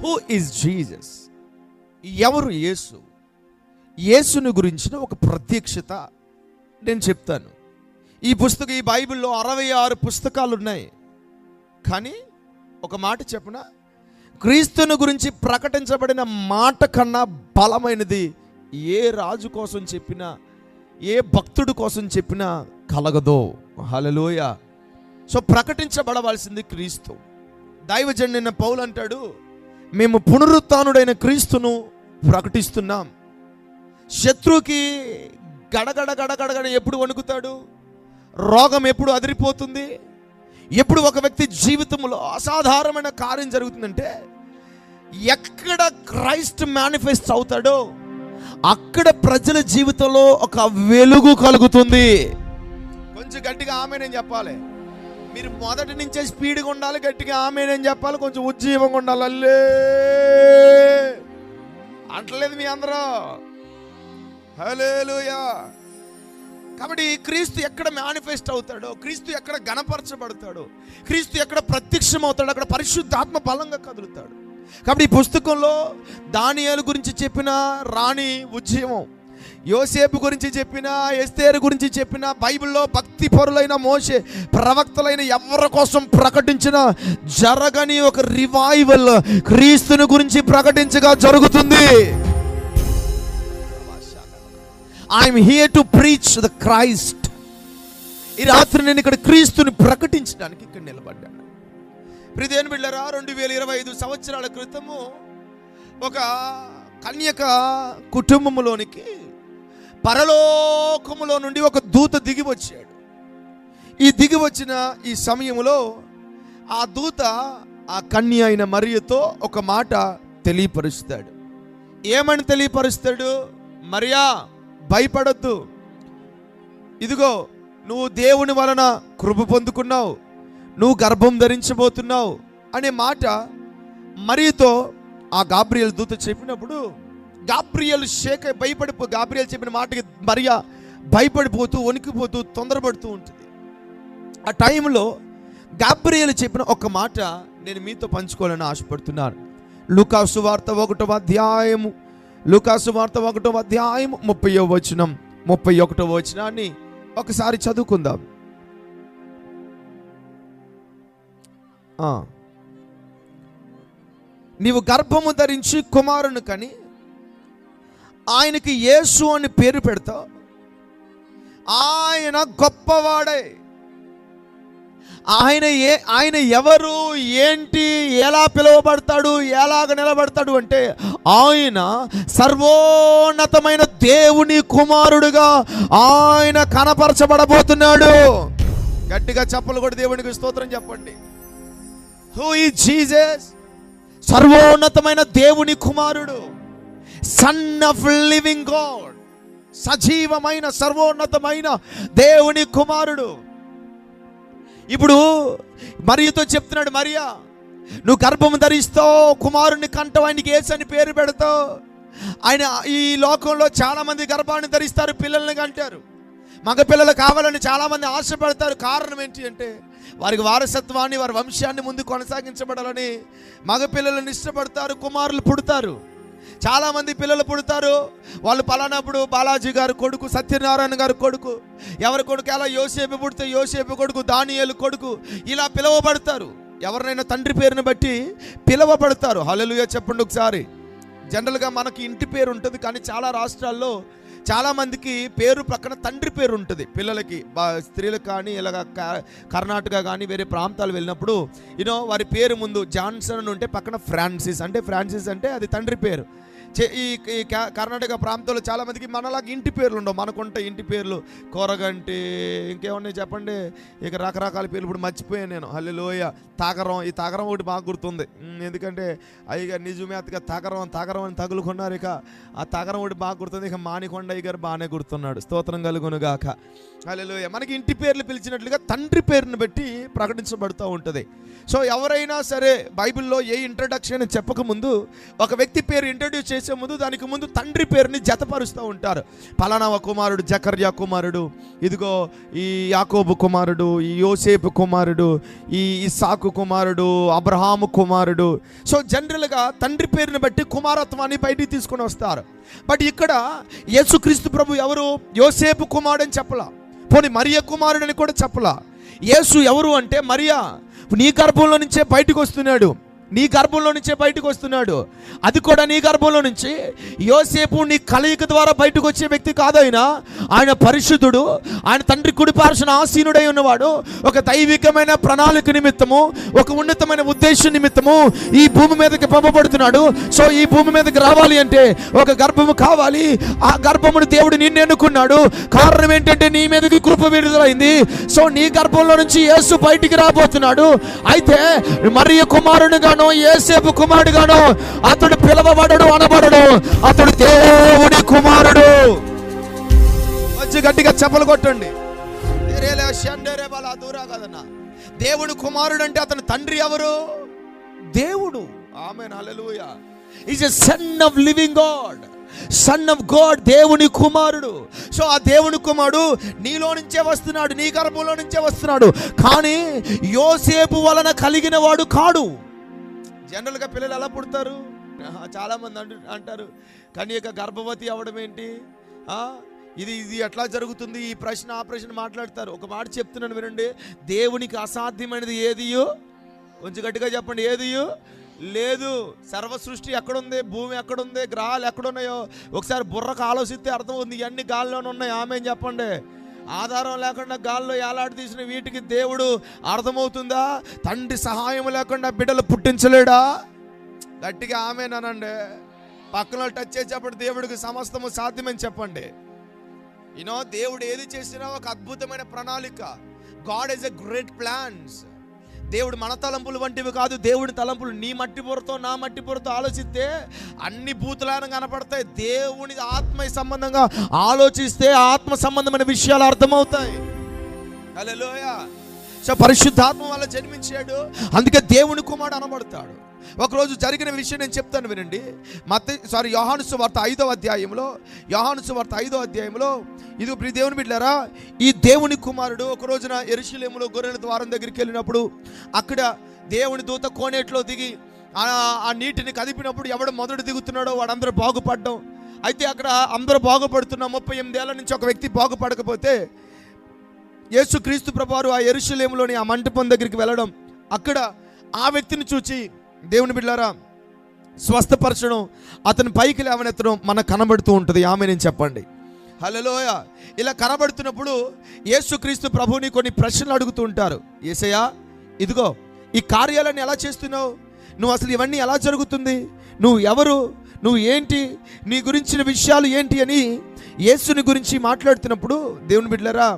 Who is Jesus? ఎవరు యేసు? యేసుని గురించిన ఒక ప్రత్యక్షత నేను చెప్తాను. ఈ బైబిల్లో 66 పుస్తకాలు ఉన్నాయి. కానీ ఒక మాట చెప్పనా, క్రీస్తుని గురించి ప్రకటించబడిన మాట కన్నా బలమైనది ఏ రాజు కోసం చెప్పినా, ఏ భక్తుడి కోసం చెప్పినా కలగదో. హల్లెలూయా. సో ప్రకటించబడవలసింది క్రీస్తు. దైవజనుడైన పౌలు అంటాడు, మేము పునరుత్థానుడైన క్రీస్తును ప్రకటిస్తున్నాం. శత్రువుకి గడగడ గడగడగడ ఎప్పుడు వణుకుతాడు? రోగం ఎప్పుడు అదిరిపోతుంది? ఎప్పుడు ఒక వ్యక్తి జీవితంలో అసాధారణమైన కార్యం జరుగుతుందంటే, ఎక్కడ క్రైస్ట్ మేనిఫెస్ట్ అవుతాడో అక్కడ ప్రజల జీవితంలో ఒక వెలుగు కలుగుతుంది. కొంచెం గట్టిగా ఆమేనని చెప్పాలి. మీరు మొదటి నుంచే స్పీడ్గా ఉండాలి, గట్టిగా ఆమేనని చెప్పాలి, కొంచెం ఉజ్జీవంగా ఉండాలి. అల్లే అంటలేదు మీ అందరూ. హల్లెలూయా. కాబట్టి క్రీస్తు ఎక్కడ మేనిఫెస్ట్ అవుతాడో, క్రీస్తు ఎక్కడ గణపరచబడతాడో, క్రీస్తు ఎక్కడ ప్రత్యక్షం అవుతాడో అక్కడ పరిశుద్ధాత్మ బలంగా కదులుతాడు. కాబట్టి ఈ పుస్తకంలో దానియేలు గురించి చెప్పిన రాణి ఉజ్జీవం, యోసేపు గురించి చెప్పిన, ఎస్తేరు గురించి చెప్పిన, బైబిల్లో భక్తి పరులైన మోషే, ప్రవక్తలైన ఎవరి కోసం ప్రకటించిన జరగని ఒక రివైవల్ క్రీస్తుని గురించి ప్రకటించగా జరుగుతుంది. I'm here to preach the Christ. ఈ రాత్రి నేను ఇక్కడ క్రీస్తుని ప్రకటించడానికి ఇక్కడ నిలబడ్డాను. ప్రియదేవుని బిడ్డలారా, 2025 సంవత్సరాల క్రితము ఒక కన్యక కుటుంబంలోనికి పరలోకములో నుండి ఒక దూత దిగి వచ్చాడు. ఈ దిగి వచ్చిన ఈ సమయంలో ఆ దూత ఆ కన్య అయిన మరియతో ఒక మాట తెలియపరుస్తాడు. ఏమని తెలియపరుస్తాడు? మరియా, భయపడొద్దు, ఇదిగో నువ్వు దేవుని వలన కృప పొందుకున్నావు, నువ్వు గర్భం ధరించబోతున్నావు అనే మాట మరియతో ఆ గాబ్రియల్ దూత చెప్పినప్పుడు గాబ్రియల్ గాబ్రియల్ చెప్పిన మాటకి మరియా భయపడిపోతూ, వణికిపోతూ, తొందరపడుతూ ఉంటుంది. ఆ టైంలో గాబ్రియల్ చెప్పిన ఒక మాట నేను మీతో పంచుకోవాలని ఆశపడుతున్నాను. లూకాసు వార్త 1వ అధ్యాయము 30వ వచనం 31వ వచనాన్ని ఒకసారి చదువుకుందాం. నీవు గర్భము ధరించి కుమారుని కని ఆయనకి యేసు అని పేరు పెడతావు. ఆయన గొప్పవాడే. ఆయన ఎవరు, ఏంటి, ఎలా పిలువబడతాడు, ఎలాగ నిలబడతాడు అంటే ఆయన సర్వోన్నతమైన దేవుని కుమారుడుగా ఆయన కనపరచబడబోతున్నాడు. గట్టిగా చప్పలు కొట్టి దేవునికి స్తోత్రం చెప్పండి. Who is Jesus? సర్వోన్నతమైన దేవుని కుమారుడు, సన్ ఆఫ్ లివింగ్ గాడ్, సజీవమైన సర్వోన్నతమైన దేవుని కుమారుడు. ఇప్పుడు మరియతో చెప్తున్నాడు, మరియా నువ్వు గర్భం ధరిస్తావు, కుమారుని కంటావు, ఆయనకి యేసు అని పేరు పెడతావు. ఆయన ఈ లోకంలో చాలామంది గర్భాన్ని ధరిస్తారు, పిల్లల్ని కంటారు. మగ పిల్లలు కావాలని చాలామంది ఆశపడతారు. కారణం ఏంటి అంటే వారికి వారసత్వాన్ని, వారి వంశాన్ని ముందు కొనసాగించబడాలని మగపిల్లలను ఇష్టపడతారు. కుమారులు పుడతారు, చాలామంది పిల్లలు పుడతారు. వాళ్ళు పలానప్పుడు బాలాజీ గారు కొడుకు, సత్యనారాయణ గారు కొడుకు, ఎవరి కొడుకు, అలా యోసేపు పుడితే యోసేపు కొడుకు, దానియేలు కొడుకు, ఇలా పిలువబడతారు. ఎవరినైనా తండ్రి పేరుని బట్టి పిలువబడతారు. హల్లెలూయా చెప్పండి ఒకసారి. జనరల్గా మనకి ఇంటి పేరు ఉంటుంది, కానీ చాలా రాష్ట్రాల్లో చాలామందికి పేరు పక్కన తండ్రి పేరు ఉంటుంది పిల్లలకి. స్త్రీలకు కానీ ఇలాగ కర్ణాటక కానీ వేరే ప్రాంతాలు వెళ్ళినప్పుడు వారి పేరు ముందు జాన్సన్ అని ఉంటే పక్కన ఫ్రాన్సిస్ అంటే అది తండ్రి పేరు. ఈ కర్ణాటక ప్రాంతంలో చాలామందికి మనలాగా ఇంటి పేర్లు ఉండవు. మనకుంటే ఇంటి పేర్లు కూరగంటి, ఇంకేమన్నాయి చెప్పండి, ఇక రకరకాల పేర్లు ఇప్పుడు మర్చిపోయాను నేను. హల్లెలూయా. తాగరం, ఈ తాగరం ఒకటి బాగా గుర్తుంది, ఎందుకంటే అయ్యగారు నిజమే అతగా తాగరం అని తగులుకున్నారు. ఇక ఆ తాగరం ఒకటి బాగా గుర్తుంది. ఇక మానికొండ అయ్యగారు బాగానే గుర్తున్నాడు. స్తోత్రం కలుగునుగాక. హల్లెలూయా. మనకి ఇంటి పేర్లు పిలిచినట్లుగా తండ్రి పేరుని బట్టి ప్రకటించబడుతూ ఉంటుంది. సో ఎవరైనా సరే బైబిల్లో ఏ ఇంట్రడక్షన్ చెప్పకముందు ఒక వ్యక్తి పేరు ఇంట్రడ్యూస్ చేసి చేసే ముందు దానికి ముందు తండ్రి పేరుని జతపరుస్తూ ఉంటారు. పలానా కుమారుడు జకర్యా కుమారుడు, ఇదిగో ఈ యాకోబు కుమారుడు, ఈ యోసేపు కుమారుడు, ఈ ఇస్సాకు కుమారుడు, అబ్రహాము కుమారుడు. సో జనరల్గా తండ్రి పేరుని బట్టి కుమారత్వాన్ని బయటికి తీసుకొని వస్తారు. బట్ ఇక్కడ యేసుక్రీస్తు ప్రభు ఎవరు? యోసేపు కుమారుడు అని చెప్పలా, పోనీ మరియ కుమారుడు అని కూడా చెప్పలా. యేసు ఎవరు అంటే మరియా నీ గర్భంలో నుంచే బయటకు వస్తున్నాడు, నీ గర్భంలో నుంచే బయటకు వస్తున్నాడు. అది కూడా నీ గర్భంలో నుంచి. యోసేపు నీ కలయిక ద్వారా బయటకు వచ్చే వ్యక్తి కాదు. ఆయన పరిశుద్ధుడు, ఆయన తండ్రి కుడిపార్శ్వన ఆసీనుడై ఉన్నవాడు. ఒక దైవికమైన ప్రణాళిక నిమిత్తము, ఒక ఉన్నతమైన ఉద్దేశం నిమిత్తము ఈ భూమి మీదకి పంపబడుతున్నాడు. సో ఈ భూమి మీదకి రావాలి అంటే ఒక గర్భము కావాలి. ఆ గర్భమును దేవుడు నిన్ను ఎన్నుకున్నాడు. కారణం ఏంటంటే నీ మీదకి కృప విడుదలైంది. సో నీ గర్భంలో నుంచి యేసు బయటికి రాబోతున్నాడు. అయితే మరియ కుమారునిగాను, యోసేపు కుమారుడుగాను అతడు పిలవబడడు, అనబడడు. అతడు దేవుని కుమారుడు. వచ్చి గట్టిగా చెప్పలు కొట్టండి. దేవుని కుమారుడు అంటే అతని తండ్రి ఎవరు? దేవుడు. ఆమేన్, హల్లెలూయా. Is a son of living God, son of God, దేవుని కుమారుడు. సో ఆ దేవుని కుమారుడు నీలో నుంచే వస్తున్నాడు, నీ గర్భంలో నుంచే వస్తున్నాడు. కానీ యోసేపు వలన కలిగిన వాడు కాడు. జనరల్గా పిల్లలు ఎలా పుడతారు? చాలామంది అంటారు కన్యక గర్భవతి అవ్వడం ఏంటి, ఇది ఎట్లా జరుగుతుంది, ఈ ప్రశ్న ఆ ప్రశ్న మాట్లాడతారు. ఒక మాట చెప్తున్నాను వినండి, దేవునికి అసాధ్యమైనది ఏదియో, కొంచెం గట్టిగా చెప్పండి, ఏదియో లేదు. సర్వ సృష్టి ఎక్కడుంది, భూమి ఎక్కడుంది, గ్రహాలు ఎక్కడున్నాయో ఒకసారి బుర్రకు ఆలోచిస్తే అర్థమవుతుంది. ఇవన్నీ గాల్లోనే ఉన్నాయి. ఆమె చెప్పండి. ఆధారం లేకుండా గాల్లో ఏలాడి తీసిన వీటికి దేవుడు అర్థమవుతుందా? తండ్రి సహాయం లేకుండా బిడ్డలు పుట్టించలేడా? గట్టిగా ఆమెనండి. పక్కన టచ్ చేసేటప్పుడు దేవుడికి సమస్తము సాధ్యమని చెప్పండి. దేవుడు ఏది చేసినా ఒక అద్భుతమైన ప్రణాళిక. God is a great plans. దేవుడు మన తలంపులు వంటివి కాదు, దేవుడి తలంపులు. నీ మట్టి బుర్రతో నా మట్టి బుర్రతో ఆలోచిస్తే అన్ని భూతులను కనపడతాయి. దేవుని ఆత్మ సంబంధంగా ఆలోచిస్తే ఆత్మ సంబంధమైన విషయాలు అర్థమవుతాయి. హల్లెలూయా. సో పరిశుద్ధాత్మ వల్ల జన్మించాడు, అందుకే దేవుని కుమారుడు అనబడతాడు. ఒకరోజు జరిగిన విషయం నేను చెప్తాను వినండి. యోహాను సువార్త 5వ అధ్యాయంలో ఇది ప్రియ దేవుని బిడ్డలారా, ఈ దేవుని కుమారుడు ఒక రోజున యెరూషలేములో గొర్రెల ద్వారం దగ్గరికి వెళ్ళినప్పుడు అక్కడ దేవుని దూత కోనేట్లో దిగి ఆ నీటిని కదిపినప్పుడు ఎవడు మొదట దిగుతున్నాడో వాడందరూ బాగుపడ్డం. అయితే అక్కడ అందరూ బాగుపడుతున్న 38 ఏళ్ల నుంచి ఒక వ్యక్తి బాగుపడకపోతే యేసుక్రీస్తు ప్రభువారు ఆ యెరూషలేములోని ఆ మంటపం దగ్గరికి వెళ్ళడం, అక్కడ ఆ వ్యక్తిని చూచి దేవుని బిడ్డలారా స్వస్థపరచడం, అతని పైకి లేవనెత్తడం మనకు కనబడుతూ ఉంటుంది. ఆమేన్ చెప్పండి. హల్లెలూయా. ఇలా కనబడుతున్నప్పుడు యేసుక్రీస్తు ప్రభువుని కొన్ని ప్రశ్నలు అడుగుతూ ఉంటారు. యేసయ్యా, ఇదిగో ఈ కార్యాలన్నీ ఎలా చేస్తున్నావు, నువ్వు అసలు ఇవన్నీ ఎలా జరుగుతుంది, నువ్వు ఎవరు, నువ్వు ఏంటి, నీ గురించిన విషయాలు ఏంటి అని యేసుని గురించి మాట్లాడుతున్నప్పుడు దేవుని బిడ్డలారా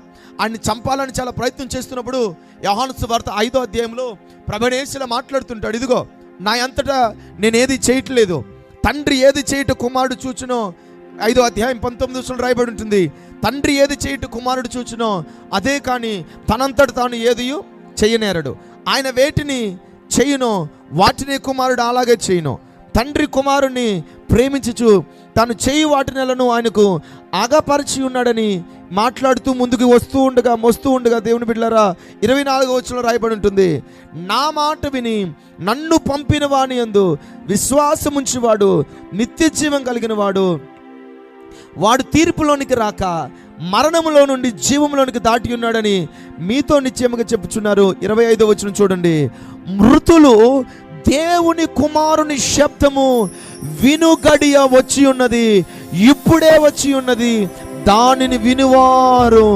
ఆయన్ని చంపాలని చాలా ప్రయత్నం చేస్తున్నప్పుడు యోహాను సువార్త 5వ అధ్యాయంలో ప్రభువైన యేసు ఇలా మాట్లాడుతుంటాడు. ఇదిగో నా అంతటా నేనేది చేయట్లేదు, తండ్రి ఏది చేయట కుమారుడు చూచునో. 5వ అధ్యాయం 19 రాయబడి ఉంటుంది. తండ్రి ఏది చేయట కుమారుడు చూచునో అదే కానీ తనంతట తాను ఏది చేయనేరడు. ఆయన వేటిని చేయునో వాటిని కుమారుడు అలాగే చేయును. తండ్రి కుమారుణ్ణి ప్రేమించుచు తాను చేయి వాటినలను ఆయనకు ఆగపరిచి ఉన్నాడని మాట్లాడుతూ ముందుకు వస్తూ ఉండగా దేవుని బిడ్డలారా 24వ వచనంలో రాయబడి ఉంటుంది. నా మాట విని నన్ను పంపిన వాని యందు విశ్వాసముంచువాడు నిత్య జీవం కలిగిన వాడు తీర్పులోనికి రాక మరణములో నుండి జీవంలోనికి దాటి ఉన్నాడని మీతో నిశ్చయముగా చెప్పుచున్నారు. 25వ వచనం చూడండి. మృతులు దేవుని కుమారుని శబ్దము వినుగడియ వచ్చి ఉన్నది, ఇప్పుడే వచ్చి ఉన్నది, దానిని వినువారు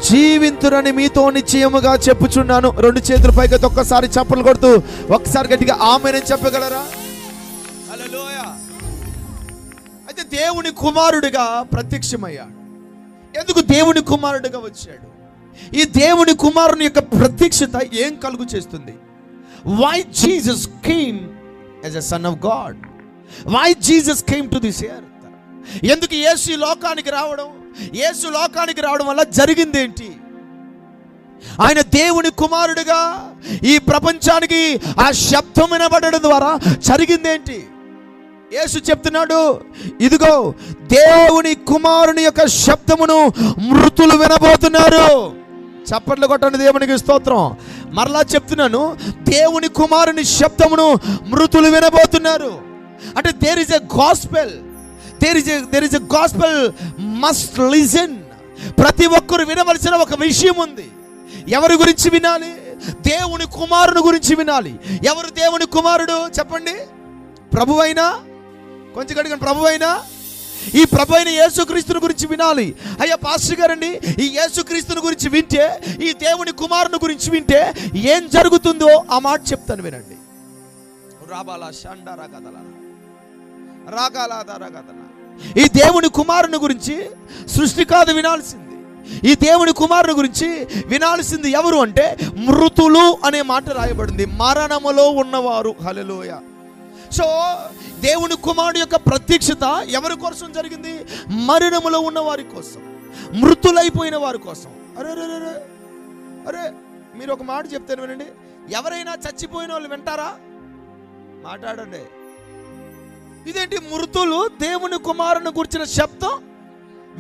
జీవింతురని మీతో నిశ్చయముగా చెప్పుచున్నాను. 2 చేతుల పైకి ఒక్కసారి చప్పలు కొడుతూ ఒక్కసారి గట్టిగా ఆమేన్ చెప్పగలరా? హల్లెలూయా. అయితే దేవుని కుమారుడిగా ప్రత్యక్షమయ్యాడు. ఎందుకు దేవుని కుమారుడిగా వచ్చాడు? ఈ దేవుని కుమారుని యొక్క ప్రత్యక్షత ఏం కలుగు చేస్తుంది? Why Jesus came as a son of God? Why Jesus came to this earth? ఎందుకు యేసు లోకానికి రావడం వల్ల జరిగింది ఏంటి? ఆయన దేవుని కుమారుడిగా ఈ ప్రపంచానికి ఆ శబ్దం వినబడడం ద్వారా జరిగిందేంటి? యేసు చెప్తున్నాడు, ఇదిగో దేవుని కుమారుని యొక్క శబ్దమును మృతులు వినబోతున్నారు. చప్పట్లు కొట్టండి దేవునికి స్తోత్రం. మరలా చెప్తున్నాను, దేవుని కుమారుని శబ్దమును మృతులు వినబోతున్నారు. అంటే there is a gospel, there is a gospel must listen. ప్రతి ఒక్కరు వినవలసిన ఒక విషయం ఉంది. ఎవరి గురించి వినాలి? దేవుని కుమారుని గురించి వినాలి. ఎవరు దేవుని కుమారుడు చెప్పండి? ప్రభువైనా, కొంచెం అడిగాను, ప్రభువైనా, ఈ ప్రభు అయిన యేసుక్రీస్తుని గురించి వినాలి. అయ్యా పాస్టర్ గారండి, ఈ యేసుక్రీస్తుని గురించి వింటే, ఈ దేవుని కుమారుని గురించి వింటే ఏం జరుగుతుందో ఆ మాట చెప్తాను వినండి. ఈ దేవుని కుమారుని గురించి సృష్టి కాదు వినాల్సింది. ఈ దేవుని కుమారుని గురించి వినాల్సింది ఎవరు అంటే మృతులు అనే మాట రాయబడింది. మరణములో ఉన్నవారు. హల్లెలూయా. సో దేవుని కుమారుడు యొక్క ప్రత్యక్షత ఎవరి కోసం జరిగింది? మరణములో ఉన్న వారి కోసం, మృతులైపోయిన వారి కోసం. అరే మీరు ఒక మాట చెప్తాను వినండి. ఎవరైనా చచ్చిపోయిన వాళ్ళు వింటారా? మాట్లాడండి. ఇదేంటి మృతులు దేవుని కుమారుని గురించిన శబ్దం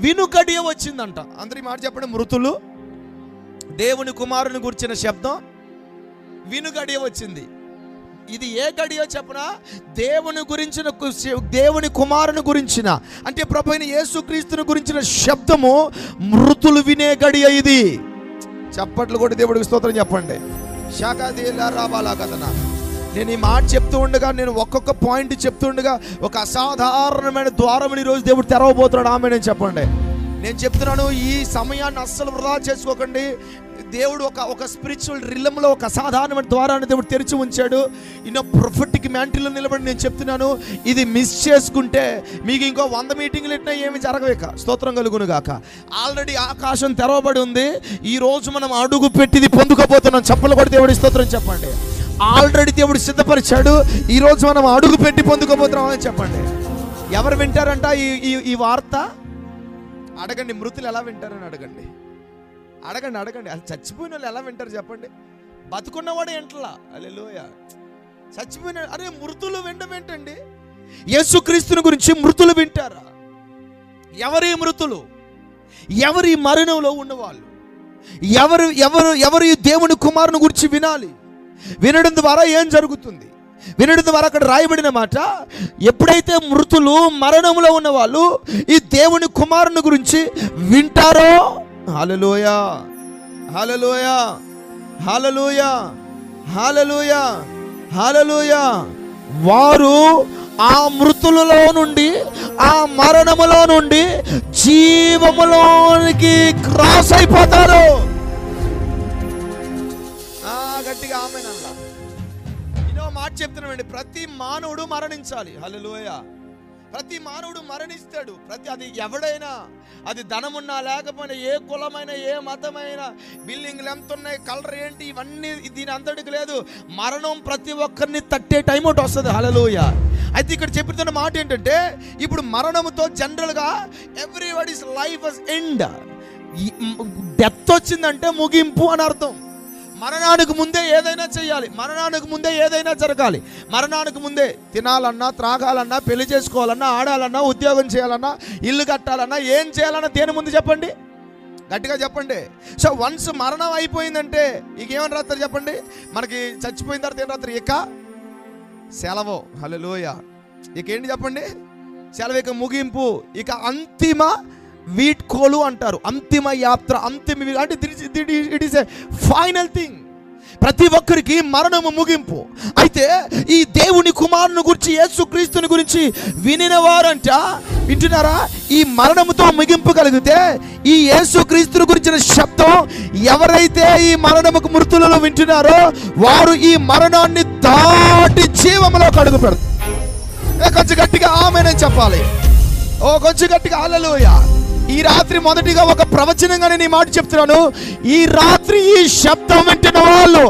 వినుగడియ వచ్చిందంట. అందరి మాట చెప్పండి. మృతులు దేవుని కుమారుని గురించిన శబ్దం వినుగడియ వచ్చింది. ఇది ఏ గడియో చెప్పనా? దేవుని కుమారుని గురించిన, అంటే ప్రభు అయిన యేసుక్రీస్తుని గురించిన శబ్దము మృతులు వినే గడియ ఇది. చప్పట్లు కూడా దేవుడికి స్తోత్రం చెప్పండి. నేను ఈ మాట చెప్తూ ఉండగా, నేను ఒక్కొక్క పాయింట్ చెప్తూ ఉండగా ఒక అసాధారణమైన ద్వారం ఈరోజు దేవుడు తెరవబోతున్నాడు. ఆమె నేను చెప్పండి. నేను చెప్తున్నాను, ఈ సమయాన్ని అస్సలు వృధా చేసుకోకండి. దేవుడు ఒక స్పిరిచువల్ రిలంలో ఒక అసాధారణమైన ద్వారాన్ని దేవుడు తెరిచి ఉంచాడు. ఇన్నో ప్రొఫెటిక్ మ్యాంటిల్లో నిలబడి నేను చెప్తున్నాను, ఇది మిస్ చేసుకుంటే మీకు ఇంకో 100 మీటింగ్లు ఇట్లా ఏమి జరగవేక. స్తోత్రం కలుగును గాక. ఆల్రెడీ ఆకాశం తెరవబడి ఉంది. ఈ రోజు మనం అడుగు పెట్టిది పొందుకోబోతున్నాం. చప్పలు కూడా దేవుడి స్తోత్రం చెప్పండి. ఆల్రెడీ దేవుడు సిద్ధపరిచాడు. ఈ రోజు మనం అడుగు పెట్టి పొందుకోబోతున్నాం అని చెప్పండి. ఎవరు వింటారంట ఈ వార్త? అడగండి. మృతులు ఎలా వింటారని అడగండి. అడగండి. అది చచ్చిపోయిన వాళ్ళు ఎలా వింటారు చెప్పండి? బతుకున్నవాడు ఎంట్లా? హల్లెలూయా. చచ్చిపోయిన అరే మృతులు వినడం ఏంటండి? యేసుక్రీస్తుని గురించి మృతులు వింటారా? ఎవరి మృతులు? ఎవరి మరణంలో ఉన్నవాళ్ళు? ఎవరు ఈ దేవుని కుమారుని గురించి వినాలి? వినడం ద్వారా ఏం జరుగుతుంది? వినడం ద్వారా అక్కడ రాయబడిన మాట, ఎప్పుడైతే మృతులు మరణంలో ఉన్న వాళ్ళు ఈ దేవుని కుమారుని గురించి వింటారో, హల్లెలూయా, హల్లెలూయా, హల్లెలూయా, హల్లెలూయా, హల్లెలూయా, వారు ఆ మృతులలో నుండి, ఆ మరణములో నుండి జీవములోనికి క్రాస్ అయిపోతారు. గట్టిగా ఆమేనల్లా. ఇన్నో మాట చెప్తున్నామండి, ప్రతి మానవుడు మరణించాలి. హల్లెలూయా. ప్రతి మానవుడు మరణిస్తాడు. అది ఎవడైనా, అది ధనమున్నా లేకపోయినా, ఏ కులమైనా, ఏ మతమైనా, బిల్డింగ్లు ఎంత ఉన్నాయి, కలర్ ఏంటి, ఇవన్నీ దీని అంతటికి లేదు. మరణం ప్రతి ఒక్కరిని తట్టే టైం ఒకటి వస్తుంది. హల్లెలూయా. అయితే ఇక్కడ చెప్తున్న మాట ఏంటంటే, ఇప్పుడు మరణముతో జనరల్గా everybody's life was end. Death వచ్చిందంటే ముగింపు అని అర్థం. మరణానికి ముందే ఏదైనా చేయాలి, మరణానికి ముందే ఏదైనా జరగాలి. మరణానికి ముందే తినాలన్నా, త్రాగాలన్నా, పెళ్లి చేసుకోవాలన్నా, ఆడాలన్నా, ఉద్యోగం చేయాలన్నా, ఇల్లు కట్టాలన్నా, ఏం చేయాలన్నా దేని ముందు చెప్పండి? గట్టిగా చెప్పండి. సో వన్స్ మరణం అయిపోయిందంటే ఇక ఏమని రాస్తారు చెప్పండి? మనకి చచ్చిపోయిన తర్వాత ఏం రాస్తారు? ఇక సెలవు. హల్లెలూయా. ఇక ఏంటి చెప్పండి? సెలవు. ఇక ముగింపు. ఇక అంతిమ వీడ్కోలు అంటారు. అంతిమ యాత్ర, అంతిమ, అంటే it is a final thing. ప్రతి ఒక్కరికి మరణము ముగింపు. అయితే ఈ దేవుని కుమారుని గురించి, యేసుక్రీస్తుని గురించి వినిన వారంట, వింటున్నారా? ఈ మరణముతో ముగింపు కలిగితే ఈ యేసుక్రీస్తుని గురించిన శబ్దం ఎవరైతే ఈ మరణముకు మృతులలో వింటున్నారో వారు ఈ మరణాన్ని దాటి జీవములో అడుగు పెడతారు. కొంచెం గట్టిగా ఆమేనని చెప్పాలి. కొంచెం గట్టిగా హల్లెలూయా. ఈ రాత్రి మొదటిగా ఒక ప్రవచనంగా నేను ఈ మాట చెప్తున్నాను. ఈ రాత్రి ఈ శబ్దం వింటున్న వాళ్ళు,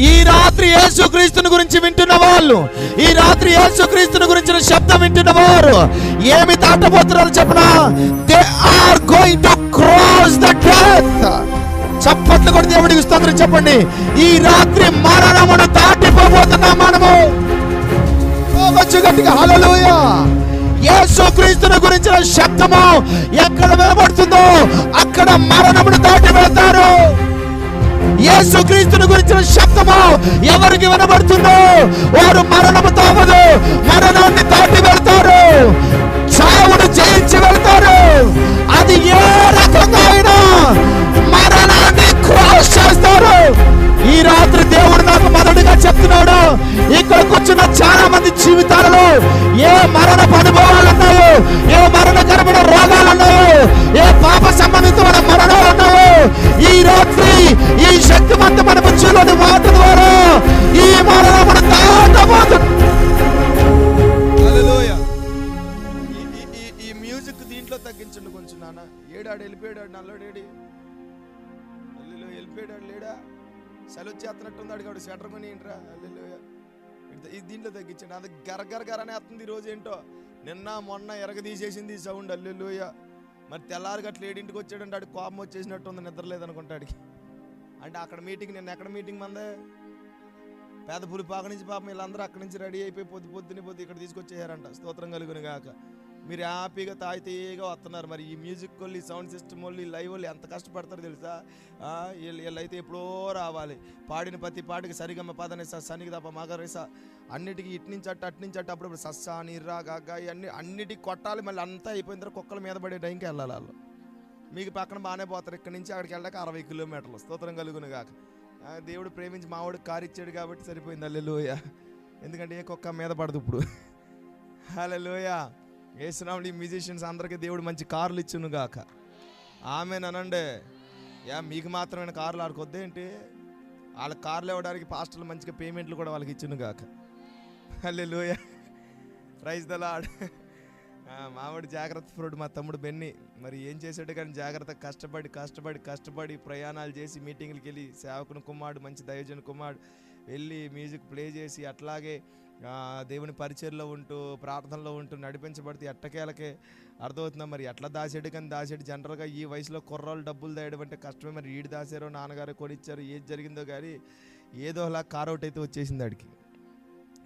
ఈ రాత్రి యేసుక్రీస్తుని గురించి వింటున్న వాళ్ళు, ఈ రాత్రి యేసుక్రీస్తుని గురించిన శబ్దం వింటున్న వారు ఏమి దాటబోతున్నారు చెప్పనా? They are going to cross the death. చప్పట్లు కూడా దేవుడికి స్తోత్రం చెప్పండి. ఈ రాత్రి మరణమును దాటిపోబోతున్నాం మనము. పలకొచ్చు గట్టిగా హల్లెలూయా. యేసుక్రీస్తుని గురించిన శబ్దము ఎక్కడ వినబడుతుందో అక్కడ మరణమును దాటి వెళ్తారు. యేసుక్రీస్తుని గురించిన శబ్దము ఎవరికి వినబడుతుందో వారు మరణము తావదు, మరణాన్ని దాటి వెళ్తారు, చావును జయించి వెళ్తారు. అది ఏ రకంగా అయినా మరణాన్ని క్రాస్ చేస్తారు. ఈ రాత్రి దేవుడు నాకు మొదటిగా చెప్తున్నాడు, ఇక్కడికి వచ్చిన చాలా మంది జీవితాలలో ఏ మరణ అనుభవాలు ఉన్నాయో, ఏ మరణకరమైన రోగాలు ఉన్నాయో, ఏ పాప సంబంధితమైన మరణాలు ఉన్నాయో, ఈ రాత్రి ఈ శక్తివంతమైన బుద్ధిలోని మాట ద్వారా ఈ మరణమును దాటబోతుంది. హల్లెలూయా. ఈ మ్యూజిక్ దీంట్లో తగ్గించండి కొంచెం నాన్న. ఏడాడు వెళ్ళిపోయాడు, నల్లడేడి వెళ్ళిపోయాడు, లేడా సెలవు చేస్తున్నట్టుంది. అడిగాడు స్వెటర్ కొని ఏంట్రా. హల్లెలూయా. దీంట్లో తగ్గించండి. అది గరగరగరనే వస్తుంది ఈరోజు. ఏంటో నిన్న మొన్న ఎరగదీసేసింది ఈ సౌండ్. హల్లెలూయా. మరి తెల్లారి గట్ల 7ంటికి వచ్చాడంటే ఆడికి కోపం వచ్చేసినట్టుంది, నిద్రలేదనుకుంటాడికి. అంటే అక్కడ మీటింగ్, నిన్న ఎక్కడ మీటింగ్ మందే పేద పులిపాక నుంచి పాపం వీళ్ళందరూ అక్కడి నుంచి రెడీ అయిపోయి పొద్దుని ఇక్కడ తీసుకొచ్చేయారంట. స్తోత్రం కలుగును గాక. మీరు హ్యాపీగా తాయితీగా వస్తున్నారు. మరి ఈ మ్యూజిక్ వాళ్ళు, ఈ సౌండ్ సిస్టమ్ వాళ్ళు, ఈ లైవ్ వాళ్ళు ఎంత కష్టపడతారు తెలుసా. వీళ్ళైతే ఎప్పుడో రావాలి, పాడిన ప్రతి పాటికి సరిగమ్మ పదని సనికి తప్ప మగరేస అన్నిటికీ ఇటు నుంచి అట్టు అప్పుడప్పుడు సస్సా నిర్రా గగ్గ ఇవన్నీ అన్నిటికి కొట్టాలి. మళ్ళీ అంతా అయిపోయిన తర్వాత కుక్కల మీద పడే టైంకి వెళ్ళాలి వాళ్ళు. మీకు పక్కన బాగానే పోతారు, ఇక్కడి నుంచి అక్కడికి వెళ్ళాక 60 కిలోమీటర్లు. స్తోత్రం కలుగును గాక. దేవుడు ప్రేమించి మావాడికి కారు ఇచ్చాడు కాబట్టి సరిపోయింది. హల్లెలూయా. ఎందుకంటే ఏ కుక్క మీద పడదు ఇప్పుడు. హల్లెలూయా. యేసునామములో ఈ మ్యూజిషియన్స్ అందరికీ దేవుడు మంచి కార్లు ఇచ్చును గాక. ఆమేన్ అనండి. మీకు మాత్రమైన కార్లు ఆడుకొద్దేంటి? వాళ్ళకి కార్లు ఇవ్వడానికి పాస్టర్లు మంచిగా పేమెంట్లు కూడా వాళ్ళకి ఇచ్చును గాక. హల్లెలూయా. Praise the lord. మావాడు జాగ్రత్త ఫ్రూడ్, మా తమ్ముడు బెన్ని. మరి ఏం చేశాడు కానీ జాగ్రత్త కష్టపడి ప్రయాణాలు చేసి మీటింగ్లకి వెళ్ళి సేవకుని కుమారుడు, మంచి దైవజన కుమారుడు వెళ్ళి మ్యూజిక్ ప్లే చేసి అట్లాగే దేవుని పరిచర్లో ఉంటూ ప్రార్థనలో ఉంటూ నడిపించబడితే ఎట్టకేలకే అర్థమవుతుందా. మరి ఎట్లా దాసాడు కానీ దాసాడు. జనరల్గా ఈ వయసులో కుర్రాళ్ళు డబ్బులు దాయడం అంటే కష్టమే. మరి ఈడు దాసారో నాన్నగారు కొనిచ్చారు, ఏది జరిగిందో కానీ ఏదోలా కారౌట్ అయితే వచ్చేసింది ఆడికి.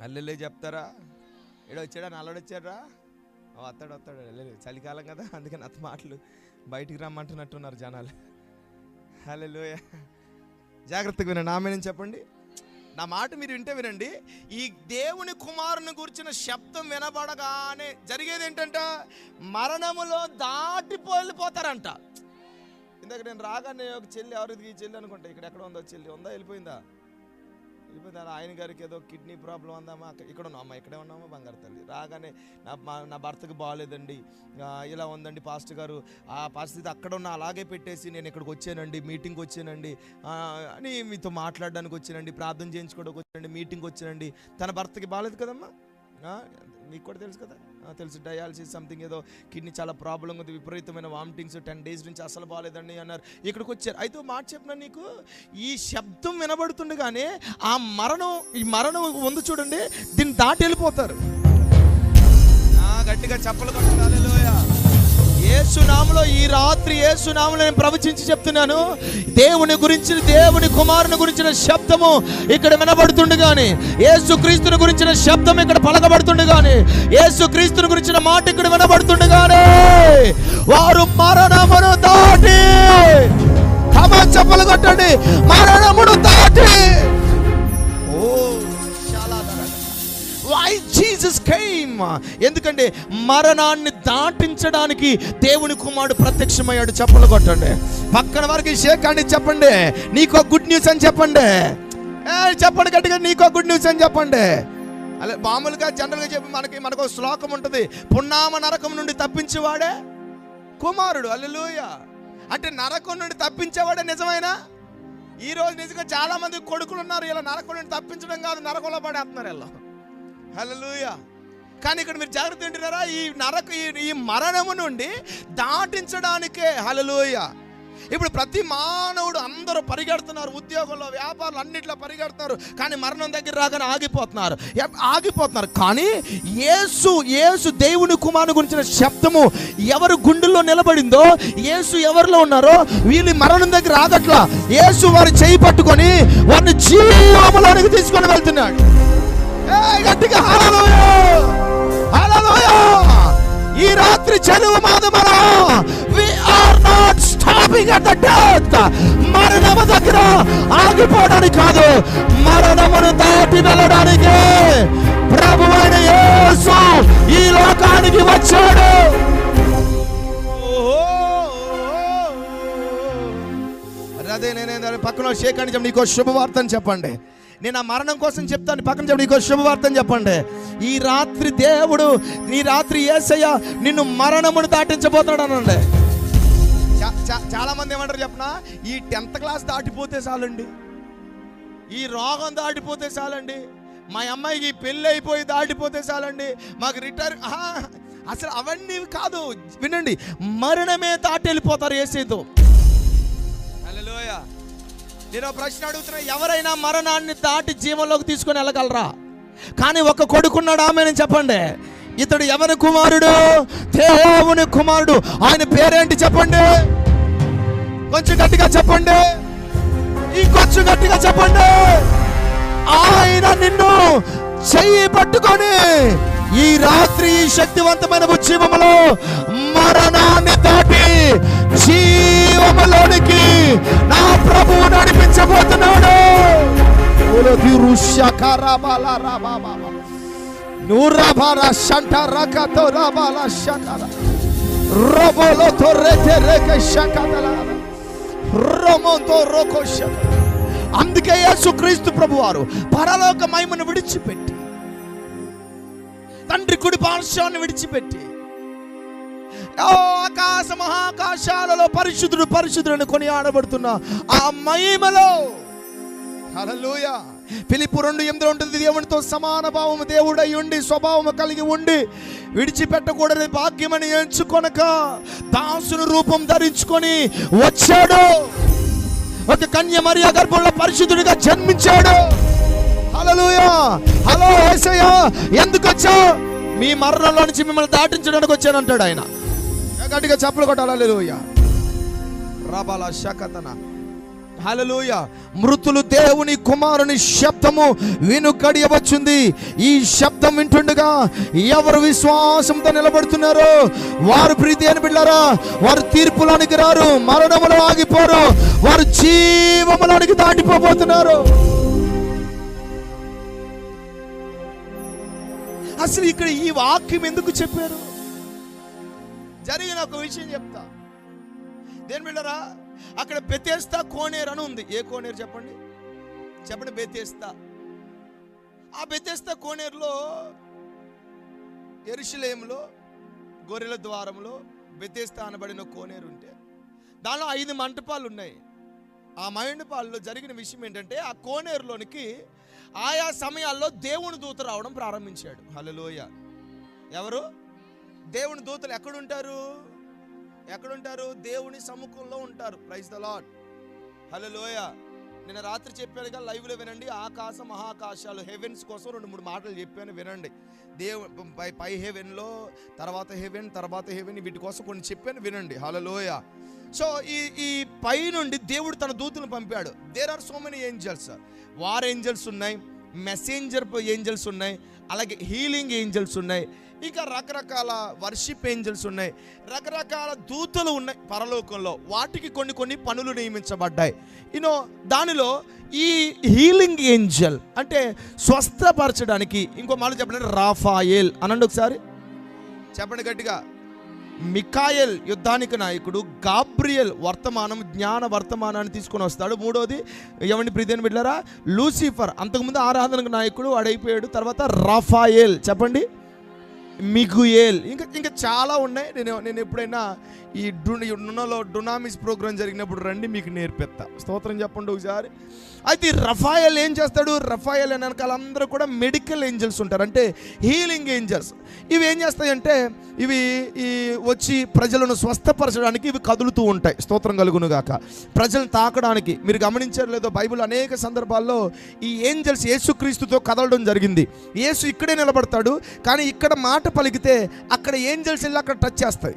అల్లెళ్ళే చెప్తారా, ఏడో వచ్చాడా, నల్లడు వచ్చాడా, వస్తాడు చలికాలం కదా, అందుకని అత్త మాటలు బయటికి రమ్మంటున్నట్టున్నారు జనాలు. హల్లెలూయా. జాగ్రత్తగా వినండి. ఆమేన్ చెప్పండి. నా మాట మీరు వింటే వినండి. ఈ దేవుని కుమారుని గురించిన శబ్దం వినబడగానే జరిగేది ఏంటంట, మరణములో దాటిపోతారంట. ఇందాక నేను రాగానే ఒక చెల్లి, ఎవరికి చెల్లి అనుకుంటా, ఇక్కడ ఎక్కడ ఉందో చెల్లి, ఉందా వెళ్ళిపోయిందా? ఆయన గారికి ఏదో కిడ్నీ ప్రాబ్లం ఉందామా, ఇక్కడ ఉన్నామా, ఇక్కడే ఉన్నామా బంగారు తల్లి. రాగానే నా భర్తకు బాగాలేదండి, ఇలా ఉందండి పాస్టర్ గారు, ఆ పరిస్థితి అక్కడ ఉన్న అలాగే పెట్టేసి నేను ఇక్కడికి వచ్చానండి, మీటింగ్కి వచ్చానండి అని మీతో మాట్లాడడానికి వచ్చానండి, ప్రార్థన చేయించుకోవడానికి వచ్చానండి, మీటింగ్కి వచ్చానండి. తన భర్తకి బాగాలేదు కదమ్మా, మీకు కూడా తెలుసు కదా, తెలుసు. డయాలసిస్ సంథింగ్ ఏదో కిడ్నీ చాలా ప్రాబ్లం ఉంది, విపరీతమైన వామిటింగ్స్, 10 days నుంచి అసలు బాగాలేదండి అన్నారు. ఇక్కడికి వచ్చారు. అయితే మాట చెప్పినా నీకు, ఈ శబ్దం వినబడుతుండగానే ఈ మరణం ఉంది చూడండి, దీన్ని దాటి వెళ్ళిపోతారు. గట్టిగా చప్పలు కొట్టాలి. హల్లెలూయా. యేసు నామములో ఈ రాత్రి యేసు నామములో నేను ప్రవచించి చెప్తున్నాను, దేవుని కుమారుని గురించిన శబ్దము ఇక్కడ వినబడుతుండగానే, యేసుక్రీస్తుని గురించిన శబ్దం ఇక్కడ పలకబడుతుండగానే, యేసుక్రీస్తుని గురించిన మాట ఇక్కడ వినబడుతుండగానే వారు మరణమును దాటి, చప్పలు కొట్టండి, మరణమును దాటి. Why Jesus came? ఎందుకంటే మరణాన్ని దాటించడానికి దేవుని కుమారుడు ప్రత్యక్షమయ్యాడు. చప్పలు కొట్టండి. పక్కన వారికి షేక్ అండి, చెప్పండి నీకో గుడ్ న్యూస్ అని చెప్పండి. చెప్పండి గట్టిగా, నీకో గుడ్ న్యూస్ అని చెప్పండి. అలా మామూలుగా జనరల్గా చెప్పి మనకు శ్లోకం ఉంటుంది, పున్నామ నరకం నుండి తప్పించేవాడే కుమారుడు. హల్లెలూయా. అంటే నరకం నుండి తప్పించేవాడే నిజమైనా. ఈ రోజు నిజంగా చాలా మంది కొడుకులు ఉన్నారు, ఇలా నరకం నుండి తప్పించడం కాదు, నరకంలో పడేస్తున్నారు ఇలా. హల్లెలూయా. కానీ ఇక్కడ మీరు జాగ్రత్త ఏంటన్నారా, ఈ మరణము నుండి దాటించడానికే. హల్లెలూయా. ఇప్పుడు ప్రతి మానవుడు అందరూ పరిగెడుతున్నారు, ఉద్యోగంలో వ్యాపారాలు అన్నిట్లో పరిగెడుతున్నారు, కానీ మరణం దగ్గర రాగానే ఆగిపోతున్నారు. కానీ యేసు దేవుని కుమారుని గురించిన శబ్దము ఎవరు గుండెల్లో నిలబడిందో, యేసు ఎవరిలో ఉన్నారో వీళ్ళు మరణం దగ్గర ఆగట్లా. యేసు వారి చేయి పట్టుకొని వారిని జీవములోనికి తీసుకొని వెళ్తున్నాడు. గట్టిగా హల్లెలూయా. దేవుని చదువు మాధమరా, we are not stopping at the death. మరణము దగ్గర ఆగిపోవడానికి కాదు, మరణమును దాటి వెళ్ళడానికి ప్రభువైన యేసు ఈ లోకానికి వచ్చాడు. అదే నేనే పక్కన షేకాన్ని చెప్పండి, నీకో శుభవార్తని చెప్పండి. నేను ఆ మరణం కోసం చెప్తాను, పక్కన చెప్పండి, నీకో శుభవార్తని చెప్పండి. ఈ రాత్రి దేవుడు, ఈ రాత్రి యేసయ్య నిన్ను మరణమును దాటించబోతున్నాడు అనండి. చాలా మంది ఏమంటారు చెప్పనా, ఈ 10th క్లాస్ దాటిపోతే చాలండి, ఈ రోగం దాటిపోతే చాలండి, మా అమ్మాయికి పెళ్ళి అయిపోయి దాటిపోతే చాలండి, మాకు రిటైర్. అసలు అవన్నీ కాదు, వినండి, మరణమే దాటి వెళ్ళిపోతారు యేసుతో. హల్లెలూయా. నేను ప్రశ్న అడుగుతున్నా, ఎవరైనా మరణాన్ని దాటి జీవంలోకి తీసుకొని వెళ్ళగలరా? కానీ ఒక కొడుకున్నాడు, ఆమెను చెప్పండి. ఇతడు ఎవరి కుమారుడు? దేవుని కుమారుడు. ఆయన పేరేంటి చెప్పండి, కొంచెం గట్టిగా చెప్పండి, ఇంకొంచెం గట్టిగా చెప్పండి. ఆయన నిన్ను చెయ్యి పట్టుకొని ఈ రాత్రి ఈ శక్తివంతమైన ఉద్యమంలో మరణాన్ని దాటి జీవములోనికి నా ప్రభువు నడిపించబోతున్నాడు. అందుకే యేసుక్రీస్తు ప్రభువారు పరలోక మహిమను విడిచిపెట్టి, తండ్రి కుడి పార్శ్వాన్ని విడిచిపెట్టి, ఆకాశ మహాకాశాలలో పరిశుద్ధుడు పరిశుద్ధుడు కొనియాడబడుతున్న ఆ మహిమలో, హల్లెలూయా. ఫిలిప్పు 2:8 ఉంటుంది, దేవునితో సమాన భావము దేవుడై ఉండి స్వభావము కలిగి ఉండి విడిచిపెట్టకూడని భాగ్యమని ఎంచుకొనక దాసుని రూపం ధరించుకొని వచ్చాడు. ఒక కన్య మరియ గర్భంలో పరిశుద్ధుడిగా జన్మించాడు. హల్లెలూయా. హలో యేసయ్య, ఎందుకు వచ్చావు? మీ మరణంలో నుంచి మిమ్మల్ని దాటించడానికి వచ్చానంటాడు ఆయన. గట్టిగా చప్పలు కొట్టాలి. హల్లెలూయా. రాబాల శకతన. హల్లెలూయా. మృతులు దేవుని కుమారుని శబ్దము వినుకడియవచ్చుంది. ఈ శబ్దం వింటుండగా ఎవరు విశ్వాసంతో నిలబడుతున్నారో వారు ప్రీతి అని బిడ్డలారా, వారు తీర్పులోనికి రారు, మరణములో ఆగిపోరు, వారు జీవములోనికి దాటిపోబోతున్నారు. అసలు ఇక్కడ ఈ వాక్యం ఎందుకు చెప్పారు? జరిగిన ఒక విషయం చెప్తా. దేని బిడ్డరా, అక్కడ బెతెస్దా కోనేరు అని ఉంది. ఏ కోనేరు చెప్పండి, చెప్పండి. బెతెస్దా. ఆ బెతెస్దా కోనేరులో యెరూషలేములో గొర్రెల ద్వారంలో బెతెస్దా అనబడిన కోనేరు ఉంటే దానిలో 5 మంటపాలు ఉన్నాయి. ఆ మంటపాల్లో జరిగిన విషయం ఏంటంటే, ఆ కోనేరులోనికి ఆయా సమయాల్లో దేవుని దూత రావడం ప్రారంభించాడు. హల్లెలూయా. ఎవరు? దేవుని దూతలు ఎక్కడుంటారు? ఎక్కడుంటారు? దేవుని సముఖంలో ఉంటారు. Praise the lord. హల్లెలూయా. నేను రాత్రి చెప్పానుగా, లైవ్లో వినండి. ఆకాశ మహాకాశాలు, హెవెన్స్ కోసం 2-3 మాటలు చెప్పాను, వినండి. పై హెవెన్లో, తర్వాత హెవెన్, తర్వాత హెవెన్, వీటి కోసం కొన్ని చెప్పాను, వినండి. హల్లెలూయా. సో ఈ పై నుండి దేవుడు తన దూతలను పంపాడు. There are so many angels. War angels ఉన్నాయి, మెసెంజర్ ఏంజల్స్ ఉన్నాయి, అలాగే హీలింగ్ ఏంజల్స్ ఉన్నాయి, ఇంకా రకరకాల వర్షిప్ ఏంజల్స్ ఉన్నాయి, రకరకాల దూతలు ఉన్నాయి పరలోకంలో. వాటికి కొన్ని పనులు నియమించబడ్డాయి. దానిలో ఈ హీలింగ్ ఏంజల్ అంటే స్వస్థపరచడానికి, ఇంకో మాట చెప్పండి, రాఫాయేల్ అనండి ఒకసారి, చెప్పండి గట్టిగా. మికాయల్ యుద్ధానికి నాయకుడు, గాబ్రియల్ వర్తమానం, జ్ఞాన వర్తమానాన్ని తీసుకొని వస్తాడు. మూడోది ఎవరిని ప్రీతిని బిడ్డలారా, లూసిఫర్, అంతకుముందు ఆరాధనకు నాయకుడు వాడైపోయాడు. తర్వాత రాఫాయేల్, చెప్పండి, మిగుయేల్, ఇంకా చాలా ఉన్నాయి. నేను ఎప్పుడైనా ఈ డునామిస్ ప్రోగ్రామ్ జరిగినప్పుడు రండి, మీకు నేర్పిస్తా. స్తోత్రం చెప్పండి ఒకసారి. అయితే రఫాయల్ ఏం చేస్తాడు? రఫాయల్ అని వెనకాల అందరూ కూడా మెడికల్ ఏంజల్స్ ఉంటారు, అంటే హీలింగ్ ఏంజల్స్. ఇవి ఏం చేస్తాయంటే, ఇవి వచ్చి ప్రజలను స్వస్థపరచడానికి ఇవి కదులుతూ ఉంటాయి. స్తోత్రం కలుగును గాక. ప్రజలను తాకడానికి. మీరు గమనించారు లేదో, బైబిల్ అనేక సందర్భాల్లో ఈ ఏంజల్స్ యేసుక్రీస్తుతో కదలడం జరిగింది. యేసు ఇక్కడే నిలబడతాడు, కానీ ఇక్కడ మాట పలికితే అక్కడ ఏంజల్స్ వెళ్ళి అక్కడ టచ్ చేస్తాయి.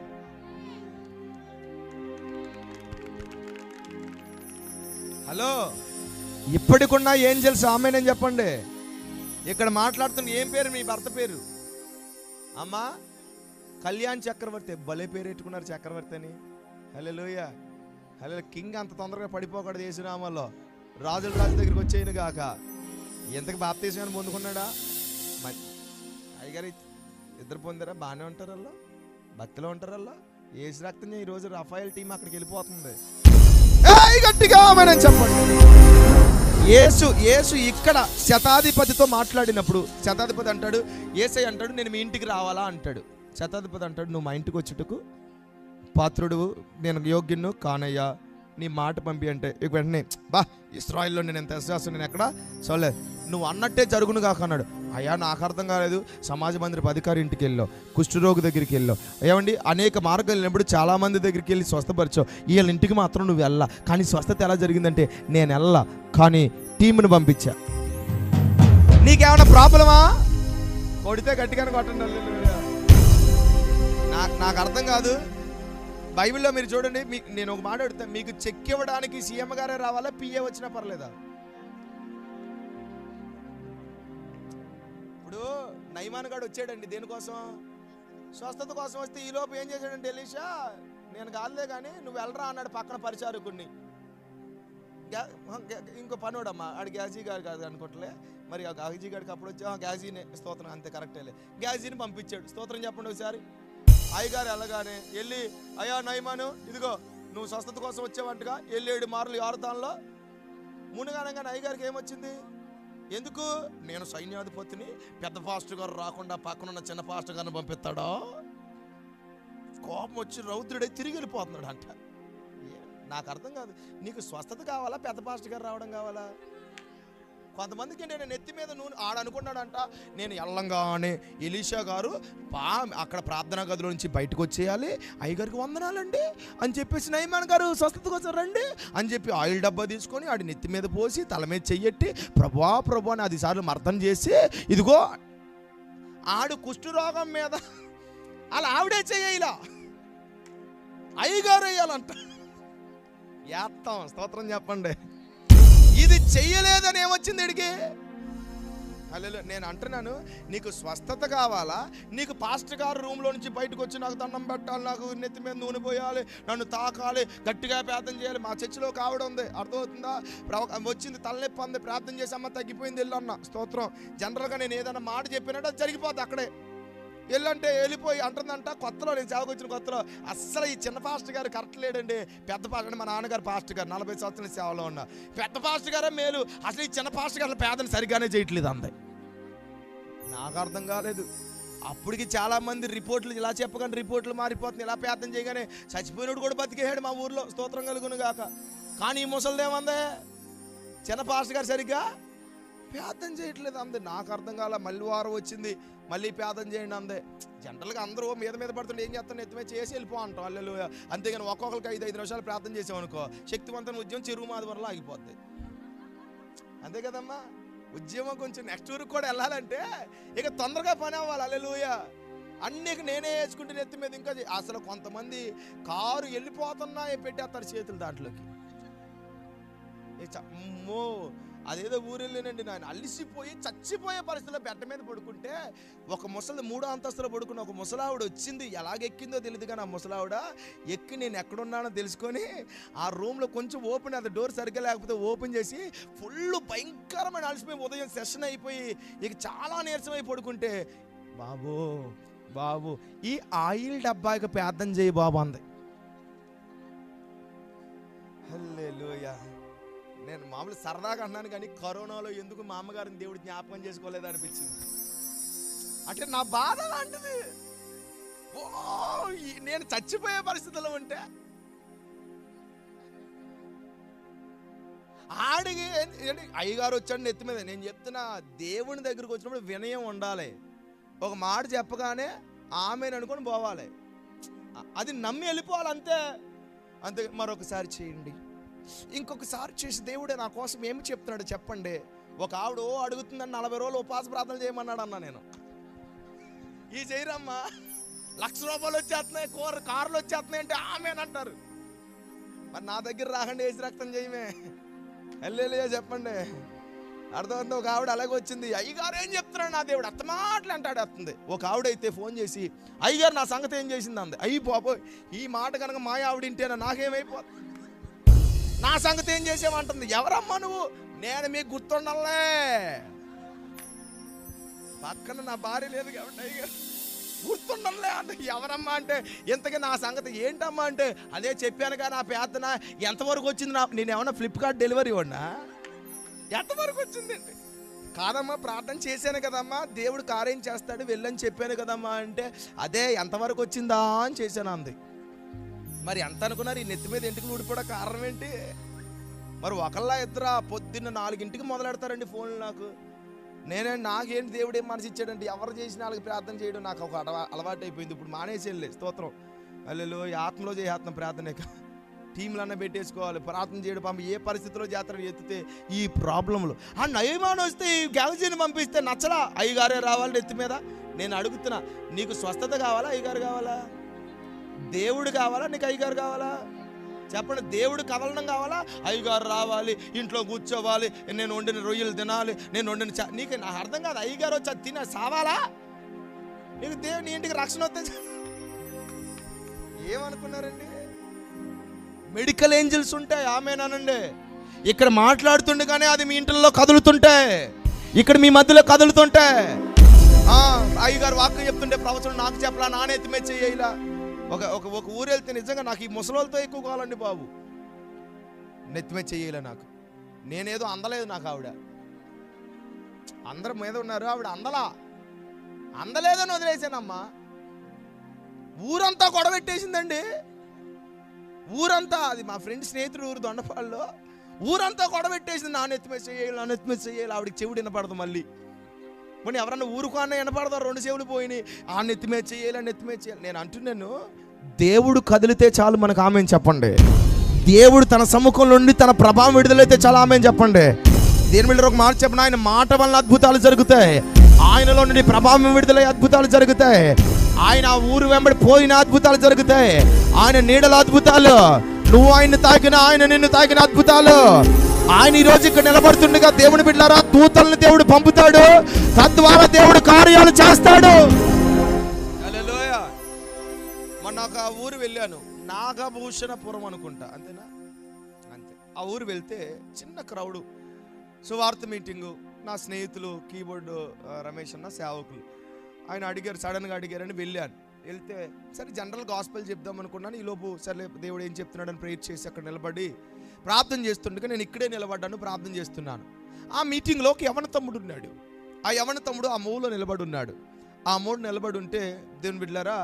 హలో, ఇప్పటికున్నా ఏంజల్స్ ఆమెనని చెప్పండి. ఇక్కడ మాట్లాడుతున్న ఏం పేరు? మీ భర్త పేరు. అమ్మా కళ్యాణ్ చక్రవర్తి, భలే పేరు పెట్టుకున్నారు చక్రవర్తి అని. హల్లెలూయా. హల్లెలూయా. కింగ్ అంత తొందరగా పడిపోకూడదు యేసునామంలో. రాజుల రాజు దగ్గరికి వచ్చేయను గాక. ఎంతకు బాప్తీసం పొందుకున్నాడా? అయ్యగారు ఇద్దరు పొందారా? బాగానే ఉంటారు అలా, భక్తిలో ఉంటారు అలా. యేసు రక్తం ఈరోజు రఫాయల్ టీం అక్కడికి వెళ్ళిపోతుంది. గట్టిగా మనం చెప్పండి. యేసు ఇక్కడ శతాధిపతితో మాట్లాడినప్పుడు శతాధిపతి అంటాడు, యేసయ్య అంటాడు, నేను మీ ఇంటికి రావాలా అంటాడు. శతాధిపతి అంటాడు, నువ్వు మా ఇంటికి వచ్చుటకు పాత్రుడు, నేను యోగ్యును కానయ్యా, నీ మాట పంపి అంటే ఇక వెంటనే ఇశ్రాయేల్లో నేను ఎంత చేస్తాను, నేను ఎక్కడ సోలే, నువ్వు అన్నట్టే జరుగును కాక అన్నాడు. అయ్యా నాకు అర్థం కాలేదు. సమాజ మందిరపు అధికారి ఇంటికి వెళ్ళావు, కుష్ఠరోగి దగ్గరికి వెళ్ళావు, ఏమండి అనేక మార్గాలు వెళ్ళినప్పుడు చాలామంది దగ్గరికి వెళ్ళి స్వస్థపరిచావు. వీళ్ళ ఇంటికి మాత్రం నువ్వు వెళ్ళా. కానీ స్వస్థత ఎలా జరిగిందంటే నేను వెళ్ళా, కానీ టీంను పంపించా. నీకేమైనా ప్రాబ్లమా? కొడితే గట్టిగానే కొట్టండి. నాకు అర్థం కాదు. బైబిల్లో మీరు చూడండి, నేను ఒక మాట అడుగుతా, మీకు చెక్ ఇవ్వడానికి సీఎం గారే రావాలా, పిఏ వచ్చినా పర్లేదా? ఇప్పుడు నయమాన్ గారు వచ్చాడండి దేనికోసం? స్వస్థత కోసం వస్తే ఈలోపు ఏం చేశాడంటే, ఎలీషా నేను కాదులే కానీ నువ్వు వెళ్ళరా అన్నాడు పక్కన పరిచారకుడిని. ఇంకో పనోడమ్మా, ఆడు గ్యాజీ గారు కాదు అనుకోవట్లే, మరి ఆ గాజీ గారికి అప్పుడు వచ్చి గ్యాజీనే స్తోత్రం, అంతే కరెక్టేలే, గ్యాజీని పంపించాడు. స్తోత్రం చెప్పండి ఒకసారి. అయ్యగారు వెళ్ళగానే వెళ్ళి, అయ్యా నయమాను, ఇదిగో నువ్వు స్వస్థత కోసం వచ్చావంటగా, 7 మార్లు యార్దాన్లో మునగానంగానే అయ్యగారికి ఏమొచ్చింది? ఎందుకు? నేను సైన్యాధిపతిని, పెద్ద పాస్టర్ గారు రాకుండా పక్కనున్న చిన్న పాస్టర్ గారిని పంపిస్తాడా? కోపం వచ్చి రౌద్రుడై తిరిగి వెళ్ళిపోతున్నాడు అంట. నాకు అర్థం కాదు. నీకు స్వస్థత కావాలా, పెద్ద పాస్టర్ గారు రావడం కావాలా? కొంతమందికి నేను నెత్తి మీద నూనె ఆడనుకున్నాడంట. నేను ఎల్లంగానే ఎలీషా గారు అక్కడ ప్రార్థనా గదిలో నుంచి బయటకు వచ్చేయాలి, అయ్యగారికి వందనాలండి అని చెప్పేసి, నయమాన్ గారు స్వస్థత కోసం రండి అని చెప్పి ఆయిల్ డబ్బా తీసుకొని ఆడి నెత్తి మీద పోసి తల మీద చెయ్యట్టి ప్రభువా ప్రభు అని 10 సార్లు మర్దన చేసి, ఇదిగో ఆడు కుష్ఠరోగం మీద అలా ఆవిడే చెయ్యాల, అయ్యగారు వేయాలంట. ఏత్తాం స్తోత్రం చెప్పండి. ఇది చెయ్యలేదని ఏమొచ్చింది ఇడికి? హల్లెలూయా. నేను అంటున్నాను, నీకు స్వస్థత కావాలా, నీకు పాస్టర్ గారు రూమ్లో నుంచి బయటకు వచ్చి నాకు దండం పెట్టాలి, నాకు నెత్తి మీద నూనె పోయాలి, నన్ను తాకాలి, గట్టిగా ప్రార్థన చేయాలి. మా చర్చిలో కావడం ఉంది, అర్థమవుతుందా? వచ్చింది తలనొప్పి అంది, ప్రార్థన చేసి అమ్మ తగ్గిపోయింది వెళ్ళన్న. స్తోత్రం. జనరల్గా నేను ఏదైనా మాట చెప్పినట్టు అది జరిగిపోద్ది అక్కడే. వెళ్ళంటే వెళ్ళిపోయి అంటుందంట. కొత్తలో నేను సేవకు వచ్చిన కొత్తలో అస్సలు ఈ చిన్న పాస్టర్ గారు కరెక్ట్ లేడండి, పెద్ద పాస్టర్, మా నాన్నగారు పాస్టర్ గారు 40 సంవత్సరాల సేవలో ఉన్నా, పెద్ద పాస్టర్ గారే మేలు, అసలు ఈ చిన్న పాస్టర్ గారు పేదను సరిగానే చేయట్లేదు అంది. నాకు అర్థం కాలేదు. అప్పటికి చాలా మంది రిపోర్ట్లు ఇలా చెప్పగానే రిపోర్ట్లు మారిపోతుంది, ఇలా ప్రార్థన చేయగానే చచ్చిపోయినోడు కూడా బతికేయాడు మా ఊర్లో, స్తోత్రం కలుగును గాక. కానీ ఈ ముసలిదేమందే, చిన్న పాస్టర్ గారు సరిగ్గా ప్రార్థన చేయట్లేదు అంది. నాకు అర్థం కాల. మళ్ళీ వారం వచ్చింది, మళ్ళీ ప్రార్థన చేయండి అందే. జనరల్గా అందరూ మీద పడుతుంటే ఏం చేస్తాను, ఎత్తుమే చేసి వెళ్ళిపో అంటాం. హల్లెలూయా. అంతేగాని ఒక్కొక్కరికి 5 నిమిషాలు ప్రార్థన చేసామనుకో, శక్తివంతమైన ఉద్యమం చెరువు మాది వరలో ఆగిపోద్ది. అంతే కదమ్మా. ఉద్యమం కొంచెం నెక్స్ట్ ఊరికి కూడా వెళ్ళాలంటే ఇక తొందరగా పని అవ్వాలి. హల్లెలూయా. అన్నికి నేనే వేసుకుంటే నెత్తి మీద. ఇంకా అసలు కొంతమంది కారు వెళ్ళిపోతున్నా పెట్టేస్తారు చేతులు దాంట్లోకి. అమ్మో, అదేదో ఊరెళ్ళానండి, నేను అలిసిపోయి చచ్చిపోయే పరిస్థితిలో బెడ్డ మీద పడుకుంటే ఒక ముసలి 3వ అంతస్తులో పడుకున్న ఒక ముసలావిడ వచ్చింది. ఎలాగెక్కిందో తెలియదు కానీ ఆ ముసలావిడ ఎక్కి నేను ఎక్కడున్నానో తెలుసుకొని ఆ రూమ్లో కొంచెం ఓపెన్, అది డోర్ సరిగ్గా లేకపోతే ఓపెన్ చేసి ఫుల్ భయంకరమైన అలసిపోయి ఉదయం సెషన్ అయిపోయి ఇక చాలా నీరసమై పడుకుంటే, బాబు ఈ ఆయిల్ డబ్బాకి ప్రార్థన చేయి బాబు అంది. హల్లెలూయా. నేను మామూలు సరదాగా అన్నాను కానీ కరోనాలో ఎందుకు మా అమ్మగారిని దేవుడు జ్ఞాపకం చేసుకోలేదు అనిపించింది. అంటే నా బాధ లాంటిది. నేను చచ్చిపోయే పరిస్థితిలో ఉంటే ఆడికి అయ్యగారు వచ్చాడు నెత్తి మీద. నేను చెప్తున్నా, దేవుని దగ్గరకు వచ్చినప్పుడు వినయం ఉండాలి. ఒక మాట చెప్పగానే ఆమెను అనుకొని పోవాలి, అది నమ్మి వెళ్ళిపోవాలి. అంతే. మరొకసారి చేయండి, ఇంకొకసారి చేసి దేవుడే నా కోసం ఏమి చెప్తున్నాడు చెప్పండి. ఒక ఆవిడ అడుగుతుందని 40 రోజులు ఉపవాస ప్రార్థన చేయమన్నాడు అన్న. నేను ఈ చేయరమ్మా, ₹1,00,000 వచ్చేస్తున్నాయి, కార్లు వచ్చేస్తున్నాయి అంటే ఆమెనంటారు. మరి నా దగ్గర రాకండి, వేసి రక్తం చేయమే. హల్లెలూయా చెప్పండి. అర్థమైంది. ఒక ఆవిడ అలాగే వచ్చింది, అయ్యగారు ఏం చెప్తున్నాడు నా దేవుడు అత్త మాటలు అంటాడు వస్తుంది. ఒక ఆవిడైతే ఫోన్ చేసి అయ్యగారు నా సంగతి ఏం చేసింది అంది. అయ్యి బాబోయ్, ఈ మాట కనుక మా ఆవిడ ఇంటేనా నాకేమైపోతుంది, నా సంగతి ఏం చేసేమంటుంది. ఎవరమ్మా నువ్వు? నేను మీకు గుర్తుండాలే, పక్కన నా భార్య లేదు కాబట్టి అయ్యగారు గుర్తుండలే అంటే. ఎవరమ్మా అంటే ఇంతకీ నా సంగతి ఏంటమ్మా అంటే, అదే చెప్పానుగా నా ప్రార్థన ఎంతవరకు వచ్చింది. నేను ఏమన్నా ఫ్లిప్కార్ట్ డెలివరీ ఉన్నా, ఎంతవరకు వచ్చిందండి? కాదమ్మా ప్రార్థన చేశాను కదమ్మా, దేవుడు కార్యం చేస్తాడు వెళ్ళని చెప్పాను కదమ్మా అంటే, అదే ఎంతవరకు వచ్చిందా అని చేశాను అంది. మరి ఎంత అనుకున్నారు? ఈ నెత్తి మీద ఇంటికి ఊడిపోవడం కారణం ఏంటి? మరి ఒకళ్ళ ఇద్దరా పొద్దున్న 4 మొదలెడతారండి ఫోన్లు. నాకేంటి దేవుడు ఏం మనసు ఇచ్చాడంటే, ఎవరు చేసిన వాళ్ళకి ప్రార్థన చేయడం నాకు ఒక అలవాటు అయిపోయింది. ఇప్పుడు మానేసి వెళ్ళే స్తోత్రం అల్లెలు ఆత్మలో చేయాత్మ ప్రార్థనే, టీంలన్నా పెట్టేసుకోవాలి, ప్రార్థన చేయడం పంపి ఏ పరిస్థితిలో జాతర ఎత్తితే ఈ ప్రాబ్లంలో. ఆ నయమానం వస్తే ఈ గ్యాలజీని పంపిస్తే నచ్చలా, అయ్యగారే రావాలి నెత్తి మీద. నేను అడుగుతున్నా, నీకు స్వస్థత కావాలా అయ్యగారు కావాలా? దేవుడు కావాలా నీకు అయ్యగారు కావాలా? చెప్పండి. దేవుడు కవలనం కావాలా? అయ్యగారు రావాలి, ఇంట్లో కూర్చోవాలి, నేను వండిన రొయ్యలు తినాలి, నేను వండిన నీకు నాకు అర్థం కాదు. అయ్యగారు వచ్చి అది తిన సావాలా? నీకు దేవుని ఇంటికి రక్షణ వస్తే ఏమనుకున్నారండి? మెడికల్ ఏంజల్స్ ఉంటాయి, ఆమేనండి. ఇక్కడ మాట్లాడుతుండగానే అది మీ ఇంట్లో కదులుతుంటే, ఇక్కడ మీ మధ్యలో కదులుతుంటే, అయ్యగారు వాక్యం చెప్తుంటే ప్రవచనం నాకు చెప్పలా, నానెత్తిమే చెయ్యలా. ఒక ఊరు వెళ్తే నిజంగా నాకు ఈ ముసలోళ్ళతో ఎక్కువ కావాలండి బాబు, నెత్తిమే చెయ్యలే నాకు. నేనేదో అందలేదు, నాకు ఆవిడ అందరి మీద ఉన్నారు, ఆవిడ అందలేదని వదిలేసానమ్మా. ఊరంతా గొడవెట్టేసిందండి, ఊరంతా. అది మా ఫ్రెండ్ స్నేహితుడు ఊరు దొండపాల్లో, ఊరంతా గొడవెట్టేసింది. నా నెత్తిమే చెయ్యాలి. ఆవిడకి చెవుడు వినపడదు. మళ్ళీ పోనీ ఎవరన్నా ఊరుకోన్నా వినపడతారు, 2 చెవులు పోయినాయి. ఆ నెత్తిమే చేయాలి. నేను అంటున్నాను, దేవుడు కదిలితే చాలు మనకు ఆమెను చెప్పండి. దేవుడు తన సముఖంలో నుండి తన ప్రభావం విడుదలైతే చాలా ఆమెను చెప్పండి. దేని మీద ఒక మాట చెప్పిన, ఆయన మాట వల్ల అద్భుతాలు జరుగుతాయి, ఆయనలో నుండి ప్రభావం విడుదలై అద్భుతాలు జరుగుతాయి, ఆయన ఊరు వెంబడి పోయిన అద్భుతాలు జరుగుతాయి, ఆయన నీడల అద్భుతాలు, నువ్వు ఆయన్ని తాకిన ఆయన నిన్ను తాకిన అద్భుతాలు. ఆయన ఈ రోజు ఇక్కడ నిలబడుతుండగా దేవుని బిడ్డలారా, దూతలను దేవుడు పంపుతాడు, తద్వారా దేవుడు కార్యాలు చేస్తాడు. హల్లెలూయా. మొన్న ఒక ఊరు వెళ్ళాను, నాగభూషణపురం అనుకుంటా, అంతేనా? అంతే. ఆ ఊరు వెళ్తే చిన్న క్రౌడు, సువార్త మీటింగు. నా స్నేహితులు కీబోర్డు రమేష్ అన్న సేవకులు, ఆయన అడిగారు, సడన్గా అడిగారని వెళ్ళాను. వెళ్తే సరే జనరల్ గాస్పెల్ చెప్దాం అనుకున్నాను. ఈలోపు సరే దేవుడు ఏం చెప్తున్నాడని ప్రేయర్ చేసి అక్కడ నిలబడి ప్రార్థన చేస్తుండగా నేను ఇక్కడే నిలబడ్డాను, ప్రార్థన చేస్తున్నాను. ఆ మీటింగ్లో ఒక యవన తమ్ముడు ఉన్నాడు. ఆ యవన తమ్ముడు ఆ మూలో నిలబడి ఉన్నాడు. ఆ మూడు నిలబడి ఉంటే, దేవుని బిడ్డలారా,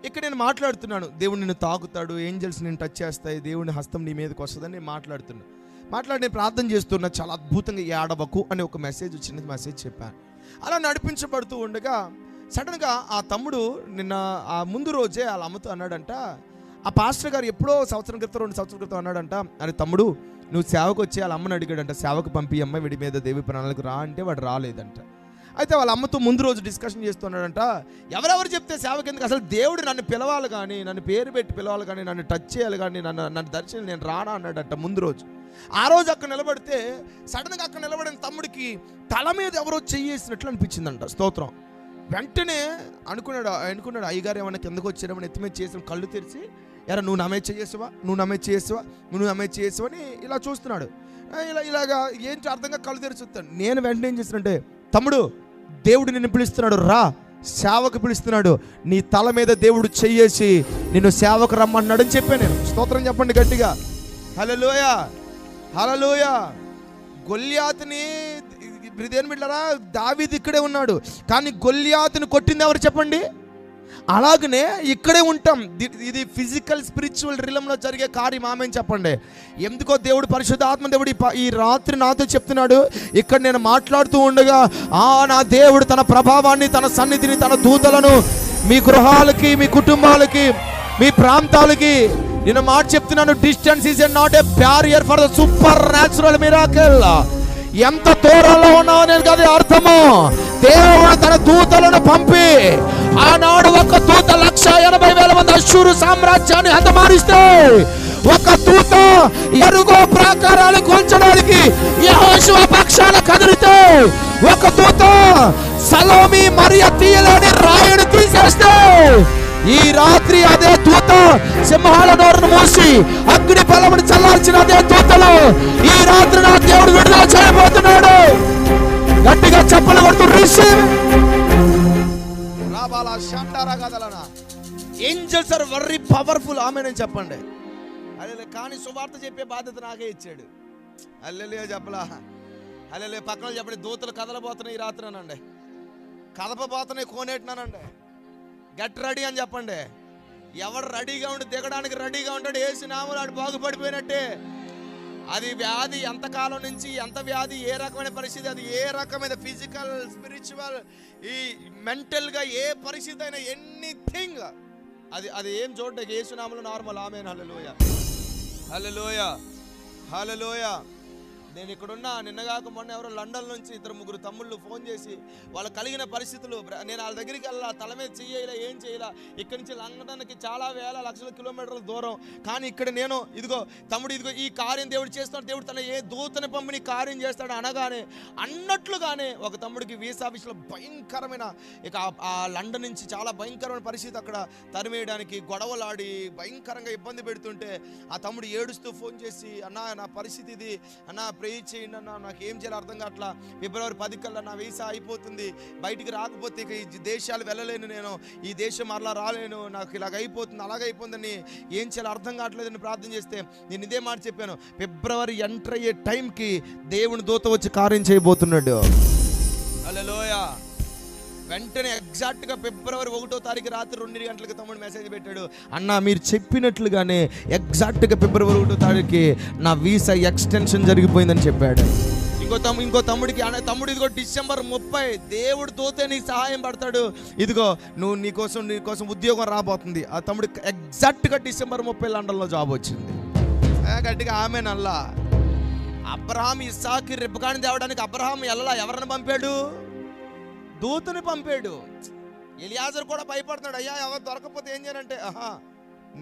ఇక్కడ నేను మాట్లాడుతున్నాను, దేవుడు నిన్ను తాకుతాడు, ఏంజల్స్ నేను టచ్ చేస్తాయి, దేవుని హస్తం నీ మీదకి వస్తుందని నేను నేను ప్రార్థన చేస్తున్నా. చాలా అద్భుతంగా ఏడవకు అని ఒక మెసేజ్, చిన్న మెసేజ్ చెప్పాను. అలా నడిపించబడుతూ ఉండగా సడన్గా ఆ తమ్ముడు నిన్న ఆ ముందు రోజే వాళ్ళ అమ్మతో అన్నాడంట, ఆ పాస్టర్ గారు ఎప్పుడో 1 సంవత్సరం క్రితం 2 సంవత్సరాల క్రితం అన్నాడంట, అని తమ్ముడు నువ్వు సేవకు వచ్చి వాళ్ళ అమ్మని అడిగాడంట, సేవకు పంపి అమ్మ వీడి మీద దేవి ప్రణాళిక రా అంటే వాడు రాలేదంట. అయితే వాళ్ళ అమ్మతో ముందు రోజు డిస్కషన్ చేస్తున్నాడంట, ఎవరెవరు చెప్తే సేవకి ఎందుకు, అసలు దేవుడు నన్ను పిలవాలి కానీ, నన్ను పేరు పెట్టి పిలవాలి కానీ, నన్ను టచ్ చేయాలి కానీ, నన్ను దర్శనం నేను రానా అన్నాడంట ముందు రోజు. ఆ రోజు అక్కడ నిలబడితే సడన్గా అక్కడ నిలబడిన తమ్ముడికి తల మీద ఎవరో చెయ్యేసినట్లు అనిపించిందంట. స్తోత్రం. వెంటనే అనుకున్నాడు అయ్యగారు ఏమన్నా కిందకు వచ్చారేమని ఎత్తి మీద చేసిన కళ్ళు తెరిచి, ఎరా నువ్వు నమ్మే చేసావా అని ఇలా చూస్తున్నాడు. ఇలాగా ఏంటి అర్థంగా కళ్ళు తెరిచి చూస్తాడు. నేను వెంటనే ఏం చేస్తానంటే, తమ్ముడు దేవుడు నిన్ను పిలుస్తున్నాడు, రా సేవకు పిలుస్తున్నాడు, నీ తల మీద దేవుడు చెయ్యేసి నిన్ను సేవకు రమ్మన్నాడు అని చెప్పాను నేను. స్తోత్రం చెప్పండి గట్టిగా. హల్లెలూయా, హల్లెలూయా. గొల్యాతుని దేని బిడ్డలారా, దావీదు ఇక్కడే ఉన్నాడు, కానీ గొల్యాతుని కొట్టింది ఎవరు చెప్పండి? అలాగనే ఇక్కడే ఉంటాం. ఇది ఫిజికల్ స్పిరిచువల్ రిలంలో జరిగే కార్యం ఆమెను చెప్పండి. ఎందుకో దేవుడు పరిశుద్ధ ఆత్మ దేవుడు ఈ రాత్రి నాతో చెప్తున్నాడు, ఇక్కడ నేను మాట్లాడుతూ ఉండగా నా దేవుడు తన ప్రభావాన్ని, తన సన్నిధిని, తన దూతలను మీ గృహాలకి, మీ కుటుంబాలకి, మీ ప్రాంతాలకి నేను మాట చెప్తున్నాను. Distance is not a barrier for the super natural miracle. ఎంత దూరంలో ఉన్నావు అనేది కదా అర్థము. దేవుడు తన దూతలను పంపి ఆనాడు ఒక దూత 180,000 మంది అష్షూరు సామ్రాజ్యాన్ని హతమారిస్తే ఒక దూత ఎరుగో ప్రాకారాలు కూల్చడానికి యెహోషువ పక్షాన కదిలితే, ఒక దూత సలోమి మరియ తీయలేని రాయుడు తీసేస్తే, ఈ రాత్రి అదే దూత సింహాల నోరును మూసి అగ్ని బలమును చల్లార్చిన అదే దూతలో ఈ రాత్రి నా దేవుడు విడుదల చేయబోతున్నాడు. గట్టిగా చప్పలు కొడుతూ receive. Angels are very powerful. ఆమేనని చెప్పండి. అల్లెలే. కానీ సువార్త చెప్పే బాధ్యత నాకే ఇచ్చాడు. అల్లెలే చెప్పలా. అల్లెలే. పక్కన చెప్పండి, దూతలు కదలబోతున్నాయి ఈ రాత్రి అనండి. కదపబోతున్నాయి కోనేటినానండి. గట్ రెడీ అని చెప్పండి. ఎవరు రెడీగా ఉండి దిగడానికి రెడీగా ఉంటాడు, యేసు నామములో ఆడు బాగుపడిపోయినట్టే. అది వ్యాధి ఎంతకాలం నుంచి, ఎంత వ్యాధి, ఏ రకమైన పరిస్థితి, అది ఏ రకమైన ఫిజికల్, స్పిరిచువల్, ఈ మెంటల్గా ఏ పరిస్థితి అయినా, ఎనీథింగ్, అది ఏం చూడడానికి యేసు నామములో నార్మల్. ఆమేన్. హల్లెలూయా, హల్లెలూయా, హల్లెలూయా. నేను ఇక్కడున్నా. నిన్నగాక మొన్న ఎవరో లండన్ నుంచి 2-3 తమ్ముళ్ళు ఫోన్ చేసి వాళ్ళ కలిగిన పరిస్థితులు, నేను వాళ్ళ దగ్గరికి వెళ్ళా, తల మీద చెయ్యలా, ఏం చేయలా. ఇక్కడి నుంచి లండన్కి చాలా వేల లక్షల కిలోమీటర్ల దూరం. కానీ ఇక్కడ నేను ఇదిగో తమ్ముడు, ఇదిగో ఈ కార్యం దేవుడు చేస్తాడు, దేవుడు తన ఏ దూతని పంపిణీ కార్యం చేస్తాడు అనగానే అన్నట్లుగానే ఒక తమ్ముడికి వీసా విషయంలో భయంకరమైన, ఇక ఆ లండన్ నుంచి చాలా భయంకరమైన పరిస్థితి, అక్కడ తరిమేయడానికి గొడవలాడి భయంకరంగా ఇబ్బంది పెడుతుంటే ఆ తమ్ముడు ఏడుస్తూ ఫోన్ చేసి, అన్నా నా పరిస్థితి ఇది అన్నా, ప్రేయర్ చేయండి అన్న, నాకు ఏం చేయాలి అర్థం కావట్లా. ఫిబ్రవరి 10 కల్లా నా వీసా అయిపోతుంది, బయటికి రాకపోతే ఇక ఈ దేశాలు వెళ్ళలేను, నేను ఈ దేశం మరలా రాలేను, నాకు ఇలాగ అయిపోతుంది, అలాగైపోతుందని ఏం చేయాలి అర్థం కావట్లేదని ప్రార్థన చేస్తే నేను ఇదే మాట చెప్పాను. ఫిబ్రవరి ఎంటర్ అయ్యే టైంకి దేవుని దూత వచ్చి కార్యం చేయబోతున్నాడు. హల్లెలూయా. వెంటనే ఎగ్జాక్ట్గా ఫిబ్రవరి 1వ తారీఖు రాత్రి 2 గంటలకు తమ్ముడు మెసేజ్ పెట్టాడు, అన్న మీరు చెప్పినట్లుగానే ఎగ్జాక్ట్గా ఫిబ్రవరి 1వ తారీఖుకి నా వీసా ఎక్స్టెన్షన్ జరిగిపోయిందని చెప్పాడు. ఇంకో తమ్ముడికి, తమ్ముడు ఇదిగో డిసెంబర్ 30 దేవుడు దూతే నీకు సహాయం పడతాడు, ఇదిగో నువ్వు నీకోసం ఉద్యోగం రాబోతుంది. ఆ తమ్ముడికి ఎగ్జాక్ట్గా డిసెంబర్ 30 లండన్లో జాబ్ వచ్చింది. గట్టిగా ఆమెన్ అల్లా. అబ్రహాం ఇస్సాకు రిబ్కాని తేవడానికి అబ్రహాం ఎవరిని పంపాడు? దూతని పంపాడు. ఎలియాజరు కూడా భయపడుతున్నాడు, అయ్యా ఎవరు దొరకపోతే ఏం చేయాలంటే,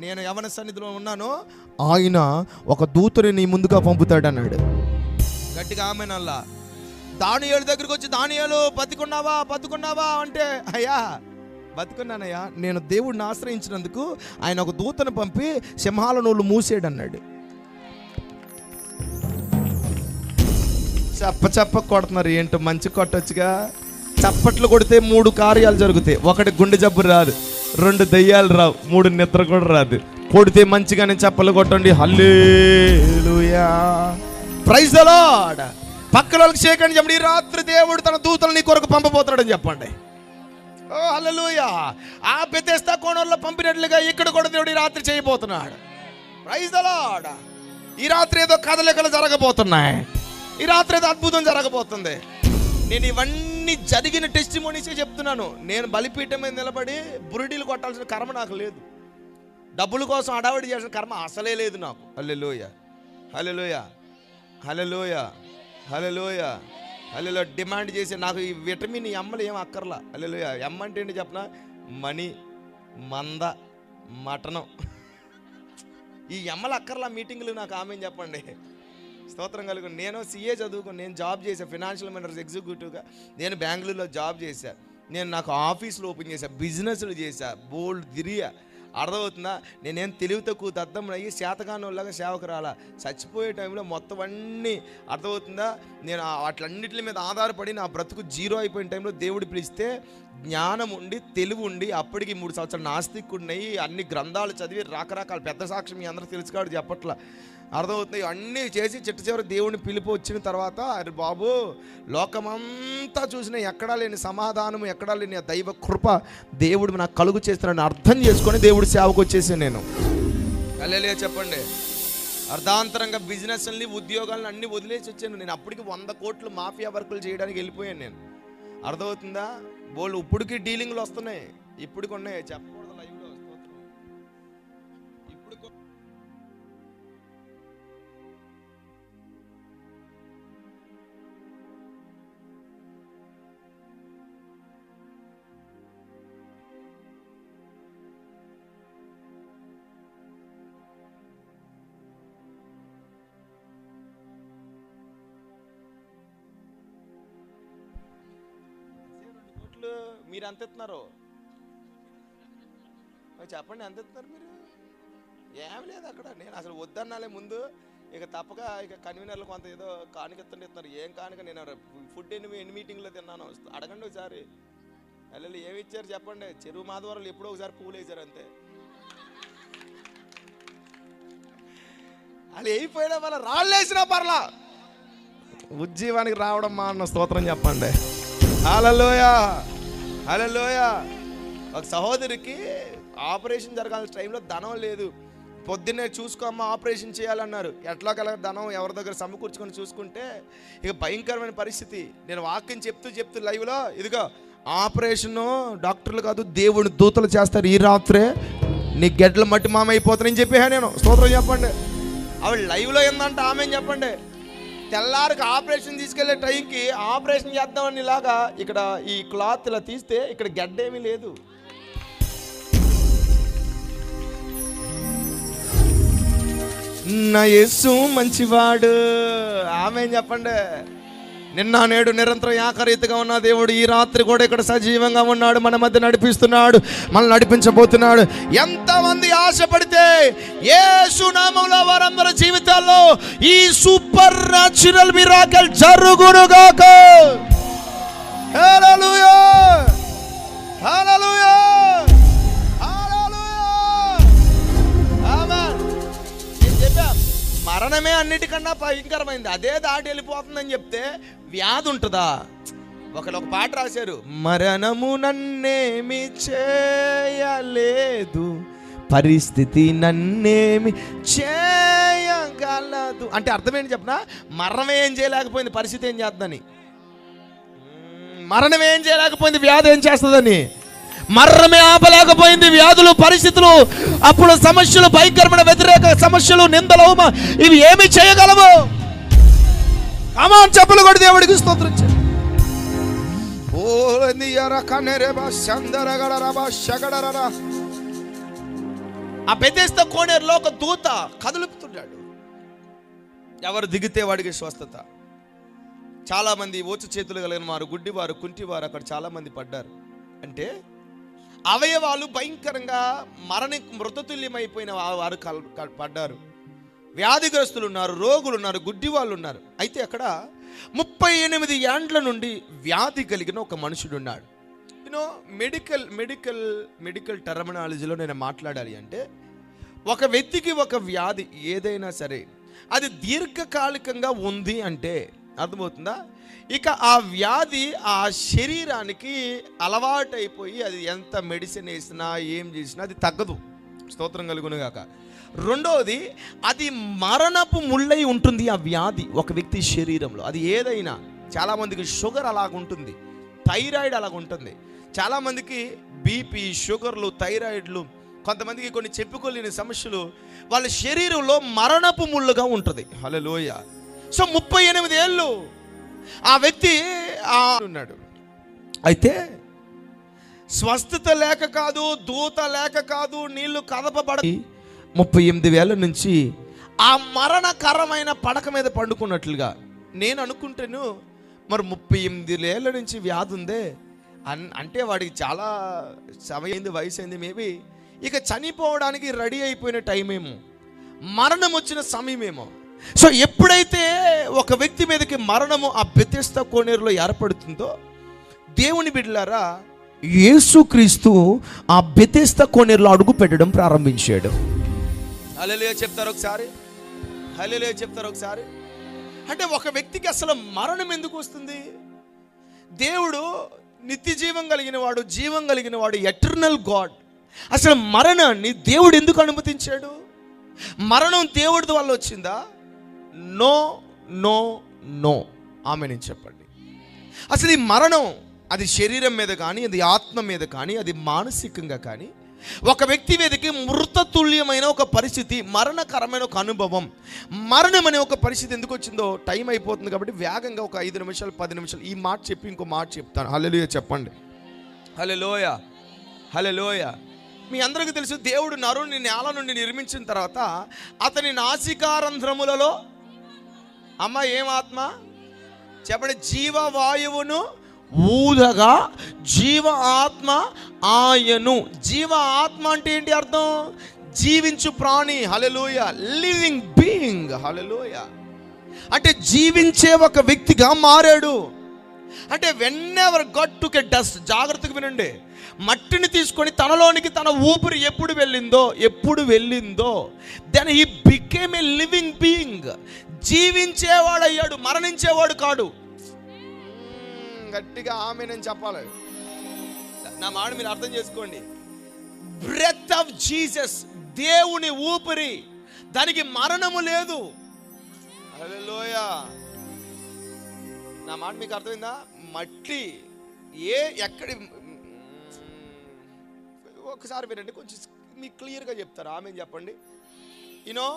నేను ఎవరి సన్నిధిలో ఉన్నానో ఆయన ఒక దూతని నీ ముందుగా పంపుతాడు అన్నాడు. గట్టిగా ఆమెనల్లా. దానియేలు దగ్గరికి వచ్చి, దానియేలు బతికున్నావా అంటే, అయ్యా బతుకున్నానయ్యా, నేను దేవుడిని ఆశ్రయించినందుకు ఆయన ఒక దూతను పంపి సింహాల నోళ్ళు మూసాడు అన్నాడు. చెప్ప కొడుతున్నారు ఏంటో, మంచి కొట్టొచ్చుగా. చప్పట్లు కొడితే 3 కార్యాలు జరుగుతాయి. 1 గుండె జబ్బు రాదు, 2 దయ్యాలు రావు, 3 నిద్ర కూడా రాదు. కొడితే మంచిగానే చప్పలు కొట్టండి. హల్లెలూయా, ప్రైజ్ ది లార్డ్. పక్కన వాళ్ళకి షేక్ అని చెప్పండి, ఈ రాత్రి దేవుడు తన దూతలు నీ కొరకు పంపబోతున్నాడని చెప్పండి. ఓ హల్లెలూయా. ఆ బెతెస్దా కోణంలో పంపినట్లుగా ఇక్కడ కూడా దేవుడు ఈ రాత్రి చేయబోతున్నాడు. Praise the Lord. ఈ రాత్రి ఏదో కదలికలు జరగబోతున్నాయి, ఈ రాత్రి ఏదో అద్భుతం జరగబోతుంది. నేను ఇవన్నీ జరిగిన టెస్టిమోనీసే చెప్తున్నాను. నేను బలిపీఠం మీద నిలబడి బురిడీలు కొట్టాల్సిన కర్మ నాకు లేదు, డబ్బుల కోసం అడావిడి చేసిన కర్మ అసలే లేదు నాకు. హల్లెలూయా, హల్లెలూయా, హల్లెలూయా, హల్లెలూయా, హల్లెలూయా. డిమాండ్ చేసి నాకు ఈ విటమిన్ ఎమ్మలు ఏం అక్కర్లా. హల్లెలూయా. ఎమ్మ అంటే ఏంటి చెప్పనా? మనీ, మంద, మటనం. ఈ ఎమ్మలు అక్కర్లా మీటింగ్లు నాకు. ఆమె చెప్పండి. స్తోత్రం కలుగు. నేను సిఏ చదువుకుని నేను జాబ్ చేశాను, ఫినాన్షియల్ మేనేజర్ ఎగ్జిక్యూటివ్గా. నేను బెంగళూరులో జాబ్ చేశాను. నేను నాకు ఆఫీసులు ఓపెన్ చేశాను, బిజినెస్లు చేశా, బోల్డ్ తిరిగా. అర్థమవుతుందా? నేనేం తెలివి తక్కువ దద్దం అయ్యి శాతకానులాగా సేవకు రాలా. చచ్చిపోయే టైంలో మొత్తం అన్నీ, అర్థమవుతుందా, నేను వాటిలన్నిటి మీద ఆధారపడి నా బ్రతుకు జీరో అయిపోయిన టైంలో దేవుడు పిలిస్తే జ్ఞానం ఉండి తెలివి ఉండి అప్పటికి 3 సంవత్సరాలు నాస్తికుడినయి, అన్ని గ్రంథాలు చదివి రకరకాల పెద్ద సాక్ష్యం మీ అందరూ తెలుసు కాబట్టి చెప్పట్లా, అర్థమవుతుంది. అన్నీ చేసి చిట్ట చివరి దేవుడిని పిలిపి వచ్చిన తర్వాత, అరే బాబు లోకమంతా చూసినా ఎక్కడా లేని సమాధానం, ఎక్కడా లేని దైవ కృప దేవుడు నాకు కలుగు చేస్తున్నాడని అర్థం చేసుకొని దేవుడి సేవకు వచ్చేసాను నేను. హల్లెలూయా చెప్పండి. అర్ధాంతరంగా బిజినెస్ని, ఉద్యోగాలను అన్నీ వదిలేసి వచ్చాను నేను. అప్పటికి 100 కోట్లు మాఫియా వర్కులు చేయడానికి వెళ్ళిపోయాను నేను. అర్థమవుతుందా? బోళ్ళు ఇప్పటికి డీలింగ్లు వస్తున్నాయి, ఇప్పటికి ఉన్నాయి, చెప్పకూడదు లైవ్లో. ఇప్పుడు మీరు ఎంత ఇస్తున్నారు చెప్పండి, ఎంత ఇస్తున్నారు మీరు? ఏం లేదు అక్కడ. నేను అసలు వద్దన్నాలే ముందు, ఇక తప్పక ఇక కన్వీనర్లు కొంత ఏదో కానుక ఇస్తున్నారు. ఏం కానుక? నేను ఫుడ్ ఎన్ని మీటింగ్లో తిన్నాను, అడగండి ఒకసారి. అల్లెలు ఏమి ఇచ్చారు చెప్పండి? చెరువు మాధవరాలు ఎప్పుడో ఒకసారి పూలు వేసారు అంతే. వాళ్ళు వేయిపోయడం వల్ల రాళ్ళు వేసినా పర్లా, ఉజ్జీవానికి రావడం మా అన్న స్తోత్రం చెప్పండి. హల్లెలూయా, హల్లెలూయా. ఒక సహోదరికి ఆపరేషన్ జరగాల్సిన టైంలో ధనం లేదు. పొద్దున్నే చూసుకోమ్మా ఆపరేషన్ చేయాలన్నారు. ఎట్లా కల ధనం ఎవరి దగ్గర సమకూర్చుకొని చూసుకుంటే ఇక భయంకరమైన పరిస్థితి. నేను వాక్యం చెప్తూ లైవ్లో, ఇదిగో ఆపరేషన్ డాక్టర్లు కాదు దేవుని దూతలు చేస్తారు, ఈ రాత్రే నీ గెడ్ల మట్టి మామ అయిపోతానని చెప్పా నేను. స్తోత్రం చెప్పండి. ఆవిడ లైవ్లో ఏందంటే ఆమె చెప్పండి. తెల్లారికి ఆపరేషన్ తీసుకెళ్లే టైంకి ఆపరేషన్ చేద్దామని ఇలాగా ఇక్కడ ఈ క్లాత్ ఇలా తీస్తే ఇక్కడ గడ్డ ఏమీ లేదు. నా యేసు మంచివాడు. ఆమె చెప్పండి. నిన్న నేడు నిరంతరం ఏకరీతిగా ఉన్న దేవుడు ఈ రాత్రి కూడా ఇక్కడ సజీవంగా ఉన్నాడు, మన మధ్య నడిపిస్తున్నాడు, మనల్ని నడిపించబోతున్నాడు. ఎంతమంది ఆశపడితే యేసు నామములో వారందరి జీవితాల్లో ఈ సూపర్ న్యాచురల్ మిరాకిల్ జరుగునుగాక. హల్లెలూయా, హల్లెలూయా, హల్లెలూయా. ఆమేన్. నేను చెప్పా మరణమే అన్నిటికన్నా భయంకరమైంది, అదే దాటి వెళ్ళిపోతుందని చెప్తే వ్యాధి ఉంటుందా? ఒకళ్ళు ఒక పాట రాశారు, మరణము నన్నేమి చేయలేదు, పరిస్థితి నన్నేమి చేయగలదు. అంటే అర్థం ఏంటి చెప్పనా? మరణం ఏం చేయలేకపోయింది, పరిస్థితి ఏం చేస్తుందని. మరణం ఏం చేయలేకపోయింది, వ్యాధి ఏం చేస్తుందని. మరణమే ఆపలేకపోయింది, వ్యాధులు, పరిస్థితులు, అప్పుడు సమస్యలు, భయంకరమైన వ్యతిరేక సమస్యలు, నిందలు, ఇవి ఏమి చేయగలవు? అమాన్ చెప్పులు కూడా దేవుడికి స్తోత్రం. ఆ బెతెస్దా కోనేరులో ఒక దూత కదులుపుతున్నాడు. ఎవరు దిగితే వాడికి స్వస్థత. చాలా మంది ఓచు చేతులు కలిగిన వారు, గుడ్డివారు, కుంటివారు అక్కడ చాలా మంది పడ్డారు. అంటే అవయవాలు భయంకరంగా మృతతుల్యమైపోయిన వారు పడ్డారు. వ్యాధిగ్రస్తులు ఉన్నారు, రోగులు ఉన్నారు, గుడ్డి వాళ్ళు ఉన్నారు. అయితే అక్కడ 38 ఏండ్ల నుండి వ్యాధి కలిగిన ఒక మనుషుడు ఉన్నాడు. యూనో మెడికల్ టర్మినాలజీలో నేను మాట్లాడాలి అంటే, ఒక వ్యక్తికి ఒక వ్యాధి ఏదైనా సరే అది దీర్ఘకాలికంగా ఉంది అంటే అర్థమవుతుందా? ఇక ఆ వ్యాధి ఆ శరీరానికి అలవాటైపోయి అది ఎంత మెడిసిన్ వేసినా ఏం చేసినా అది తగ్గదు. స్తోత్రం కలుగునుగాక. రెండోది, అది మరణపు ముళ్ళై ఉంటుంది ఆ వ్యాధి ఒక వ్యక్తి శరీరంలో. అది ఏదైనా, చాలామందికి షుగర్ అలాగుంటుంది, థైరాయిడ్ అలాగుంటుంది, చాలామందికి బీపీ, షుగర్లు, థైరాయిడ్లు, కొంతమందికి కొన్ని చెప్పుకోలేని సమస్యలు వాళ్ళ శరీరంలో మరణపు ముళ్ళుగా ఉంటుంది. హల్లెలూయా. సో 38 ఏళ్ళు ఆ వ్యక్తి ఉన్నాడు. అయితే స్వస్థత లేక కాదు, దూత లేక కాదు, నీళ్లు కదపబడ 38 ఏళ్ళ నుంచి ఆ మరణకరమైన పడక మీద పండుకున్నట్లుగా నేను అనుకుంటాను. మరి 38 ఏళ్ళ నుంచి వ్యాధి ఉందే అంటే వాడికి చాలా సమయం అయింది, వయసు అయింది, మేబీ ఇక చనిపోవడానికి రెడీ అయిపోయిన టైం ఏమో, మరణం వచ్చిన సమయమేమో. సో ఎప్పుడైతే ఒక వ్యక్తి మీదకి మరణము ఆ బెతెస్దా కోనేరులో ఏర్పడుతుందో, దేవుని బిడ్డలారా, యేసుక్రీస్తు ఆ బెతెస్దా కోనేరులో అడుగు పెట్టడం ప్రారంభించాడు. హల్లెలూయా చెప్తారు ఒకసారి, హల్లెలూయా చెప్తారు ఒకసారి. అంటే ఒక వ్యక్తికి అసలు మరణం ఎందుకు వస్తుంది? దేవుడు నిత్య జీవం కలిగిన వాడు, జీవం కలిగిన వాడు, ఎటర్నల్ గాడ్. అసలు మరణాన్ని దేవుడు ఎందుకు అనుమతించాడు? మరణం దేవుడి వల్ల వచ్చిందా? No no no. ఆమె నేను చెప్పండి. అసలు ఈ మరణం అది శరీరం మీద కానీ, అది ఆత్మ మీద కానీ, అది మానసికంగా కానీ, ఒక వ్యక్తి మీదకి మృతతుల్యమైన ఒక పరిస్థితి, మరణకరమైన ఒక అనుభవం, మరణం అనే ఒక పరిస్థితి ఎందుకు వచ్చిందో టైం అయిపోతుంది కాబట్టి వేగంగా ఒక 5 నిమిషాలు 10 నిమిషాలు ఈ మాట చెప్పి ఇంకో మాట చెప్తాను. హల్లెలూయా చెప్పండి. హల్లెలూయా, హల్లెలూయా. మీ అందరికీ తెలుసు, దేవుడు నరుని నేల నుండి నిర్మించిన తర్వాత అతని నాసికారంధ్రములలో ఏం ఆత్మ చెప్పండి, జీవవాయువును ఊదగా జీవ ఆత్మ ఆయను. జీవ ఆత్మ అంటే ఏంటి అర్థం? జీవించు ప్రాణి. హల్లెలూయా. Living being. హల్లెలూయా. అంటే జీవించే ఒక వ్యక్తిగా మారాడు. అంటే వెన్నెవర్ గాడ్ టుక్ ఎ డస్ట్, జాగ్రత్తగా వినండి, మట్టిని తీసుకొని తనలోనికి తన ఊపిరి ఎప్పుడు వెళ్ళిందో then he became a living being. జీవించేవాడయ్యాడు, మరణించేవాడు కాడు. గట్టిగా ఆమేనని చెప్పాలి. నా మాట మీరు అర్థం చేసుకోండి. బ్రెత్ ఆఫ్ జీసస్, దేవుని ఊపిరి, దానికి మరణము లేదు. హల్లెలూయా. నా మాట మీకు అర్థమైందా? మట్టి ఎక్కడి, ఒకసారి వినండి, కొంచెం మీకు క్లియర్గా చెప్తారు. ఆమె చెప్పండి. యూనో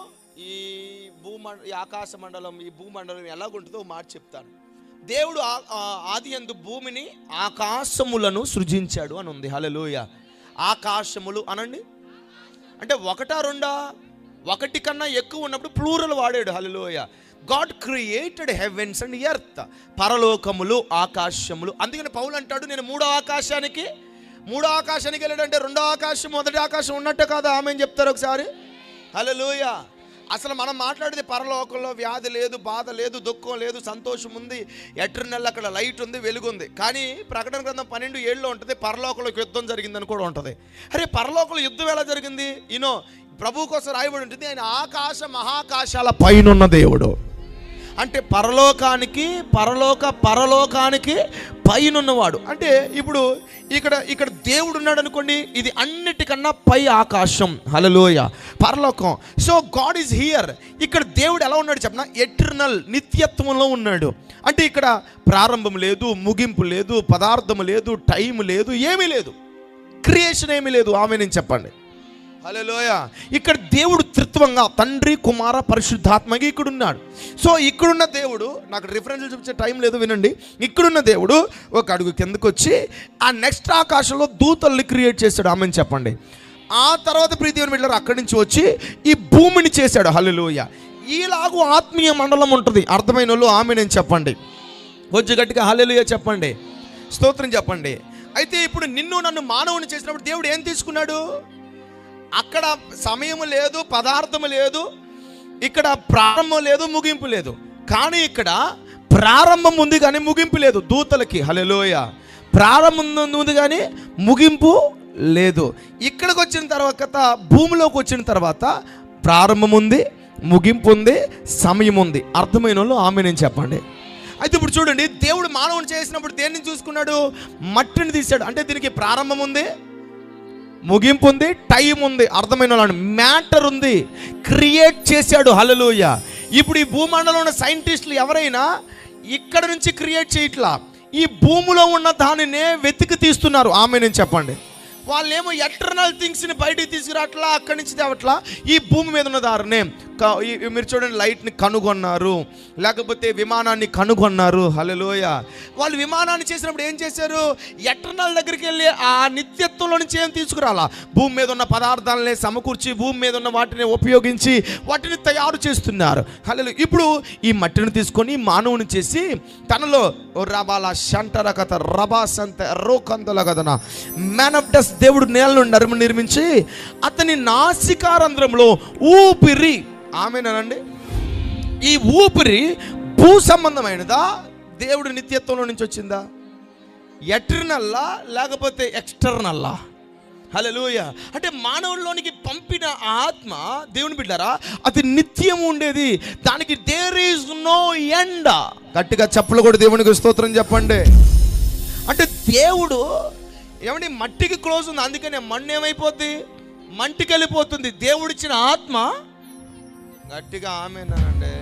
ఈ ఆకాశ మండలం, ఈ భూమండలం ఎలాగుంటుందో మాట చెప్తాను. దేవుడు ఆది యందు భూమిని ఆకాశములను సృజించాడు అని ఉంది. హల్లెలూయా. ఆకాశములు అనండి అంటే ఒకటా రెండా? ఒకటి కన్నా ఎక్కువ ఉన్నప్పుడు ప్లూరల్ వాడాడు. హల్లెలూయా. God created heavens and earth, పరలోకములు, ఆకాశములు. అందుకని పౌలు అంటాడు, నేను మూడో ఆకాశానికి వెళ్ళాడంటే రెండో ఆకాశం మొదటి ఆకాశం ఉన్నట్టే కాదా? ఆమెను చెప్తారు ఒకసారి. హల్లెలూయా. అసలు మనం మాట్లాడేది పరలోకంలో వ్యాధి లేదు, బాధ లేదు, దుఃఖం లేదు, సంతోషం ఉంది, ఎటర్నల్ అక్కడ లైట్ ఉంది, వెలుగుంది. కానీ ప్రకటన గ్రంథం 12:7 ఉంటుంది, పరలోకంలో యుద్ధం జరిగిందని కూడా ఉంటుంది. అరే పరలోకంలో యుద్ధం ఎలా జరిగింది? యూనో ప్రభు కోసం రాయబడి ఉంటుంది, ఆయన ఆకాశ మహాకాశాల పైనున్న దేవుడు. అంటే పరలోకానికి పైనున్నవాడు. అంటే ఇప్పుడు ఇక్కడ దేవుడు ఉన్నాడు అనుకోండి, ఇది అన్నిటికన్నా పై ఆకాశం. హల్లెలూయా. పరలోకం. So God is here. ఇక్కడ దేవుడు ఎలా ఉన్నాడు చెప్పనా? ఎటర్నల్, నిత్యత్వంలో ఉన్నాడు. అంటే ఇక్కడ ప్రారంభం లేదు, ముగింపు లేదు, పదార్థం లేదు, టైం లేదు, ఏమీ లేదు, క్రియేషన్ ఏమీ లేదు. ఆమె నేను చెప్పండి. హల్లెలూయా. ఇక్కడ దేవుడు త్రిత్వంగా తండ్రి, కుమార, పరిశుద్ధాత్మగా ఇక్కడ ఉన్నాడు. సో ఇక్కడున్న దేవుడు, నాకు రిఫరెన్స్లు చూపించే టైం లేదు, వినండి. ఇక్కడున్న దేవుడు ఒక అడుగు కిందకు వచ్చి ఆ నెక్స్ట్ ఆకాశంలో దూతల్ని క్రియేట్ చేశాడు. ఆమెను చెప్పండి. ఆ తర్వాత ప్రీతిని వెళ్ళారు, అక్కడి నుంచి వచ్చి ఈ భూమిని చేశాడు. హల్లెలూయా. ఈలాగు ఆత్మీయ మండలం ఉంటుంది. అర్థమైన వాళ్ళు ఆమె నేను చెప్పండి. కొంచెం గట్టిగా హల్లెలూయా చెప్పండి, స్తోత్రం చెప్పండి. అయితే ఇప్పుడు నిన్ను నన్ను మానవుని చేసినప్పుడు దేవుడు ఏం తీసుకున్నాడు? అక్కడ సమయం లేదు, పదార్థం లేదు, ఇక్కడ ప్రారంభం లేదు, ముగింపు లేదు. కానీ ఇక్కడ ప్రారంభం ఉంది కానీ ముగింపు లేదు దూతలకి. హల్లెలూయా. ప్రారంభం ఉంది కానీ ముగింపు లేదు. ఇక్కడికి వచ్చిన తర్వాత, భూమిలోకి వచ్చిన తర్వాత ప్రారంభం ఉంది, ముగింపు ఉంది, సమయం ఉంది. అర్థమైన వాళ్ళు ఆమె నేను చెప్పండి. అయితే ఇప్పుడు చూడండి, దేవుడు మానవుని చేసినప్పుడు దేన్ని చూసుకున్నాడు? మట్టిని తీశాడు. అంటే దీనికి ప్రారంభం ఉంది, ముగింపు ఉంది, టైం ఉంది. అర్థమైన వాళ్ళు మ్యాటర్ ఉంది, క్రియేట్ చేశాడు. హల్లెలూయా. ఇప్పుడు ఈ భూమండలంలో ఉన్న సైంటిస్టులు ఎవరైనా ఇక్కడ నుంచి క్రియేట్ చేయట్లా, ఈ భూమిలో ఉన్న దానినే వెతికి తీస్తున్నారు. ఆమె నేను చెప్పండి. వాళ్ళేమో ఎటర్నల్ థింగ్స్ని బయటికి తీసుకురావట్లా, అక్కడి నుంచి తేవట్లా, ఈ భూమి మీద ఉన్న దారినే. మీరు చూడండి, లైట్ని కనుగొన్నారు, లేకపోతే విమానాన్ని కనుగొన్నారు. హల్లెలూయా. వాళ్ళు విమానాన్ని చేసినప్పుడు ఏం చేశారు? ఎటర్నల్ దగ్గరికి వెళ్ళి ఆ నిత్యత్వంలో నుంచి ఏం తీసుకురాలా, భూమి మీద ఉన్న పదార్థాలని సమకూర్చి, భూమి మీద ఉన్న వాటిని ఉపయోగించి వాటిని తయారు చేస్తున్నారు. హల్లెలూయా. ఇప్పుడు ఈ మట్టిని తీసుకొని మానవుని చేసి తనలో రబాల షంటర కథ రబా సంత రోకందల కథన మ్యాన్ ఆఫ్ డస్ట్ దేవుడు నేలను నిర్మించి అతని నాసికారంధ్రంలో ఊపిరి. ఆమేనండి. ఈ ఊపిరి భూ సంబంధమైనదా, దేవుడు నిత్యత్వంలో నుంచి వచ్చిందా? ఎటర్నల్లా లేకపోతే ఎక్స్టర్నల్లా? హల్లెలూయా. అంటే మానవుల్లోనికి పంపిన ఆత్మ, దేవుని బిడ్డారా, అది నిత్యం ఉండేది. దానికి దేర్ ఈజ్ నో ఎండ్. గట్టిగా చప్పలు కూడా దేవునికి స్తోత్రం చెప్పండి. అంటే దేవుడు ఏమంటే మట్టికి క్లోజ్ ఉంది, అందుకనే మన్ను ఏమైపోద్ది? మంటికి వెళ్ళిపోతుంది. దేవుడిచ్చిన ఆత్మ, గట్టిగా ఆమేనండి,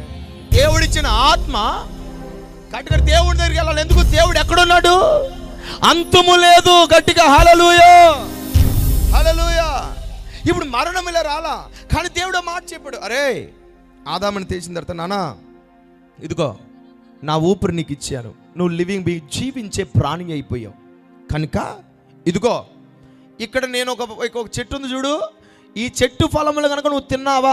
దేవుడిచ్చిన ఆత్మ గట్టిగా దేవుడి దగ్గరికి వెళ్ళాలి. ఎందుకు? దేవుడు ఎక్కడున్నాడు? అంతము లేదు. గట్టిగా హల్లెలూయా, హల్లెలూయా. ఇప్పుడు మరణం ఇలా రాలా, కానీ దేవుడు మాట చెప్పాడు, అరే ఆదాముని తీసిన తర్వాత, నానా ఇదిగో నా ఊపిరి నీకు ఇచ్చాను, నువ్వు లివింగ్ జీవించే ప్రాణి అయిపోయావు కనుక ఇదిగో ఇక్కడ నేను ఒక చెట్టు ఉంది చూడు, ఈ చెట్టు ఫలములు కనుక నువ్వు తిన్నావా,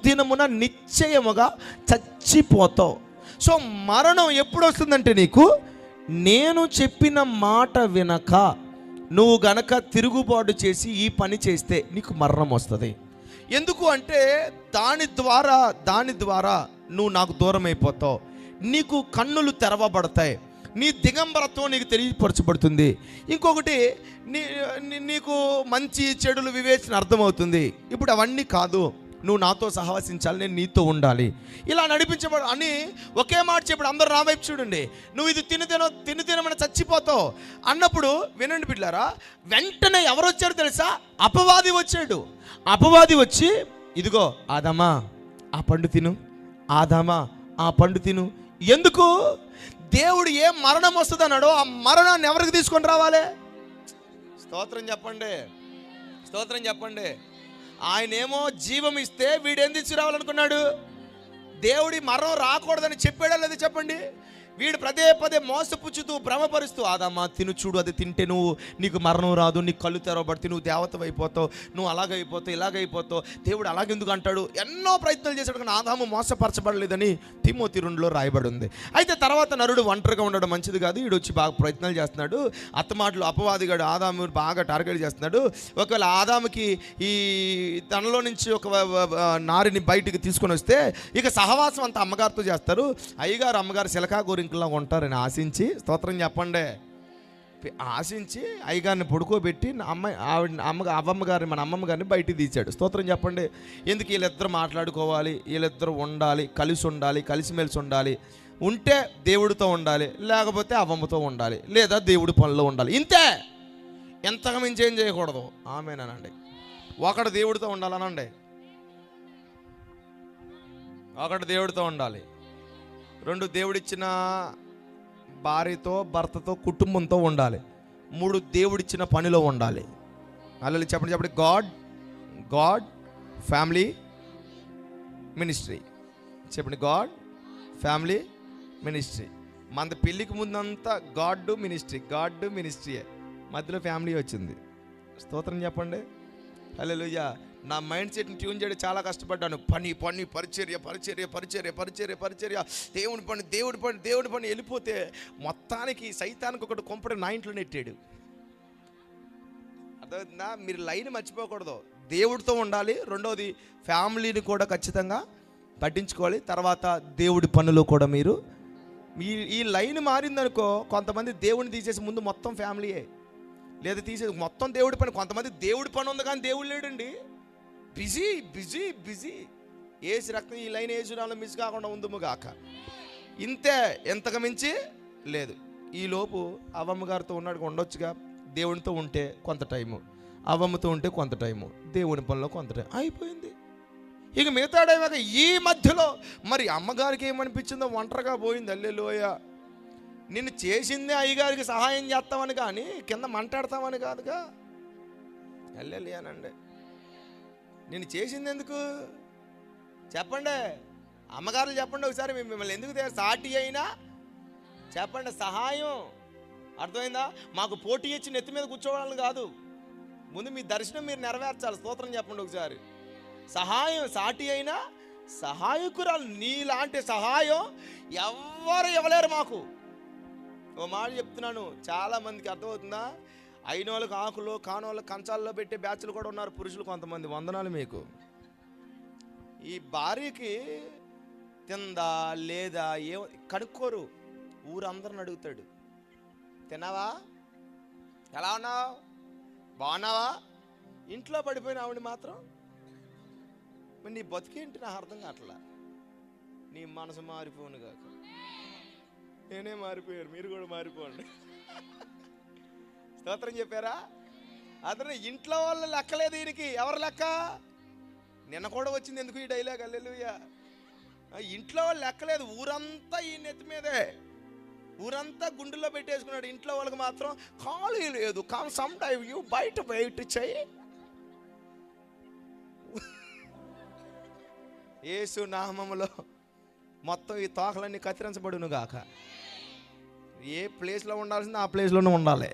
దినమున నిశ్చయముగా చచ్చిపోతావు. సో మరణం ఎప్పుడు వస్తుందంటే నీకు నేను చెప్పిన మాట వినక నువ్వు గనక తిరుగుబాటు చేసి ఈ పని చేస్తే నీకు మరణం వస్తుంది. ఎందుకు అంటే దాని ద్వారా నువ్వు నాకు దూరం అయిపోతావు, నీకు కన్నులు తెరవబడతాయి, నీ దిగంబరత్వం నీకు తెలియపరచబడుతుంది. ఇంకొకటి నీకు మంచి చెడులు వివేచన అర్థమవుతుంది. ఇప్పుడు అవన్నీ కాదు, నువ్వు నాతో సహవసించాలి, నేను నీతో ఉండాలి, ఇలా నడిపించబడు అని ఒకే మాట చెప్పాడు. అందరూ నా వైపు చూడండి. నువ్వు ఇది తినమని చచ్చిపోతావు అన్నప్పుడు వినండి బిడ్డలారా, వెంటనే ఎవరు వచ్చారు తెలుసా? అపవాది వచ్చాడు. అపవాది వచ్చి, ఇదిగో ఆదామా ఆ పండు తిను, ఆదామా ఆ పండు తిను. ఎందుకు? దేవుడు ఏ మరణం వస్తుంది అన్నాడో ఆ మరణాన్ని ఎవరికి తీసుకొని రావాలి? స్తోత్రం చెప్పండి, స్తోత్రం చెప్పండి. ఆయనేమో జీవం ఇస్తే వీడేం తీసుకురావాలనుకున్నాడు? దేవుడి మరణం రాకూడదని చెప్పాడా లేదా చెప్పండి? వీడు పదే మోసపుచ్చుతూ భ్రమపరుస్తూ, ఆదామా తిను చూడు, అది తింటే నీకు మరణం రాదు, నీకు కళ్ళు తెరవబడితే నువ్వు దేవత అయిపోతావు, నువ్వు అలాగైపోతావు, ఇలాగైపోతావు, దేవుడు అలాగెందుకు అంటాడు? ఎన్నో ప్రయత్నాలు చేశాడు కానీ ఆదాము మోసపరచబడలేదని తిమోతి 2లో రాయబడి ఉంది. అయితే తర్వాత నరుడు ఒంటరిగా ఉండడం మంచిది కాదు, వీడు వచ్చి బాగా ప్రయత్నాలు చేస్తున్నాడు, అత్తమాటలు అపవాదిగాడు ఆదాము బాగా టార్గెట్ చేస్తున్నాడు. ఒకవేళ ఆదాముకి ఈ తనలో నుంచి ఒక నారిని బయటికి తీసుకొని వస్తే ఇక సహవాసం అంతా అమ్మగారితో చేస్తారు. అయ్యగారు అమ్మగారు సిలకా గోరింకలా ఉంటారని ఆశించి, స్తోత్రం చెప్పండి, ఆశించి అయ్యగారిని పడుకోబెట్టి అవ్వమ్మగారిని మన అమ్మమ్మగారిని బయటికి తీశాడు. స్తోత్రం చెప్పండి. ఎందుకు? వీళ్ళిద్దరు మాట్లాడుకోవాలి, వీళ్ళిద్దరు ఉండాలి, కలిసి ఉండాలి, కలిసిమెలిసి ఉండాలి. ఉంటే దేవుడితో ఉండాలి, లేకపోతే అవ్వమ్మతో ఉండాలి, లేదా దేవుడి పనిలో ఉండాలి. ఇంతే, ఎంతగా మించి ఏం చేయకూడదు. ఆమేనండి. ఒకడు దేవుడితో ఉండాలనండి, ఒకడు దేవుడితో ఉండాలి. 2 దేవుడిచ్చిన భార్యతో, భర్తతో, కుటుంబంతో ఉండాలి. 3 దేవుడిచ్చిన పనిలో ఉండాలి. అలా చెప్పండి గాడ్ ఫ్యామిలీ మినిస్ట్రీ. చెప్పండి గాడ్ ఫ్యామిలీ మినిస్ట్రీ. మన పెళ్ళికి ముందంతా గాడ్ మినిస్ట్రీయే, మధ్యలో ఫ్యామిలీ వచ్చింది. స్తోత్రం చెప్పండి. హల్లెలూయా. నా మైండ్ సెట్ని ట్యూన్ చేయడం చాలా కష్టపడ్డాను. పని పరిచర్య, దేవుడి పని వెళ్ళిపోతే మొత్తానికి సైతానికి ఒకటి కొంపడి నా ఇంట్లో నెట్టాడు. అర్థమవుతుందా? మీరు లైన్ మర్చిపోకూడదు. దేవుడితో ఉండాలి, రెండోది ఫ్యామిలీని కూడా ఖచ్చితంగా పట్టించుకోవాలి, తర్వాత దేవుడి పనులు కూడా మీరు ఈ లైన్ మారిందనుకో, కొంతమంది దేవుడిని తీసేసి ముందు మొత్తం ఫ్యామిలీయే, లేదా తీసేసి మొత్తం దేవుడి పని. కొంతమంది దేవుడి పని ఉంది కానీ దేవుడు లేడండి, బిజీ. ఏసు రక్తం ఈ లైన్ ఏసురాలో మిస్ కాకుండా ఉందుము గాక. ఇంతే, ఎంతకు మించి లేదు. ఈలోపు అవ్వమ్మ గారితో ఉండొచ్చుగా, దేవునితో ఉంటే కొంత టైము, అవ్వమ్మతో ఉంటే కొంత టైము, దేవుని పనిలో కొంత టైం అయిపోయింది. ఇక మిగతా టైం ఈ మధ్యలో మరి అమ్మగారికి ఏమనిపించిందో ఒంటరిగా పోయింది. హల్లెలూయా. నిన్ను చేసిందే అయ్యగారికి సహాయం చేస్తామని కానీ కింద మంటాడతామని కాదుగా. హల్లెలూయానండి. నేను చేసింది ఎందుకు చెప్పండి? అమ్మగారు చెప్పండి ఒకసారి, మిమ్మల్ని ఎందుకు సాటి అయినా చెప్పండి, సహాయం. అర్థమైందా? మాకు పోటీ ఇచ్చి నెత్తి మీద కూర్చోవాలని కాదు, ముందు మీ దర్శనం మీరు నెరవేర్చాలి. స్తోత్రం చెప్పండి ఒకసారి. సహాయం, సాటి అయినా సహాయకురాలు. నీలాంటి సహాయం ఎవ్వరు ఇవ్వలేరు మాకు. ఓ మాట చెప్తున్నాను, చాలామందికి అర్థమవుతుందా? అయిన వాళ్ళకి ఆకులు, కాని వాళ్ళకి కంచాల్లో పెట్టే బ్యాచ్లు కూడా ఉన్నారు పురుషులు కొంతమంది. వందనాలు మీకు. ఈ భార్యకి తిందా లేదా ఏ కనుక్కోరు, ఊరందరిని అడుగుతాడు. తిన్నావా? ఎలా ఉన్నావు? బాగున్నావా? ఇంట్లో పడిపోయిన ఆవిడ మాత్రం మరి నీ బతికేంటి నాకు అర్థం కావట్లా. నీ మనసు మారిపోను కాక, నేనే మారిపోయాను, మీరు కూడా మారిపోండి. స్తోత్రం చెప్పారా? అతను ఇంట్లో వాళ్ళు లెక్కలేదు ఈయనకి. ఎవరు లెక్క? నిన్న కూడా వచ్చింది ఎందుకు ఈ డైలాగ్? హల్లెలూయా. ఇంట్లో వాళ్ళు లెక్కలేదు, ఊరంతా ఈ నెత్తి మీదే, ఊరంతా గుండెల్లో పెట్టేసుకున్నాడు. ఇంట్లో వాళ్ళకి మాత్రం ఖాళీ లేదు. సమ్ టైమ్ యూ బయట చెయ్యి. యేసు నామములో మొత్తం ఈ తోకలన్నీ కత్తిరించబడును గాక. ఏ ప్లేస్లో ఉండాల్సిందో ఆ ప్లేస్లోనే ఉండాలి.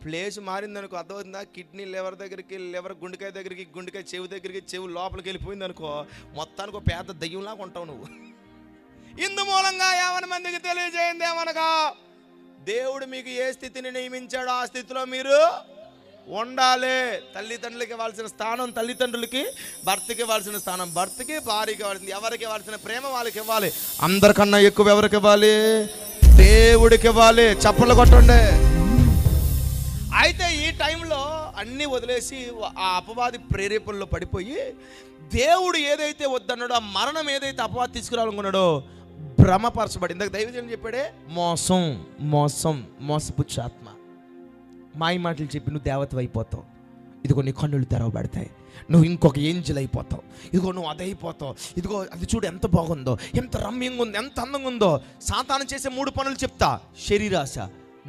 ప్లేస్ మారిందనుకో, అర్థమవుతుందా? కిడ్నీ లివర్ దగ్గరికి, లివర్ గుండెకాయ దగ్గరికి, గుండెకాయ చెవి దగ్గరికి, చెవి లోపలికి వెళ్ళిపోయింది అనుకో, మొత్తానికి ఒక పెద్ద దయ్యంలాగా ఉంటావు నువ్వు. ఇందు మూలంగా 50 మందికి తెలియజేయండి ఏమనగా, దేవుడు మీకు ఏ స్థితిని నియమించాడో ఆ స్థితిలో మీరు ఉండాలి. తల్లిదండ్రులకి ఇవ్వాల్సిన స్థానం తల్లిదండ్రులకి, భర్తకి ఇవ్వాల్సిన స్థానం భర్తకి, భార్యకి ఇవ్వాల్సింది, ఎవరికి ఇవ్వాల్సిన ప్రేమ వాళ్ళకి ఇవ్వాలి. అందరికన్నా ఎక్కువ ఎవరికి ఇవ్వాలి? దేవుడికి ఇవ్వాలి. చప్పట్లు కొట్టండి. అయితే ఈ టైంలో అన్నీ వదిలేసి ఆ అపవాది ప్రేరేపణలో పడిపోయి దేవుడు ఏదైతే వద్దన్నాడో, ఆ మరణం ఏదైతే అపవాది తీసుకురావాలనుకున్నాడో భ్రమపరచబడి, ఇందాక దైవజనం చెప్పాడే, మోసం మోసం మోసపుచ్చాత్మ మాయ మాటలు చెప్పి నువ్వు దేవత అయిపోతావు, ఇదిగో నీ కన్నులు తెరవబడతాయి, నువ్వు ఇంకొక ఏంజల్ అయిపోతావు, ఇదిగో నువ్వు అదైపోతావు, ఇదిగో అది చూడు ఎంత బాగుందో, ఎంత రమ్యంగా ఉందో, ఎంత అందంగా ఉందో. సాతాను చేసే 3 పనులు చెప్తా: శరీరాశ,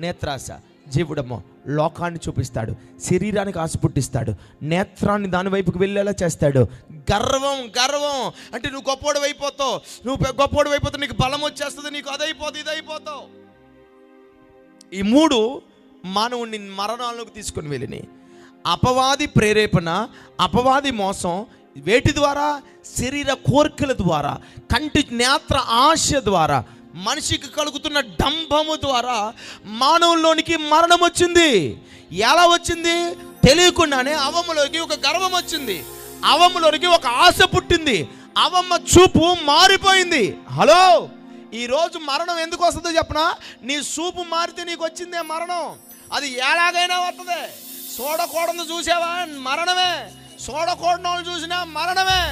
నేత్రాశ, జీవుడము. లోకాన్ని చూపిస్తాడు, శరీరానికి ఆశ పుట్టిస్తాడు, నేత్రాన్ని దాని వైపుకి వెళ్ళేలా చేస్తాడు. గర్వం గర్వం అంటే నువ్వు గొప్పోడు అయిపోతావు, నువ్వు గొప్పోడు అయిపోతావు, నీకు బలం వచ్చేస్తుంది, నీకు అదైపోతుంది, ఇదైపోతావు. ఈ 3 మానవుడిని మరణాలకు తీసుకొని వెళ్ళినాయి. అపవాది ప్రేరేపణ, అపవాది మోసం, వేటి ద్వారా? శరీర కోరికల ద్వారా, కంటి నేత్ర ఆశ ద్వారా, మనిషికి కలుగుతున్న డంభము ద్వారా మానవుల్లోనికి మరణం వచ్చింది. ఎలా వచ్చింది? తెలియకుండానే అవమ్మలోకి ఒక గర్వం వచ్చింది, అవమ్మలోనికి ఒక ఆశ పుట్టింది, అవమ్మ చూపు మారిపోయింది. హలో, ఈరోజు మరణం ఎందుకు వస్తుందో చెప్పనా? నీ చూపు మారితే నీకు వచ్చిందే మరణం. అది ఎలాగైనా వస్తుంది. చూడకూడదు చూసావా, మరణమే. చూడకూడని వాళ్ళు చూసినా మరణమే.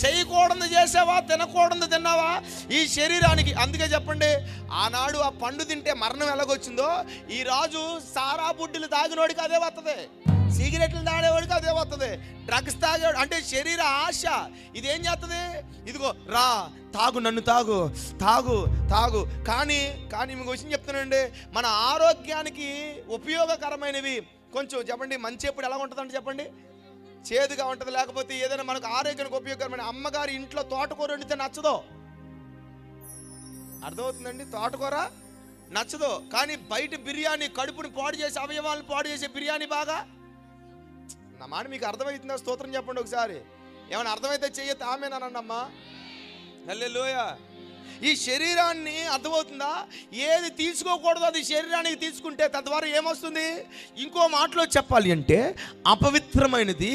చేయకూడదు చేసావా, తినకూడదు తిన్నావా, ఈ శరీరానికి. అందుకే చెప్పండి, ఆనాడు ఆ పండు తింటే మరణం ఎలాగొచ్చిందో, ఈ రాజు సారా బుడ్డిలు తాగినోడికి అదే వస్తుంది, సిగరెట్లు తాగేవాడికి అదే వస్తుంది, డ్రగ్స్ తాగేవాడు. అంటే శరీర ఆశ ఇదేం చేస్తుంది? ఇదిగో రా తాగు, నన్ను తాగు తాగు తాగు. కానీ మీకు విషయం చెప్తానండి, మన ఆరోగ్యానికి ఉపయోగకరమైనవి కొంచెం చెప్పండి. మంచి ఎప్పుడు ఎలా ఉంటుందంటే చెప్పండి, చేదుగా ఉంటుంది. లేకపోతే ఏదైనా మనకు ఆరోగ్యానికి ఉపయోగకరమైన, అమ్మగారి ఇంట్లో తోటకూర వండితే నచ్చదో, అర్థమవుతుందండి? తోటకూర నచ్చదు. కానీ బయట బిర్యానీ, కడుపుని పాడు చేసి అవయవాలను పాడు చేసే బిర్యానీ బాగా. నా మాట మీకు అర్థమవుతుందా? స్తోత్రం చెప్పండి ఒకసారి. ఏమైనా అర్థమైతే చెయ్యొద్దు, ఆమేనండి అమ్మా. హల్లెలూయా. ఈ శరీరాన్ని అర్థమవుతుందా? ఏది తీసుకోకూడదు అది శరీరానికి తీసుకుంటే తద్వారా ఏమొస్తుంది? ఇంకో మాటలో చెప్పాలి అంటే అపవిత్రమైనది,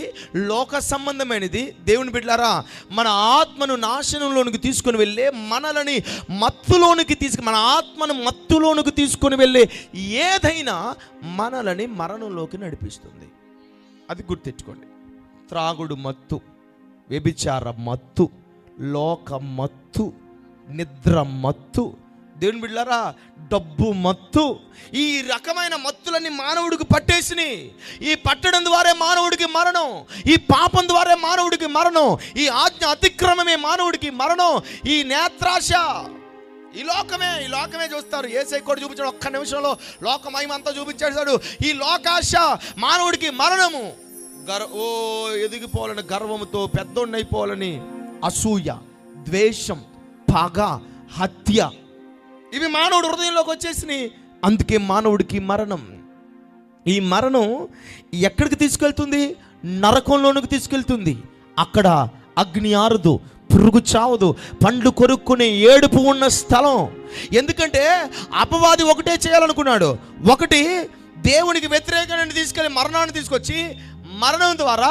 లోక సంబంధమైనది. దేవుని బిడ్డలారా, మన ఆత్మను నాశనంలోనికి తీసుకొని వెళ్ళే, మనల్ని మత్తులోనికి మన ఆత్మను మత్తులోనికి తీసుకొని వెళ్ళే ఏదైనా మనల్ని మరణంలోకి నడిపిస్తుంది. అది గుర్తెచ్చుకోండి. త్రాగుడు మత్తు, వ్యభిచార మత్తు, లోక మత్తు, నిద్ర మత్తు, దేవుని బిడ్డలారా డబ్బు మత్తు, ఈ రకమైన మత్తులన్నీ మానవుడికి పట్టేసినాయి. ఈ పట్టడం ద్వారా మానవుడికి మరణం, ఈ పాపం ద్వారా మానవుడికి మరణం, ఈ ఆజ్ఞ అతిక్రమమే మానవుడికి మరణం, ఈ నేత్రాశ, ఈ లోకమే చూస్తారు. యేసయ్య కూడా చూపించాడు, ఒక్క నిమిషంలో లోక మహిమ అంతా చూపించాడు. ఈ లోకాశ మానవుడికి మరణము. ఎదిగిపోవాలని గర్వముతో పెద్దోడిని అయిపోవాలని అసూయ, ద్వేషం, పగ, హత్య, ఇవి మానవుడి హృదయంలోకి వచ్చేసినాయి. అందుకే మానవుడికి మరణం. ఈ మరణం ఎక్కడికి తీసుకెళ్తుంది? నరకంలోనికి తీసుకెళ్తుంది. అక్కడ అగ్ని ఆరదు, పురుగు చావదు, పండ్లు కొరుక్కునే ఏడుపు ఉన్న స్థలం. ఎందుకంటే అపవాది ఒకటే చేయాలనుకున్నాడు. ఒకటి, దేవునికి వ్యతిరేకంగా తీసుకెళ్ళి మరణాన్ని తీసుకొచ్చి మరణం ద్వారా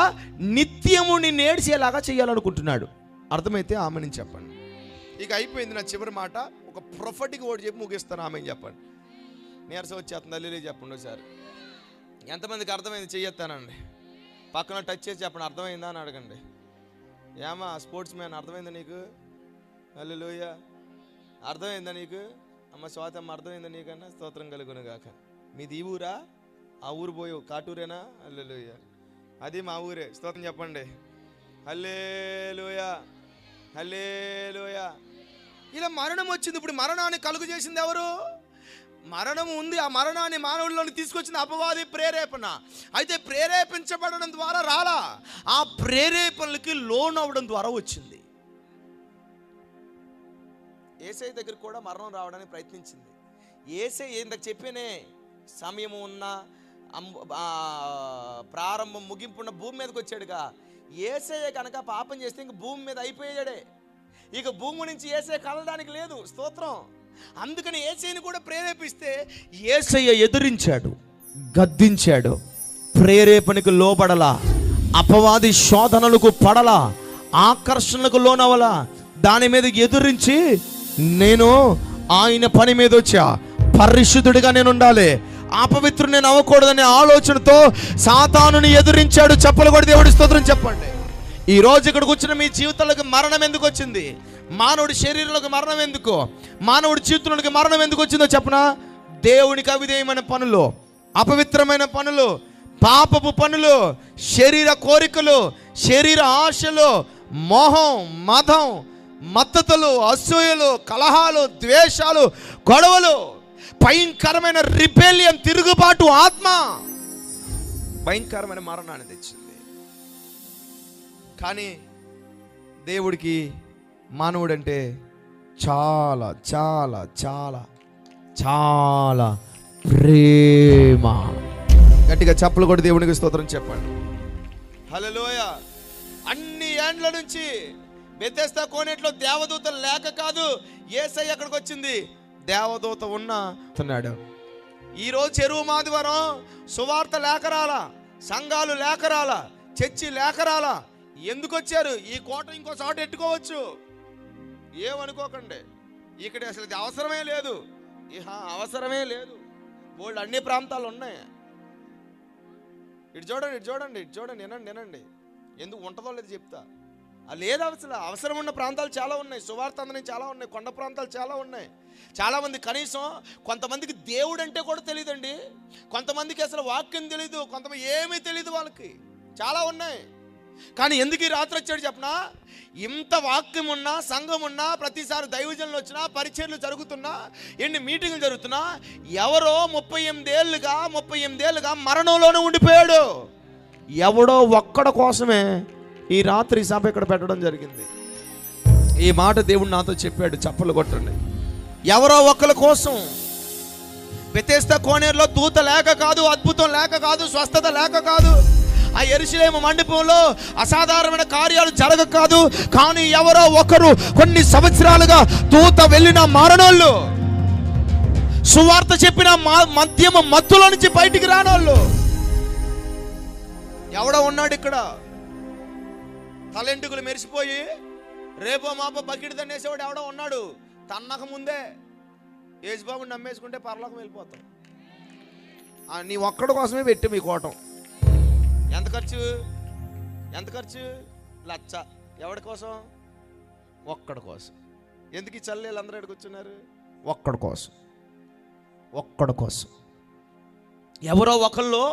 నిత్యము నిన్ను ఏడ్చేలాగా చేయాలనుకుంటున్నాడు. అర్థమైతే ఆమె చెప్పండి. ఇక అయిపోయింది నా చివరి మాట. ఒక ప్రొఫెటిక్ వర్డ్ చెప్పి ముగిస్తాను. ఆమె చెప్పండి. నీరసం వచ్చేస్తుంది, అల్లి చెప్పండి ఒకసారి. ఎంతమందికి అర్థమైంది చెయ్యొత్తానండి. పక్కన టచ్ చేసి చెప్పండి, అర్థమైందా అని అడగండి. ఏమా స్పోర్ట్స్ మ్యాన్, అర్థమైందా నీకు? హల్లెలూయా. అర్థమైందా నీకు? అమ్మ స్వాతమ్మ, అర్థమైందా నీకన్నా? స్తోత్రం కలుగును గాక. మీది ఈ ఊరా? ఆ ఊరు పోయి కాటూరేనా? హల్లెలూయా. అది మా ఊరే. స్తోత్రం చెప్పండి. హల్లెలూయా హల్లెలూయా. ఇలా మరణం వచ్చింది. ఇప్పుడు మరణాన్ని కలుగు చేసింది ఎవరు? మరణం ఉంది. ఆ మరణాన్ని మానవుల్లోని తీసుకొచ్చింది అపవాది ప్రేరేపణ. అయితే ప్రేరేపించబడడం ద్వారా రాలా, ఆ ప్రేరేపణలకి లోనవ్వడం ద్వారా వచ్చింది. యేసయ్య దగ్గర కూడా మరణం రావడానికి ప్రయత్నించింది. యేసయ్య ఇందాక చెప్పేనే, సమయము ఉన్న ప్రారంభం ముగింపున్న భూమి మీదకి వచ్చాడుగా. యేసయ్య కనుక పాపం చేస్తే ఇంక భూమి మీద అయిపోయాడే. ఇక భూమి నుంచి యేసయ్య కలడానికి లేదు. స్తోత్రం. అందుకని యేసయ్యని కూడా ప్రేరేపిస్తే యేసయ్య ఎదిరించాడు, గద్దించాడు, ప్రేరేపణకు లోబడలా, అపవాది శోధనలకు పడలా, ఆకర్షణలకు లోనవలా. దాని మీద ఎదురించి నేను ఆయన పని మీద వచ్చా, పరిశుద్ధుడిగా నేను ఉండాలి, అపవిత్రుడు నేను అవ్వకూడదనే ఆలోచనతో సాతానుని ఎదిరించాడు. చెప్పలు కూడా దేవుడి స్తోత్రం చెప్పండి. ఈ రోజు ఇక్కడికి వచ్చిన మీ జీవితాలకు మరణం ఎందుకు వచ్చింది? మానవుడి శరీరంలోకి మరణం ఎందుకు, మానవుడి జీవితంలోకి మరణం ఎందుకు వచ్చిందో చెప్పనా? దేవునికి అవిధేయమైన పనులు, అపవిత్రమైన పనులు, పాపపు పనులు, శరీర కోరికలు, శరీర ఆశలు, మోహం, మదం, మత్తతులు, అసూయలు, కలహాలు, ద్వేషాలు, గొడవలు, భయంకరమైన రిబెలియన్, తిరుగుబాటు ఆత్మ భయంకరమైన మరణాన్ని తెచ్చింది. కానీ దేవుడికి మానవుడంటే చాలా చాలా చాలా చాలా ప్రేమ. గట్టిగా చప్పలు కూడా దేవునికి స్తోత్రం చెప్పండి. హల్లెలూయా. అన్ని ఏండ్ల నుంచి బెతెస్దా కోనేట్లో దేవదూత లేక కాదు, యేసయ్య అక్కడికి వచ్చింది. దేవదూత ఉన్నాడు. ఈరోజు చెరువు మాదివారం సువార్త లేకరాలా, సంఘాలు లేకరాలా, చర్చి లేకరాలా. ఎందుకు వచ్చారు? ఈ కోట ఇంకో చోట ఎట్టుకోవచ్చు, ఏమనుకోకండి. ఇక్కడ అసలు ఇది అవసరమే లేదు, అవసరమే లేదు. బోల్డ్ అన్ని ప్రాంతాలు ఉన్నాయి. ఇటు చూడండి, ఇటు చూడండి, ఇటు చూడండి, వినండి. ఎందుకు ఉంటుందో లేదు చెప్తా. లేదు, అవసరం ఉన్న ప్రాంతాలు చాలా ఉన్నాయి, సువార్త అందరం చాలా ఉన్నాయి, కొండ ప్రాంతాలు చాలా ఉన్నాయి. చాలామంది కనీసం కొంతమందికి దేవుడు అంటే కూడా తెలియదండి, కొంతమందికి అసలు వాక్యం తెలీదు, కొంతమంది ఏమీ తెలియదు, వాళ్ళకి చాలా ఉన్నాయి. కానీ ఎందుకు ఈ రాత్రి వచ్చాడు చెప్పనా? ఇంత వాక్యం ఉన్నా, సంఘం ఉన్నా, ప్రతిసారి దైవజనులు వచ్చినా, పరిచర్లు జరుగుతున్నా, ఎన్ని మీటింగులు జరుగుతున్నా, ఎవరో 38 ఏళ్ళుగా మరణంలోనే ఉండిపోయాడు. ఎవడో ఒక్కడ కోసమే ఈ రాత్రి సభ ఇక్కడ పెట్టడం జరిగింది. ఈ మాట దేవుడు నాతో చెప్పాడు, చప్పలు కొట్టండి. ఎవరో ఒక్కల కోసం. బెతెస్దా కోనేరులో దూత లేక కాదు, అద్భుతం లేక కాదు, స్వస్థత లేక కాదు, ఆ యెరూషలేము మండపంలో అసాధారణమైన కార్యాలు జరగక కాదు. కానీ ఎవరో ఒకరు కొన్ని సంవత్సరాలుగా దూత వెళ్ళిన మారణోళ్ళు, సువార్త చెప్పిన మత్తులో నుంచి బయటికి రానోళ్ళు ఎవడో ఉన్నాడు ఇక్కడ. తలెంటుకులు మెరిసిపోయి రేపో మాపో బకెట్ తన్నేసేవాడు ఎవడో ఉన్నాడు. తన్నక ముందే యేసుబాబుని నమ్మేసుకుంటే పరలోకం వెళ్ళిపోతాం. నీ ఒక్కడి కోసమే పెట్టి మీ కోటం. ఎంత ఖర్చు? 1,00,000. ఎవడి కోసం? ఒక్కడి కోసం. ఎందుకు ఈ చల్లేళ్ళు అందరూ ఎక్కడికి వచ్చున్నారు? ఒక్కడి కోసం. ఎవరో ఒకళ్ళు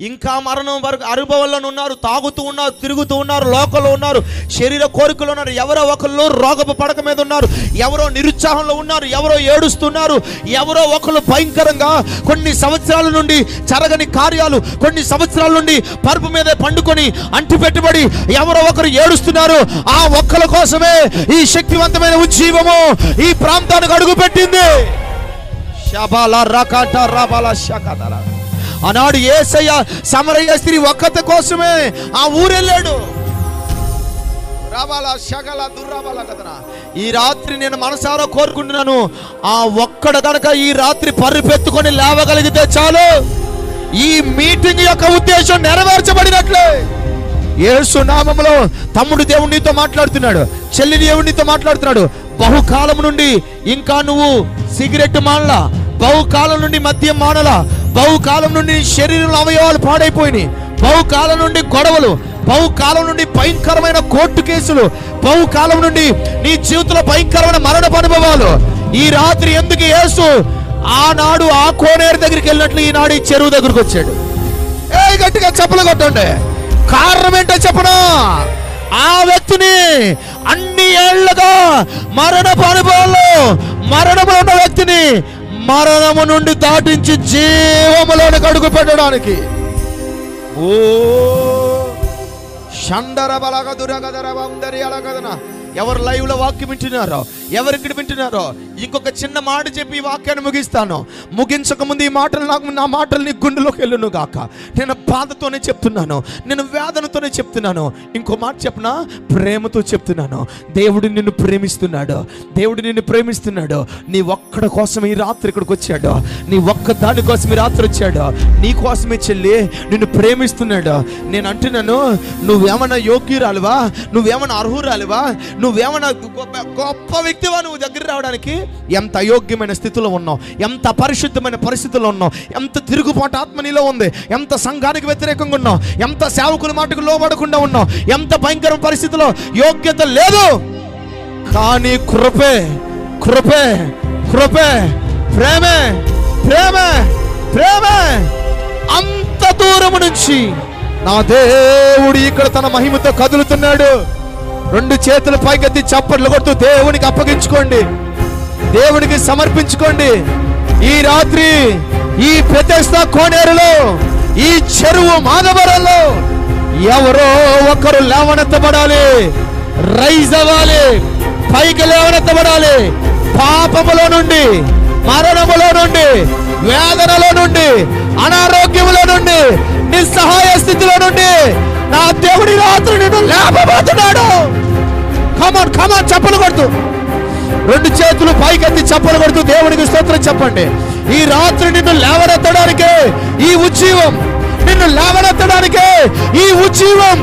ఇంకా మరణం వరకు అనుభవంలో ఉన్నారు, తాగుతూ ఉన్నారు, తిరుగుతూ ఉన్నారు, లోకంలో ఉన్నారు, శరీర కోరికలు ఉన్నారు. ఎవరో ఒకళ్ళు రోగపు పడక మీద ఉన్నారు, ఎవరో నిరుత్సాహంలో ఉన్నారు, ఎవరో ఏడుస్తున్నారు, ఎవరో ఒకళ్ళు భయంకరంగా కొన్ని సంవత్సరాల నుండి జరగని కార్యాలు, కొన్ని సంవత్సరాల నుండి పరుపు మీద పండుకొని అంటి పెట్టుబడి ఎవరో ఒకరు ఏడుస్తున్నారు. ఆ ఒక్కల కోసమే ఈ శక్తివంతమైన ఉజ్జీవము ఈ ప్రాంతానికి అడుగు పెట్టింది. ఆనాడు యేసయ్య సమరయ స్త్రీ ఒక్కత కోసమే ఆ ఊరెళ్ళాడు. ఈ రాత్రి నేను మనసారా కోరుకుంటున్నాను, ఆ ఒక్కడ కనుక ఈ రాత్రి పరిపెత్తుకొని లేవగలిగితే చాలు, ఈ మీటింగ్ యొక్క ఉద్దేశం నెరవేర్చబడినట్లే. యేసు నామములో తమ్ముడు దేవుడు నీతో మాట్లాడుతున్నాడు, చెల్లి దేవుడు నీతో మాట్లాడుతున్నాడు. బహుకాలం నుండి ఇంకా నువ్వు సిగరెట్ మానలా, బహుకాలం నుండి మద్యం మానలా, బహుకాలం నుండి శరీరంలో అవయవాలు పాడైపోయినాయి, బహుకాలం నుండి గొడవలు, బహుకాలం నుండి భయంకరమైన కోర్టు కేసులు, బహుకాలం నుండి నీ జీవితంలో భయంకరమైన మరణపు అనుభవాలు. ఈ రాత్రి ఎందుకు యేసు ఆనాడు ఆ కోనేరు దగ్గరికి వెళ్ళినట్లు ఈనాడు ఈ చెరువు దగ్గరకు వచ్చాడు? గట్టిగా చప్పలు కొట్టండి. కారణం ఏంటో చెప్పనా? ఆ వ్యక్తిని అన్ని ఏళ్లుగా మరణపు అనుభవాల్లో మరణములో ఉన్న వ్యక్తిని మరణము నుండి దాటించి జీవములోనికి అడుగు పెట్టడానికి. ఓ షండర బలగ దురగదర వందరి అలగదన. ఎవరు లైవ్ లో వాక్యం వింటున్నారో, ఎవరు ఇక్కడ వింటున్నారో, ఇంకొక చిన్న మాట చెప్పి ఈ వాక్యాన్ని ముగిస్తాను. ముగించక ముందు ఈ మాటలు నా మాటలు నీ గుండెలోకి వెళ్ళును గాక. నేను బాధతోనే చెప్తున్నాను, నేను వేదనతోనే చెప్తున్నాను. ఇంకో మాట చెప్పనా, ప్రేమతో చెప్తున్నాను. దేవుడు నిన్ను ప్రేమిస్తున్నాడు, దేవుడు నిన్ను ప్రేమిస్తున్నాడు. నీ ఒక్కడి కోసం ఈ రాత్రి ఇక్కడికి వచ్చాడు, నీ ఒక్క దాని కోసం ఈ రాత్రి వచ్చాడు. నీ కోసమే చెల్లి నిన్ను ప్రేమిస్తున్నాడు. నేను అంటున్నాను, నువ్వేమన్నా యోగ్యురాలువా, నువ్వేమన్నా అర్హురాలువా, నువ్వేమన్నా గొప్ప వ్యక్తివా నువ్వు దగ్గర రావడానికి? ఎంత అయోగ్యమైన స్థితిలో ఉన్నావు, ఎంత పరిశుద్ధమైన పరిస్థితుల్లో ఉన్నావు, ఎంత తిరుగుబాటు ఆత్మ నీలో ఉంది, ఎంత సంఘానికి వ్యతిరేకంగా ఉన్నావు, ఎంత సేవకుల మాటకు లోబడకుండా ఉన్నావు, ఎంత భయంకర పరిస్థితిలో యోగ్యత లేదు. కానీ కృపే కృపే కృపే ప్రేమే ప్రేమే ప్రేమే అంత దూరము నుంచి నా దేవుడు ఇక్కడ తన మహిమతో కదులుతున్నాడు. రెండు చేతులు పైకెత్తి చప్పట్లు కొడుతూ దేవునికి అప్పగించుకోండి, దేవునికి సమర్పించుకోండి. ఈ రాత్రి ఈ బెతెస్దా కోనేరులో, ఈ చెరువు మాధవరంలో ఎవరో ఒకరు లేవనెత్తబడాలి, రైజ్ అవ్వాలి, పైకి లేవనెత్తబడాలి. పాపములో నుండి, మరణములో నుండి, వేదనలో నుండి, అనారోగ్యములో నుండి, నిస్సహాయ స్థితిలో నుండి నా దేవుడి రాత్రి నిన్ను లేపబోతున్నాడు. కమాన్ కమాన్, చప్పలు కొడుతూ, రెండు చేతులు పైకెత్తి చప్పలు కొడుతూ దేవునికి స్తోత్రం చెప్పండి. ఈ రాత్రి నిన్ను లేవనెత్తడానికే ఈ ఉజ్జీవం, నిన్ను లేవనెత్తడానికే ఈ ఉజ్జీవం.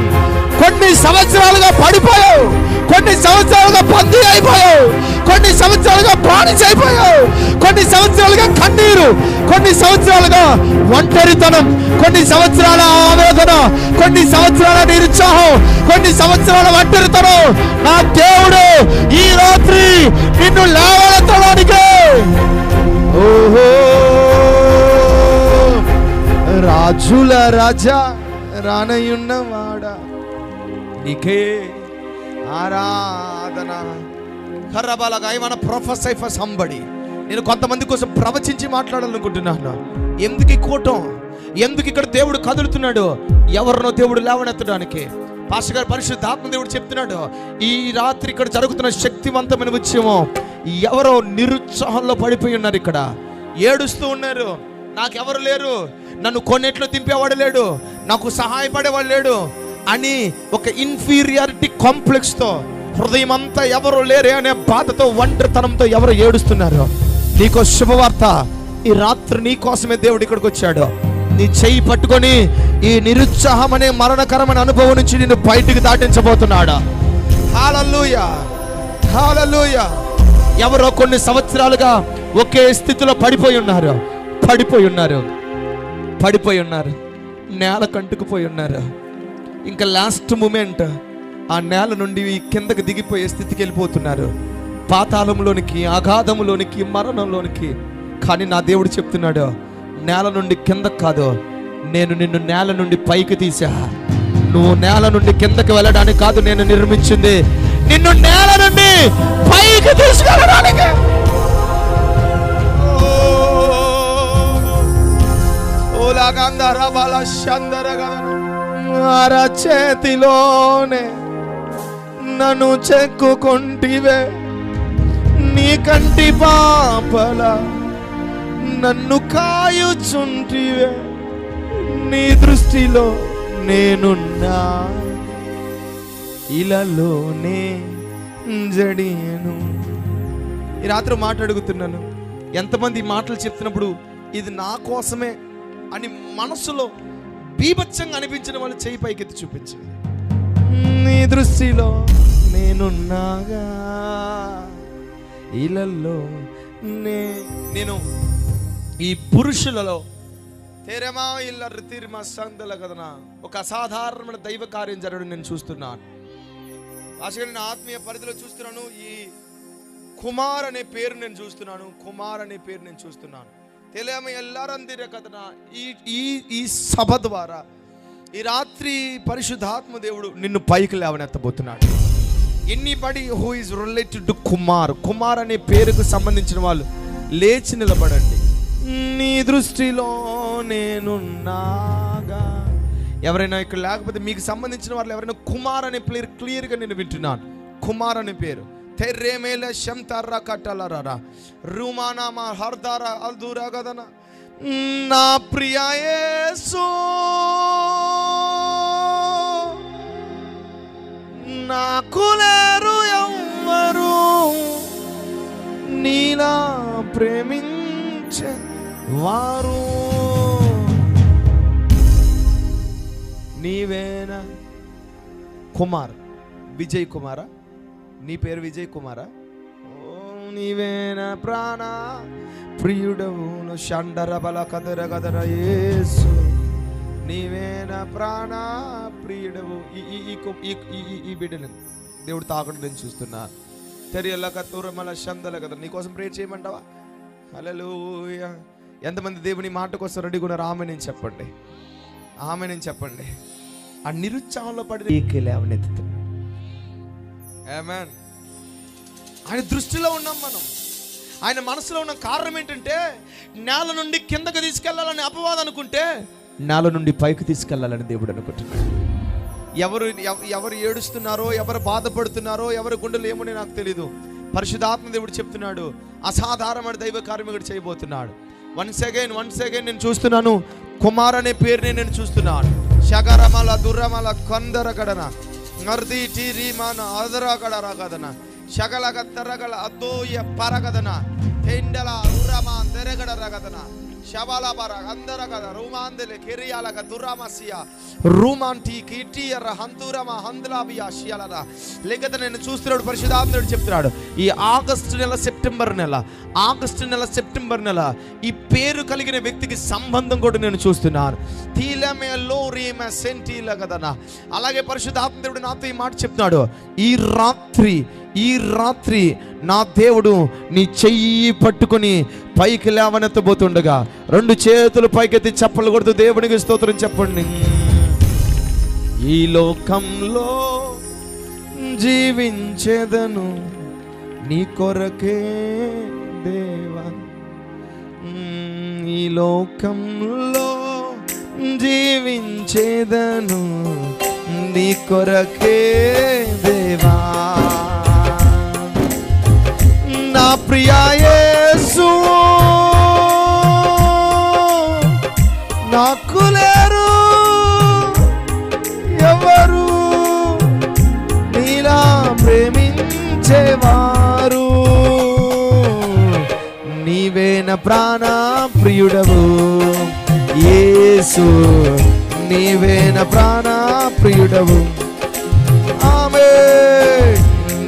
కొన్ని సంవత్సరాలుగా పడిపోయావు, కొన్ని సంవత్సరాలుగా బందీ అయిపోయావు, కొన్ని సంవత్సరాలుగా బానిస అయిపోయావు, కొన్ని సంవత్సరాలుగా కన్నీరు, కొన్ని సంవత్సరాలుగా ఒంటరితనం, కొన్ని సంవత్సరాల ఆవేదన, కొన్ని సంవత్సరాల నిరుత్సాహం, కొన్ని సంవత్సరాల ఒంటరితనం. నా దేవుడు ఈ రాత్రి నిన్ను లేవనెత్తడానికే, ఓహో రాజుల రాజా రానయున్నవాడా నీకే ఆరాధన. కర్రబాలగా I want to prophesy for somebody. నేను కొంతమంది కోసం ప్రవచించి మాట్లాడాలనుకుంటున్నాను. ఎందుకు ఈ కూటం, ఎందుకు ఇక్కడ దేవుడు కదులుతున్నాడు? ఎవరినో దేవుడు లేవనెత్తడానికి. పాస్టర్ గారు పరిశుద్ధాత్మ దేవుడు చెప్తున్నాడు, ఈ రాత్రి ఇక్కడ జరుగుతున్న శక్తివంతమైన ఉద్యమం. ఎవరో నిరుత్సాహంలో పడిపోయి ఉన్నారు, ఇక్కడ ఏడుస్తూ ఉన్నారు. నాకెవరు లేరు, నన్ను కొన్నిట్లో దింపేవాడు లేడు, నాకు సహాయపడేవాడు లేడు అని ఒక ఇన్ఫీరియారిటీ కాంప్లెక్స్తో, హృదయం అంతా ఎవరు లేరే అనే బాధతో, ఒంటరితనంతో ఎవరు ఏడుస్తున్నారు. నీకో శుభవార్త, ఈ రాత్రి నీ కోసమే దేవుడు ఇక్కడికి వచ్చాడు. నీ చెయ్యి పట్టుకొని ఈ నిరుత్సాహం అనే మరణకరమైన అనుభవం నుంచి నిన్ను బయటికి దాటించబోతున్నాడు. హల్లెలూయా హల్లెలూయా. ఎవరో కొన్ని సంవత్సరాలుగా ఒకే స్థితిలో పడిపోయి ఉన్నారు, పడిపోయి ఉన్నారు, పడిపోయి ఉన్నారు, నేల కంటుకుపోయి ఉన్నారు. ఇంకా లాస్ట్ మూమెంట్ ఆ నేల నుండి కిందకి దిగిపోయే స్థితికి వెళ్ళిపోతున్నారు, పాతాళంలోనికి, అగాధంలోనికి, మరణంలోనికి. కానీ నా దేవుడు చెప్తున్నాడు, నేల నుండి కిందకు కాదు, నేను నిన్ను నేల నుండి పైకి తీసా. నువ్వు నేల నుండి కిందకి వెళ్ళడానికి కాదు నేను నిర్మించింది, నిన్ను నేల నుండి పైకి తీసుకెళ్ళడానికి. చేతిలోనే నన్ను చెక్కుకుంటివే, నీ కంటి పాపల నన్ను కాయుచుంటివే, నీ దృష్టిలో నేనున్నా ఇలాలోనే జడియను. ఈ రాత్రి మాట అడుగుతున్నాను, ఎంతమంది ఈ మాటలు చెప్తున్నప్పుడు ఇది నా కోసమే అని మనసులో బీభత్సంగా అనిపించిన వాళ్ళు చేయి పైకెత్తి చూపించింది. నీ దృష్టిలో నేనున్నాగా ఇళ్ళల్లో నేను ఈ పురుషులలో తెరమా ఇళ్ళ రితిర్మా సందల కదనా ఒక అసాధారణమైన దైవ కార్యం జరగడం నేను చూస్తున్నాను. అసలు నేను ఆత్మీయ పరిధిలో చూస్తున్నాను. ఈ కుమార్ అనే పేరు నేను చూస్తున్నాను, కుమార్ అనే పేరు నేను చూస్తున్నాను. తెలియమ ఎల్లారందిర కథన ఈ సభ ద్వారా ఈ రాత్రి పరిశుద్ధాత్మ దేవుడు నిన్ను పైకి లేవనెత్తబోతున్నాడు. Anybody who is related to Kumar, Kumar అనే పేరుకు సంబంధించిన వాళ్ళు లేచి నిలబడండి. నీ దృష్టిలో నేనున్నాగా. ఎవరైనా ఇక్కడ లేకపోతే మీకు సంబంధించిన వాళ్ళు ఎవరైనా కుమార్ అనే పేరు క్లియర్గా నేను వింటున్నాను. కుమార్ అనే పేరు తెర్రేమేల శంతర్ర కట్టలరా రూమానా మా హర్దారా అల్దూరా కదనా నా ప్రియ యేసు నాకు లేరు ఎవ్వరు నీలా ప్రేమించే వారు. నీవేనా కుమార్, విజయ్ కుమారా? నీ పేరు విజయ్ కుమారా? ఓ నీవేనా ప్రాణ ప్రియుడవు షండర బల కదర కదర యేసు, నీవేనా ప్రాణ ప్రియుడవు. ఈ బిడ్డను దేవుడు తాకడం నేను చూస్తున్నా. తెరియల కత్తూరమల షందల కదా. నీకోసం ప్రేయర్ చేయమంటావా? హల్లెలూయా. ఎంతమంది దేవుని మాట కోసం రెడీగా ఉన్నారు? ఆమె నేను చెప్పండి, ఆమె నేను చెప్పండి. ఆ నిరుత్సాహంలో పడి లేవనెత్తుతున్నాడు. ఆమేన్. ఆయన దృష్టిలో ఉన్నాం మనం. ఆయన మనసులో ఉన్న కారణం ఏంటంటే, నేల నుండి కిందకి తీసుకెళ్లాలని అపవాదం అనుకుంటే నేల నుండి పైకి తీసుకెళ్లాలని దేవుడు అనుకుంటున్నాడు. ఎవరు ఏడుస్తున్నారో, ఎవరు బాధపడుతున్నారో, ఎవరి గుండెలు ఏమో నాకు తెలీదు. పరిశుద్ధాత్మ దేవుడు చెప్తున్నాడు, అసాధారణమైన దైవ కార్యం ఇక్కడ చేయబోతున్నాడు. వన్స్ అగైన్ నేను చూస్తున్నాను. కుమార్ అనే పేరుని నేను చూస్తున్నాను. శగరమల దుర్రమల కొందరగడన నర్ది టీరిమాన అదరగడ కదన శగల గద్దరగల అద్దోయ పరగదన తెండల ఉరమా తెరగడ రగదన శబల పర అందరగద రూమాందెలే కెరియాలగ దుర్రామసియా రూమాంటి కిటియర హంతురమా హందలాబియా షియలద. లేకపోతే నేను చూస్తున్నాడు, పరిశుద్ధాత్ముడు చెప్తున్నాడు, ఈ ఆగస్టు నెల సెప్టెంబర్ నెల ఈ పేరు కలిగిన వ్యక్తికి సంబంధం కూడా నేను చూస్తున్నాను. అలాగే పరిశుద్ధాత్ముడు నాతో ఈ మాట చెప్తున్నాడు, ఈ రాత్రి నా దేవుడు నీ చెయ్యి పట్టుకుని పైకి లేవనెత్తబోతుండగా 2 చేతులు పైకెత్తి చప్పలు కొడుతూ దేవునికి స్తోత్రం చెప్పండి. ఈ లోకంలో జీవించేదను నీ కొరకే దేవా, ఈ లోకంలో జీవించేదను నీ కొరకే దేవా. నా ప్రియా యేసు నాకు లేరు ఎవరు నీలా ప్రేమించేవారు. నీవేన ప్రాణ ప్రియుడవు యేసు, నీవేన ప్రాణ ప్రియుడవు. ఆమేన్.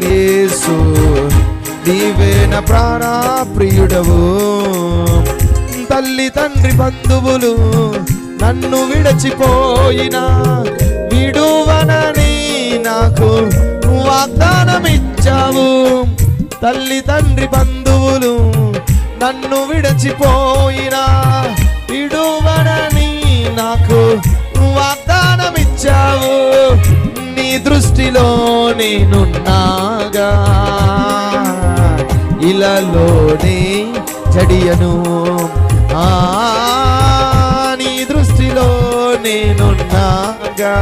యేసు నీవేన ప్రాణ ప్రియుడవు. తల్లి తండ్రి బంధువులు నన్ను విడచిపోయినా విడువనని నాకు వాగ్దానమిచ్చావు. తల్లి తండ్రి బంధువులు నన్ను విడచిపోయినా విడువనని నాకు వాగ్దానమిచ్చావు. నీ దృష్టిలో నేనున్నాగా ఇలాలోనే జడియను. నీ దృష్టిలో నేనున్నాగా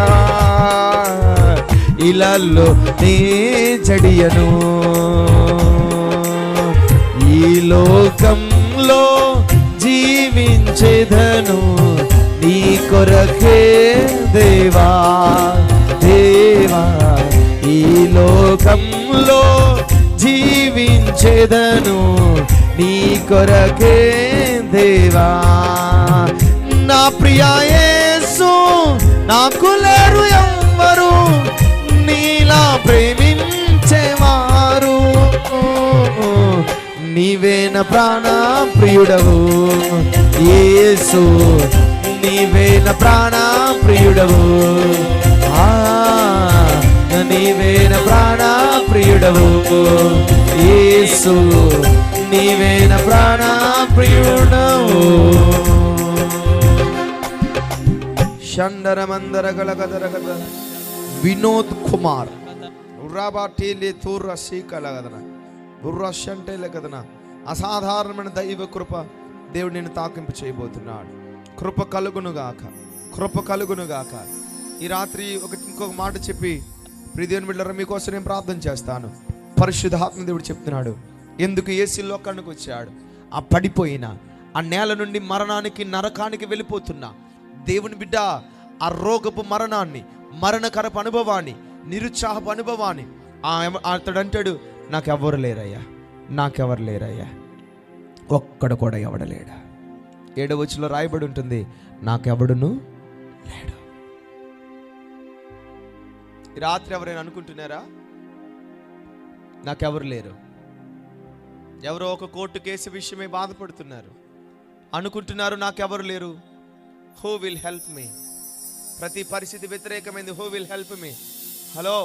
ఇలాలో నే జడియను. ఈ లోకంలో జీవించేదను నీ కొరకే దేవా దేవా. ఈ లోకంలో జీవించేదను నీ కొరకే దేవా. నా ప్రియా యేసు నాకు లేరు ఎవ్వరు నీలా ప్రేమించేవారు. నీవేన ప్రాణ ప్రియుడవు యేసు, నీవేన ప్రాణ ప్రియుడవు. నీవేన ప్రాణ ప్రియుడవు యేసు, నీవేన ప్రాణ ప్రియుడవు. షండర మందర గల గదర గద వినోద్ కుమార్ ఉర్రాబాటీలే తూర్ర సీకల గదన ఉర్రషంటేల గదన. అసాధారణమైన దైవ కృప దేవుడు నేను తాకింపు చేయబోతున్నాడు. కృప కలుగునుగాక, కృప కలుగునుగాక. ఈ రాత్రి ఇంకొక మాట చెప్పి ప్రియదేవుని బిడ్డలారా మీకోసం నేను ప్రార్థన చేస్తాను. పరిశుద్ధాత్మ దేవుడు చెప్తున్నాడు, ఎందుకు యేసు లోకానికి వచ్చాడు? ఆ పడిపోయిన, ఆ నేల నుండి మరణానికి, నరకానికి వెళ్ళిపోతున్నా దేవుని బిడ్డ, ఆ రోగపు మరణాన్ని, మరణకరపు అనుభవాన్ని, నిరుత్సాహపు అనుభవాన్ని అతడు అంటాడు, నాకెవరు లేరయ్యా, నాకెవరు లేరయ్యా, ఒక్కడు కూడా ఎవడలేడా. 7వ వచనంలో రాయబడి ఉంటుంది, నాకెవడును లేడు. ఈ రాత్రి ఎవరైనా అనుకుంటున్నారా, నాకెవరు లేరు? ఎవరో ఒక కోర్టు కేసు విషయమే బాధపడుతున్నారు, అనుకుంటున్నారు నాకెవరు లేరు. Who will help me? ప్రతి పరిస్థితి వ్యతిరేకమైంది. Who will help me? Hello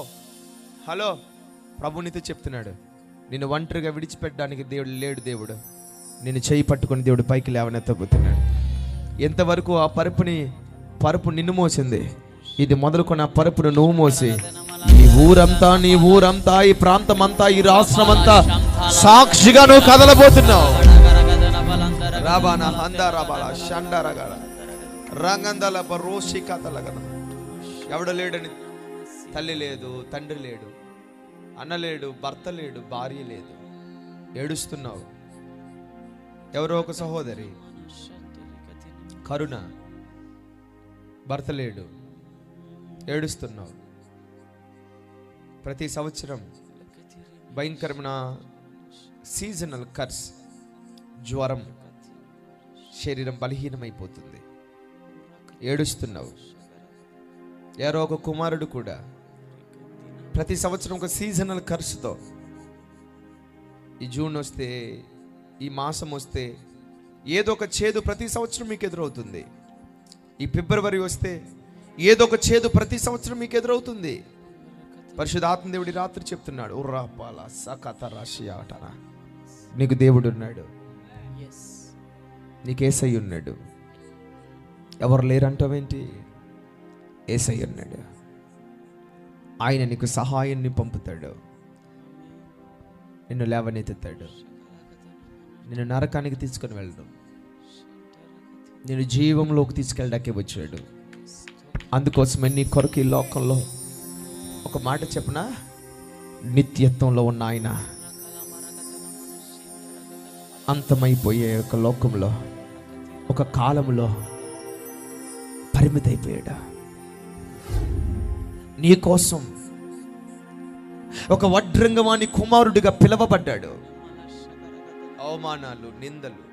hello, ప్రభు నీతో చెప్తున్నాడు, నిన్ను ఒంటరిగా విడిచిపెట్టడానికి దేవుడు లేడు. దేవుడు నిన్ను చేయి పట్టుకొని దేవుడు పైకి లేవనెత్తబోతున్నాడు. ఎంతవరకు ఆ పరుపు నిన్ను మోసింది, ఇది మొదలుకొని ఆ పరుపును నువ్వు మోసి ఈ ఊరంతా, ఈ ప్రాంతం అంతా, ఈ రాష్ట్రం అంతా సాక్షిగా నువ్వు కదలబోతున్నావు. రాబానా హందారాబాల షండారగాల రంగందల బరోషి కథలగన. ఎవడు లేడని తల్లి లేదు, తండ్రి లేడు, అన్న లేడు, భర్త లేడు, భార్య లేదు, ఏడుస్తున్నావు. ఎవరో ఒక సహోదరి కరుణ, భర్త లేడు, ఏడుస్తున్నావు. ప్రతి సంవత్సరం భయంకరమైన సీజనల్ కర్స్, జ్వరం, శరీరం బలహీనమైపోతుంది, ఏడుస్తున్నావు. ఎవరో ఒక కుమారుడు కూడా ప్రతి సంవత్సరం ఒక సీజనల్ కర్స్తో, ఈ జూన్ వస్తే, ఈ మాసం వస్తే ఏదో ఒక చేదు ప్రతి సంవత్సరం మీకు ఎదురవుతుంది. ఈ ఫిబ్రవరి వస్తే ఏదో ఒక చేదు ప్రతి సంవత్సరం మీకు ఎదురవుతుంది. పరిశుద్ధాత్మ దేవుడి రాత్రి చెప్తున్నాడు, ఉర్రాపాల సకత రాశి ఆటన, నీకు దేవుడు ఉన్నాడు, నీకు యేసయ్య ఉన్నాడు. ఎవరు లేరంటావేంటి? యేసయ్య ఉన్నాడు. ఆయన నీకు సహాయాన్ని పంపుతాడు, నిన్ను లేవనెత్తుతాడు, నిన్ను నరకానికి తీసుకొని వెళ్ళడం, నేను జీవంలోకి తీసుకెళ్ళడాకే వచ్చాడు. అందుకోసమే నీ కొరకు ఈ లోకంలో ఒక మాట చెప్పనా, నిత్యత్వంలో ఉన్న ఆయన అంతమైపోయే ఒక లోకంలో, ఒక కాలంలో పరిమితి అయిపోయాడు. నీ కోసం ఒక వడ్రంగవాణి కుమారుడిగా పిలవబడ్డాడు. అవమానాలు, నిందలు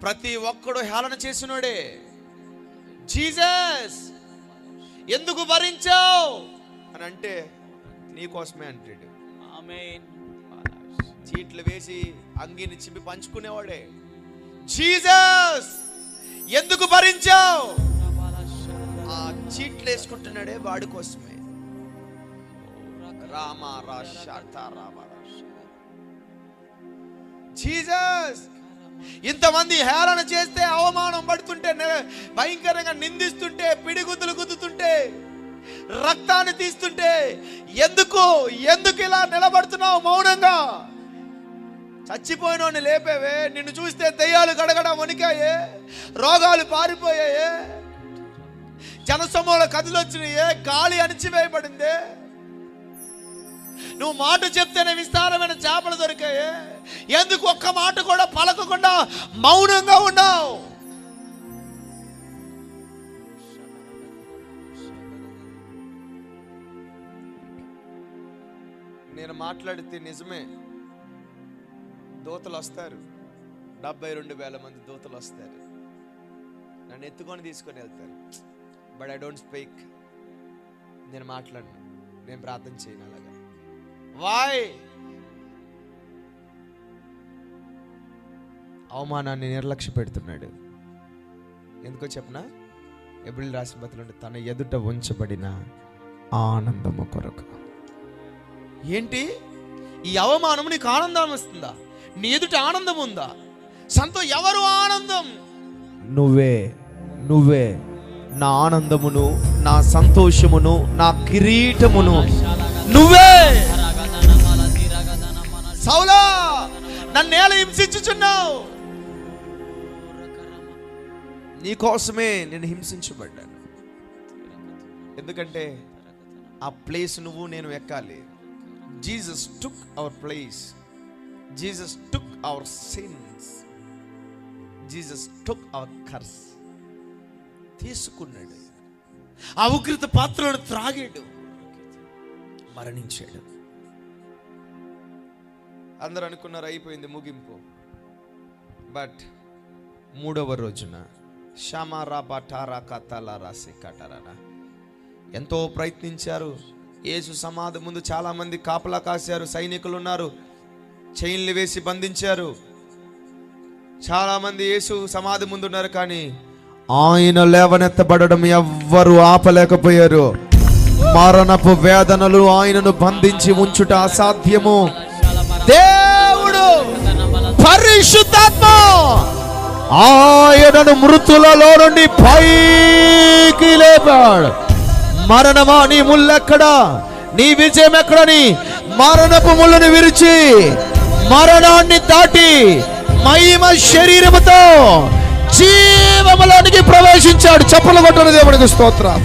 ప్రతి ఒక్కడు హేళన చేసినోడే. జీసస్ ఎందుకు భరించావు అని అంటే నీ కోసమే అంటాడు. ఆమేన్. చీట్లు వేసి అంగీని చింపి పంచుకునేవాడే. జీసస్ ఎందుకు భరించావు? ఆ చీట్లు వేసుకుంటున్నాడే వాడి కోసమే. జీసస్ ఇంతమంది హేళన చేస్తే, అవమానం పడుతుంటే, భయంకరంగా నిందిస్తుంటే, పిడిగుద్దులు గుద్దుతుంటే, రక్తాన్ని తీస్తుంటే ఎందుకు ఇలా నిలబడుతున్నావు మౌనంగా? చచ్చిపోయినోని లేపేవే, నిన్ను చూస్తే దెయ్యాలు గడగడ వణికాయే, రోగాలు పారిపోయాయే, జనసమూహ కథలొచ్చినాయే, గాలి అణిచివేయబడిందే, నువ్వు మాట చెప్తేనే విస్తారమైన చేపలు దొరికాయే, ఎందుకు ఒక్క మాట కూడా పలకకుండా మౌనంగా ఉన్నావు? నేను మాట్లాడితే నిజమే, దూతలు వస్తారు, 72,000 మంది దూతలు వస్తారు, నన్ను ఎత్తుకొని తీసుకొని వెళ్తారు. But I don't speak. నేను మాట్లాడను, నేను ప్రార్థన చేయను. అలాగా వై? అవమానాన్ని నిర్లక్ష్య పెడుతున్నాడు. ఎందుకో చెప్పనా? ఎబ్రిల్ రాసిన పత్రికలో తన ఎదుట ఉంచబడిన ఆనందము కొరకు. ఏంటి ఈ అవమానం? నీకు ఆనందం వస్తుందా? నీ ఎదుట ఆనందం ఉందా? ఎవరు ఆనందం? నువ్వే నా ఆనందమును, నా సంతోషమును, నా కిరీటమును నువ్వే. సౌలా, నన్నేలా హింసించుచున్నావు? నీకోసమే నేను హింసించబడ్డాను. ఎందుకంటే ఆ ప్లేస్ నువ్వు నేను ఎక్కాలి. Jesus took our place. Jesus took our sins, Jesus took our curse. తీసుకున్నాడు, ఆ ఉగ్రత పాత్రను త్రాగాడు, మరణించాడు. అందరూ అనుకున్నారు అయిపోయింది ముగింపు. బట్ మూడవ రోజున ఎంతో ప్రయత్నించారు. యేసు సమాధి ముందు చాలా మంది కాపలా కాశారు, సైనికులు ఉన్నారు, చైన్లు వేసి బంధించారు. చాలా మంది యేసు సమాధి ముందు ఉన్నారు, కానీ ఆయన లేవనెత్తబడడం ఎవ్వరు ఆపలేకపోయారు. మరణపు వేదనలు ఆయనను బంధించి ఉంచుట అసాధ్యము. దేవుడు పరిశుద్ధాత్మ ఆయనను మృతులలో నుండి పైకి లేపాడు. మరణమా నీ ముల్లెక్కడా, నీ విజయం ఎక్కడని మరణపు ముళ్ళను విరిచి మరణాన్ని దాటి మహిమ శరీరముతో జీవములోనికి ప్రవేశించాడు. చప్పలు కొట్టను దేవునికి స్తోత్రం.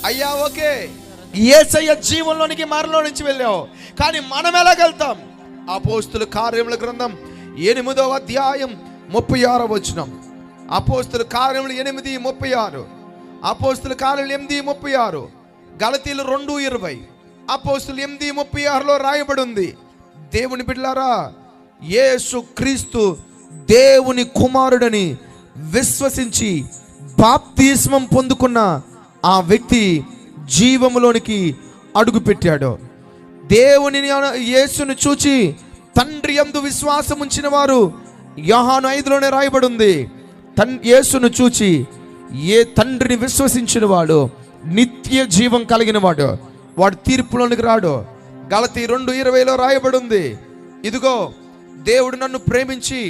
అయ్యా ఓకే, యేసయ్య జీవంలోనికి మరణంలో నుంచి వెళ్ళావు, కానీ మనం ఎలాగెళ్తాం? అపోస్తుల కార్యముల గ్రంథం 8వ అధ్యాయం 36వ వచనం. అపోస్తుల కార్యములు 8:36, అపోస్తుల కార్యములు 8:36, గలతీలు 2:20, అపోస్తులు 8:36లో రాయబడి ఉంది. దేవుని బిడ్డలారా, యేసు క్రీస్తు దేవుని కుమారుడని విశ్వసించి బాప్తిస్మం పొందుకున్న ఆ వ్యక్తి జీవములోనికి అడుగుపెట్టాడు. దేవుని యేసును చూచి తండ్రి యందు విశ్వాసం ఉంచిన వారు, యోహాను 5లోనే రాయబడి ఉంది, యేసును చూచి ఏ తండ్రిని విశ్వసించిన వాడు నిత్య జీవం కలిగిన వాడు, వాడు తీర్పులోనికి రాడు. గలతీ 2:20లో రాయబడి ఉంది, ఇదిగో దేవుడు నన్ను ప్రేమించి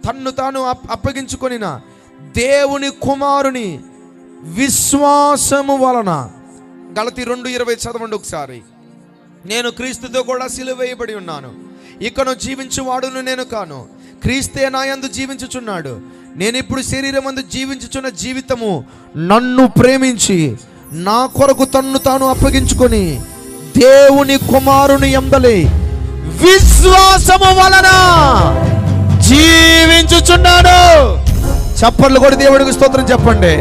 తన్ను తాను అప్పగించుకొనిన దేవుని కుమారుని విశ్వాసము వలన. గలతీ 2:20 చదవండి ఒకసారి. నేను క్రీస్తుతో కూడా సిలువ వేయబడి ఉన్నాను, ఇకను జీవించువాడును నేను కాను, క్రీస్తే నా యందు జీవించుచున్నాడు. నేను ఇప్పుడు శరీరమందు జీవించుచున్న జీవితము నన్ను ప్రేమించి నా కొరకు తన్ను తాను అప్పగించుకొని దేవుని కుమారుని యందలి విశ్వాసము వలన జీవించుచున్నాడు. చప్పట్లు కొడి దేవుడికి స్తోత్రం చెప్పండి.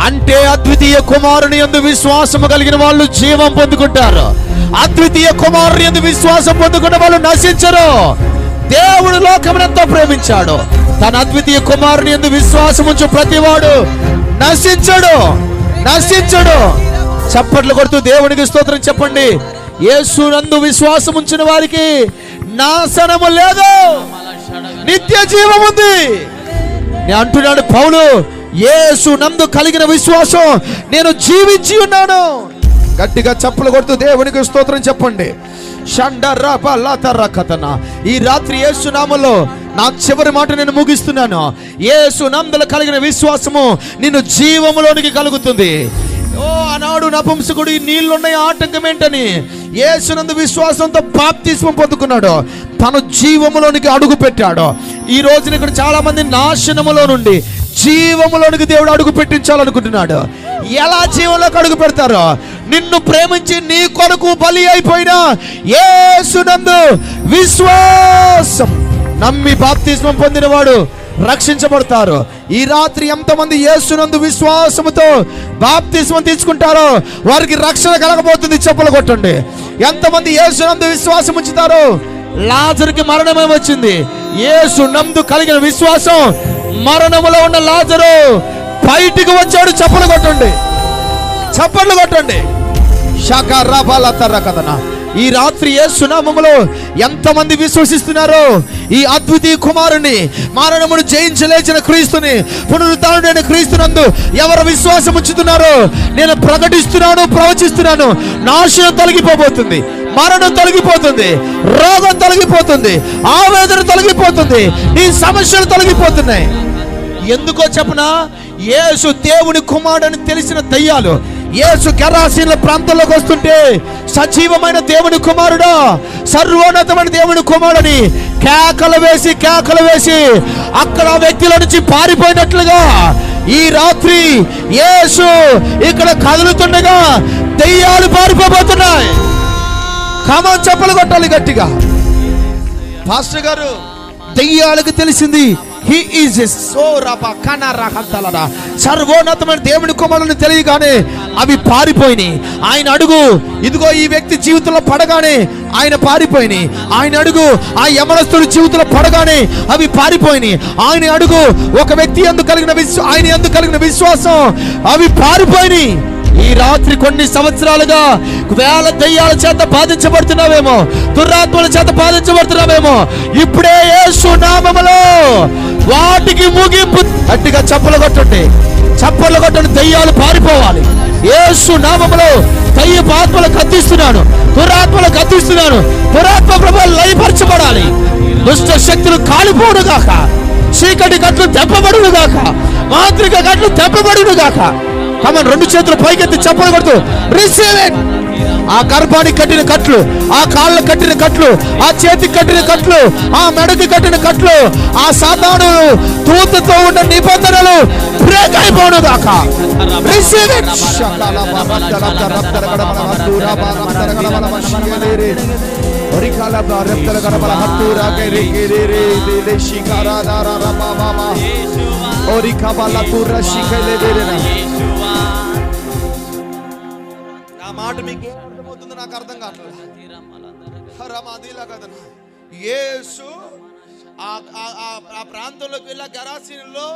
అంటే అద్వితీయ కుమారుని యందు విశ్వాసము కలిగిన వాళ్ళు జీవం పొందుకుంటారు. అద్వితీయ కుమారుని యందు విశ్వాసం పొందుకున్న వాళ్ళు నశించరు. దేవుడు లోకమునంతా ప్రేమించాడు, తన అద్వితీయ కుమారుని యందు విశ్వాసం ఉంచు ప్రతివాడు నశించడు. చప్పట్లు కొడుతూ దేవునికి స్తోత్రం చెప్పండి. యేసు నందు విశ్వాసం ఉంచిన వారికి నాశనము లేదు, నిత్య జీవం ఉంది. నేను అంటున్నాడు పౌలు, యేసు నందు కలిగిన విశ్వాసం నేను జీవించి ఉన్నాను. గట్టిగా చప్పలు కొడుతూ దేవునికి స్తోత్రం చెప్పండి. ఈ రాత్రి యేసు నామములో నా చివరి మాట నేను ముగిస్తున్నాను. యేసు నందులో కలిగిన విశ్వాసము నిన్ను జీవములోనికి కలుగుతుంది. ఓ ఆనాడు నపుంసకుడు ఈ నీళ్లున్నాయి ఆటంకం ఏంటని యేసునందు విశ్వాసంతో బాప్తిస్మం పొందుకున్నాడు, తను జీవములోనికి అడుగు పెట్టాడు. ఈ రోజున ఇక్కడ చాలా మంది నాశనములో నుండి జీవములోనికి దేవుడు అడుగు పెట్టించాలనుకుంటున్నాడు. ఎలా జీవంలోకి అడుగు పెడతారో, నిన్ను ప్రేమించి నీ కొరకు బలి అయిపోయిన యేసునందు విశ్వాసం నమ్మి బాప్తిస్మం పొందినవాడు రక్షించబడతారు. ఈ రాత్రి ఎంతమంది యేసునందు విశ్వాసముతో బాప్తిస్మం తీసుకుంటారో వారికి రక్షణ కలగబోతుంది. చెప్పులు కొట్టండి. ఎంతమంది యేసునందు విశ్వాసం ఉంచుతారో, లాజరుకి మరణమే వచ్చింది, యేసు నందు కలిగిన విశ్వాసం మరణములో ఉన్న లాజరు బయటికి వచ్చాడు. చప్పలు కొట్టండి, చప్పట్లు కొట్టండి. ఈ రాత్రి యేసు నామములో ఎంతమంది విశ్వసిస్తున్నారో ఈ అద్వితీయ కుమారుని, మరణమును జయించలేచిన క్రీస్తుని, పునరుత్థానుడైన క్రీస్తునందు ఎవరు విశ్వాసం ఉంచుతున్నారో నేను ప్రకటిస్తున్నాను, ప్రవచిస్తున్నాను, నాశనం తొలగిపోబోతుంది, మరణం తొలగిపోతుంది, రోగం తొలగిపోతుంది, ఆవేదన తొలగిపోతుంది, నీ సమస్యలు తొలగిపోతున్నాయి. ఎందుకో చెప్పనా? యేసు దేవుని కుమారుడని తెలిసిన దయ్యాలు యేసు గెరాసీన్ల ప్రాంతంలోకి వస్తుంటే సజీవమైన దేవుని కుమారుడా, సర్వోన్నతమైన దేవుని కుమారుడని కేకలు వేసి అక్కడ వ్యక్తుల నుంచి పారిపోయినట్లుగా ఈ రాత్రి యేసు ఇక్కడ కదులుతుండగా దయ్యాలు పారిపోబోతున్నాయి. కామన్ చప్పలు కొట్టాలి గట్టిగా. పాస్టర్ గారు, దెయ్యాలకు తెలిసింది హీ ఈజ్ సర్వోన్నతమైన దేవుని కుమారుని తెలియగానే అవి పారిపోయినాయి. ఆయన అడుగు ఇదిగో ఈ వ్యక్తి జీవితంలో పడగానే ఆయన పారిపోయినాయి. ఆయన అడుగు ఆ యమనస్తుడి జీవితంలో పడగానే అవి పారిపోయినాయి. ఆయన అడుగు ఒక వ్యక్తి యందు కలిగిన ఆయన యందు కలిగిన విశ్వాసం అవి పారిపోయినాయి. ఈ రాత్రి కొన్ని సంవత్సరాలుగా వేల దయ్యాల చేత బాధించబడుతున్నావేమో, దురాత్మల చేత బాధించబడుతున్నావేమో, ఇప్పుడే యేసు నామములో వాటికి ముగింపు. గట్టిగా చప్పలు కొట్టండి, చప్పలు కొట్టండి. దయ్యాలు పారిపోవాలి యేసు నామములో. దయ్యపు ఆత్మలు కత్తిస్తున్నాను, దురాత్మలు కత్తిస్తున్నాను. దురాత్మ ప్రభావాలు లయపరచబడాలి. దుష్ట శక్తులు కాలిపోను గాక, చీకటి గట్లు దెబ్బబడును గాక, మాంత్రిక గట్లు దెబ్బబడును గాక. కమన్, రెండు చేతులు పైకెత్తి చప్పలు కొడుతూ రిసీవ్ ఇట్. ఆ గర్భానికి కట్టిన కట్లు, ఆ కాళ్ళ కట్టిన కట్లు, ఆ చేతికి కట్టిన కట్లు, ఆ మెడకి కట్టిన కట్లు, ఆ సాతాను దూతతో ఉన్న నిబంధనలు బ్రేక్ అయిపోను గాక. Receive it. నా మాట మీకు ఏమర్థమవుతుందో నాకు అర్థం కావట్లేదు. యేసు ఆ ప్రాంతంలోకి వెళ్ళి గెరాసీనులో